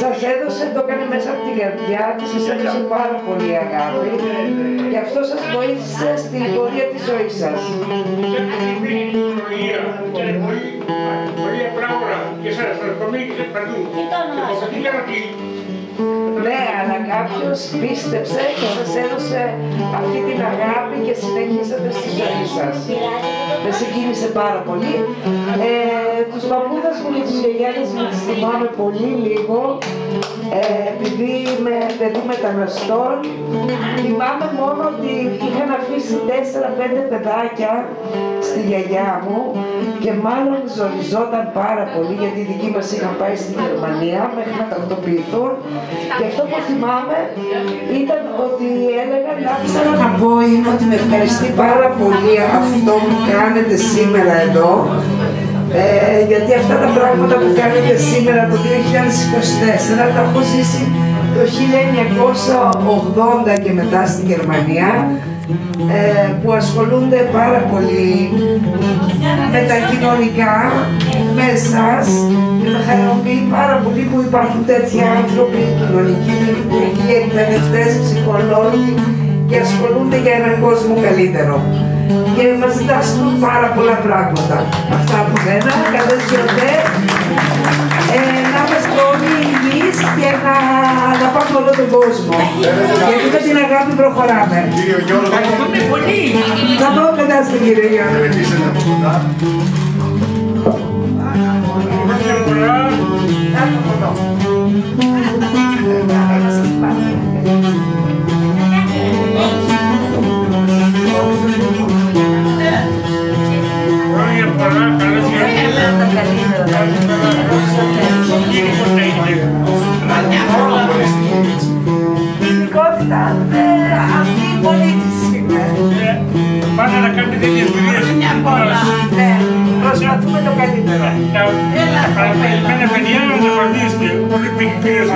Σας έδωσε, το έκανε μέσα από την καρδιά της, σας έδωσε πάρα πολύ αγάπη και αυτό σας βοήθησε στην πορεία της ζωής σας. Ναι, αλλά κάποιος πίστεψε και σας έδωσε αυτή την αγάπη και συνεχίσατε στη ζωή σας. Με συγκίνησε πάρα πολύ. Τους παππούδες μου και τις γιαγιάδες μου τις θυμάμαι πολύ λίγο. Επειδή είμαι παιδί μεταναστών, θυμάμαι μόνο ότι είχαν αφήσει 4-5 παιδάκια στη γιαγιά μου και μάλλον ζοριζόταν πάρα πολύ γιατί οι δικοί μας είχαν πάει στη Γερμανία μέχρι να τακτοποιηθούν. Και αυτό που θυμάμαι ήταν ότι έλεγαν, ήθελα να πω είναι ότι με ευχαριστεί πάρα πολύ αυτό που κάνετε σήμερα εδώ. Γιατί αυτά τα πράγματα που κάνετε σήμερα το 2024 τα έχω ζήσει το 1980 και μετά στη Γερμανία, που ασχολούνται πάρα πολύ με τα κοινωνικά με εσάς και με χαροποιεί πάρα πολύ που υπάρχουν τέτοιοι άνθρωποι, κοινωνικοί λειτουργοί, εκπαιδευτές, ψυχολόγοι και ασχολούνται για έναν κόσμο καλύτερο. Και μας διδάσκουν πάρα πολλά πράγματα. Αυτά από μένα, καλές γιορτές, να είμαστε όλοι υγιείς και να αγαπάμε όλο τον κόσμο. Γιατί με την αγάπη προχωράμε. Κύριο Γιώργο, ευχαριστούμε πολύ. Θα πάω μετά στον κύριο Γιώργο. Ειδικότητα, αυτή η πολίτης είμαι. Πάντα να κάνετε τέτοιες δουλειές. Ναι, προσπαθούμε το καλύτερο. Τα παραπλανημένα παιδιά να τα φροντίσετε. Όλοι που έχει κρύος,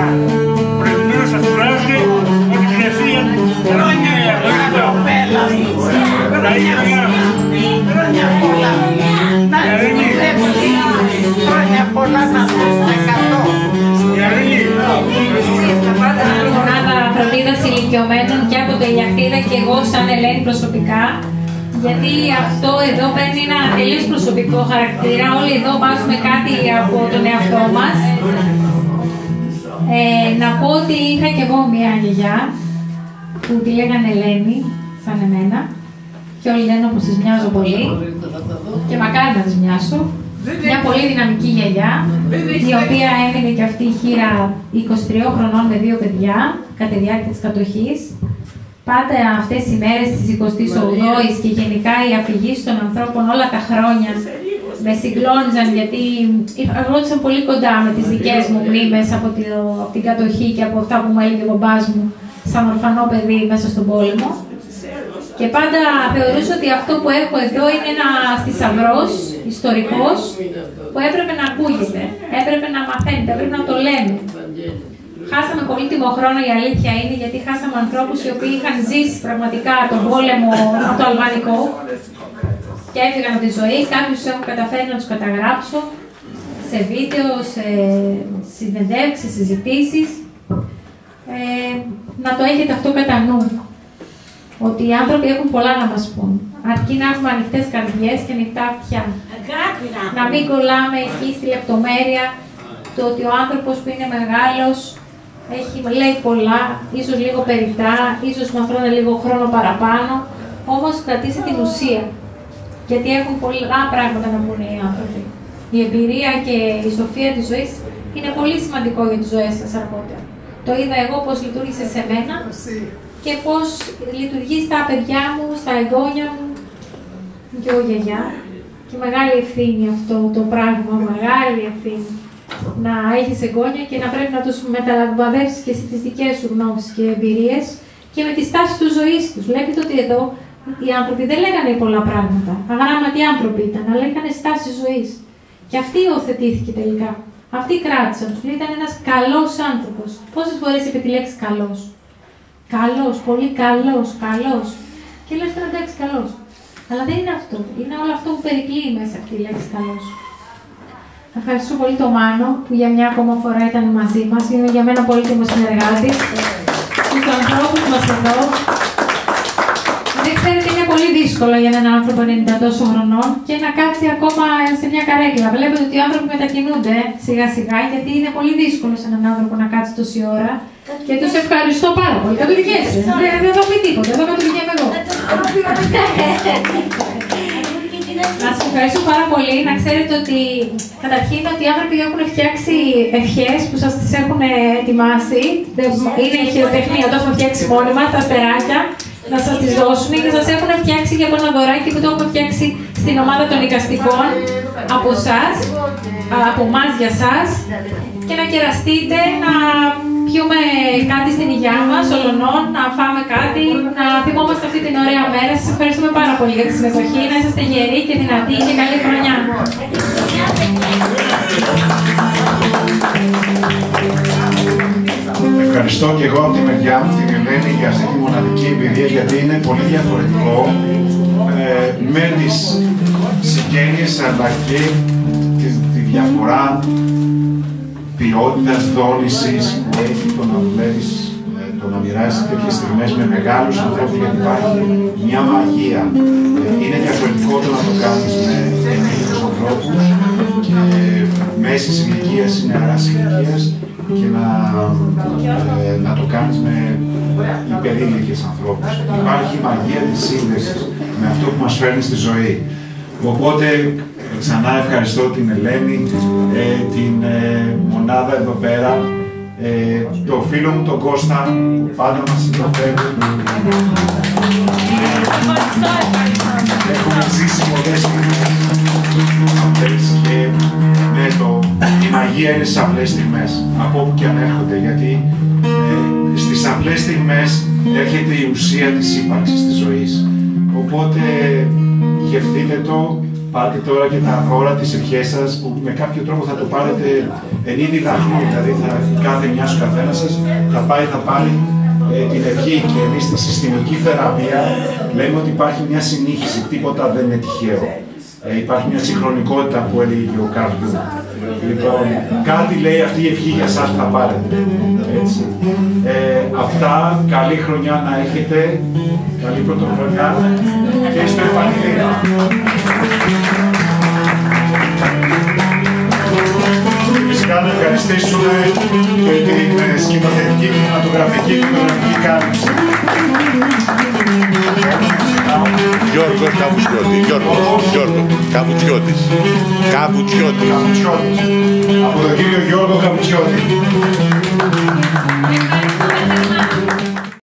προηγουμένως σας κουράζετε, ό,τι χρειαστεί. Χρόνια πολλά, κοπέλα μου. Χρόνια πολλά. Να χρόνια πολλά να δώσουμε 100. Ομάδα φροντίδας ηλικιωμένων και από το Ηλιακτήδα και εγώ σαν Ελένη προσωπικά, γιατί αυτό εδώ παίρνει ένα τελείως προσωπικό χαρακτήρα. Όλοι εδώ βάζουμε κάτι από τον εαυτό μας. Να πω ότι είχα και εγώ μια γιαγιά που τη λέγανε Ελένη, σαν εμένα, και όλοι λένε όπως της μοιάζω πολύ και μακάρι να της μοιάσω. Μια πολύ δυναμική γιαγιά, η οποία έμεινε και αυτή χείρα 23 χρονών με 2 παιδιά κατά τη διάρκεια της κατοχής. Πάντα αυτές οι μέρες της 28ης και γενικά οι αφηγήσεις των ανθρώπων όλα τα χρόνια με συγκλώνιζαν, γιατί αγνώρισαν πολύ κοντά με τις δικές μου μνήμες από την κατοχή και από αυτά που μου έλεγε ο μπαμπάς μου σαν ορφανό παιδί μέσα στον πόλεμο. Και πάντα θεωρούσα ότι αυτό που έχω εδώ είναι ένας θησαυρός ιστορικός που έπρεπε να ακούγεται, έπρεπε να μαθαίνεται, έπρεπε να το λέμε. Χάσαμε πολύτιμο χρόνο, η αλήθεια είναι, γιατί χάσαμε ανθρώπους οι οποίοι είχαν ζήσει πραγματικά τον πόλεμο από το αλβανικό και έφυγαν από τη ζωή. Κάποιους έχω καταφέρει να τους καταγράψω σε βίντεο, σε συνεντεύξεις, σε συζητήσεις. Να το έχετε αυτό κατά νου, ότι οι άνθρωποι έχουν πολλά να μας πούν. Αρκεί να έχουμε ανοιχτές καρδιές και ανοιχτά αυτιά. Να μην κολλάμε εκεί στη λεπτομέρεια, το ότι ο άνθρωπος που είναι μεγάλος λέει πολλά, ίσως λίγο περιττά, ίσως μας τρώνε λίγο χρόνο παραπάνω, όμως κρατήστε την ουσία. Γιατί έχουν πολλά πράγματα να πούνε οι άνθρωποι. Η εμπειρία και η σοφία της ζωής είναι πολύ σημαντικό για τις ζωές σας αργότερα. Το είδα εγώ πώς λειτουργήσε σε μένα και πώς λειτουργεί στα παιδιά μου, στα εγγόνια μου και εγώ γιαγιά. Και μεγάλη ευθύνη αυτό το πράγμα, μεγάλη ευθύνη. Να έχεις εγγόνια και να πρέπει να τους μεταλαμβαδεύσεις και εσύ τις δικές σου γνώσεις και εμπειρίες και με τη στάση του ζωής τους. Βλέπετε ότι εδώ οι άνθρωποι δεν λέγανε πολλά πράγματα. Αγράμματοι άνθρωποι ήταν, αλλά είχαν στάση ζωής. Και αυτή υιοθετήθηκε τελικά. Αυτοί κράτησαν τους. Ήταν ένας καλός άνθρωπος. Πόσες φορές είπε τη λέξη καλός? Καλός, πολύ καλός, καλός. Και λες τώρα εντάξει, καλός. Αλλά δεν είναι αυτό. Είναι όλο αυτό που περικλείει μέσα αυτή η λέξη καλός. Ευχαριστώ πολύ τον Μάνο που για μια ακόμα φορά ήταν μαζί μας. Είναι για μένα πολύτιμος συνεργάτης. Τους ανθρώπους μας εδώ. Δεν ξέρετε, είναι πολύ δύσκολο για έναν άνθρωπο 90 τόσο χρονών και να κάτσει ακόμα σε μια καρέκλα. Βλέπετε ότι οι άνθρωποι μετακινούνται σιγά σιγά, γιατί είναι πολύ δύσκολο σε έναν άνθρωπο να κάτσει τόση ώρα. Και τους ευχαριστώ πάρα πολύ. Κατουργέσαι. Δεν θα πει τίποτα. Εδώ κατουργέμαι εγώ. Να σας ευχαριστώ πάρα πολύ. Να ξέρετε ότι καταρχήν ότι οι άνθρωποι έχουν φτιάξει ευχές που σας τις έχουν ετοιμάσει. Είναι η χειροτεχνία, το έχουμε φτιάξει μόνοι μας, τα αστεράκια, να σας τις δώσουν και σας έχουν φτιάξει και από ένα δωράκι που το έχουμε φτιάξει στην ομάδα των εικαστικών από εσάς, από εμάς για σας, και να κεραστείτε, να πιούμε κάτι στην υγειά μας, ολονών, να φάμε κάτι, να θυμόμαστε αυτή την ωραία μέρα. Σας ευχαριστούμε πάρα πολύ για τη συμμετοχή, να είσαστε γεροί και δυνατοί και καλή χρονιά. Ευχαριστώ και εγώ από τη μεριά μου την Ελένη για αυτή τη μοναδική εμπειρία, γιατί είναι πολύ διαφορετικό με τις συγγένειες αλλά και τη διαφορά ποιότητας, δόνησης που έχει το να δουλεύεις, το να μοιράζεις τέτοιες στιγμές με μεγάλους ανθρώπους, γιατί υπάρχει μια μαγεία. Είναι διαφορετικό το να το κάνεις με ενήλικους ανθρώπους, μέσης ηλικίας ή νεαράς ηλικίας, και να το κάνεις με υπερήλικες ανθρώπους. Υπάρχει η μαγεία της σύνδεσης με αυτό που μας φέρνει στη ζωή. Οπότε ξανά ευχαριστώ την Ελένη, την μονάδα εδώ πέρα, το φίλο μου τον Κώστα που πάντα μας συντροφεύει. Έχουμε ζήσει πολλές στιγμές και η μαγεία είναι στις απλές στιγμές, από όπου και αν έρχονται, γιατί στις απλές στιγμές έρχεται η ουσία της ύπαρξης της ζωής. Οπότε γευτείτε το, πάρτε τώρα και τα δώρα, τις ευχές σας, που με κάποιο τρόπο θα το πάρετε εν είδη δαχνού, δηλαδή κάθε μια σου καθένα σας θα πάρει την ευχή, και εμείς στη συστημική θεραπεία λέμε ότι υπάρχει μια συνήχιση, τίποτα δεν είναι τυχαίο. Υπάρχει μια συγχρονικότητα που έλεγε ο Καρδιού. Λοιπόν, κάτι λέει αυτή η ευχή για εσάς που θα πάρετε. Έτσι. Αυτά, καλή χρονιά να έχετε, καλή πρωτοχρονιά και στο επανειδήμα. Φυσικά να ευχαριστήσουμε και την σκηνοθετική, κινηματογραφική και κοινωνική κάλυψη. Γιώργος Καπουσιώτη, Γιώργο. Καβουτσιώτης. Από τον κύριο Γιώργο Καβουτσιώτη.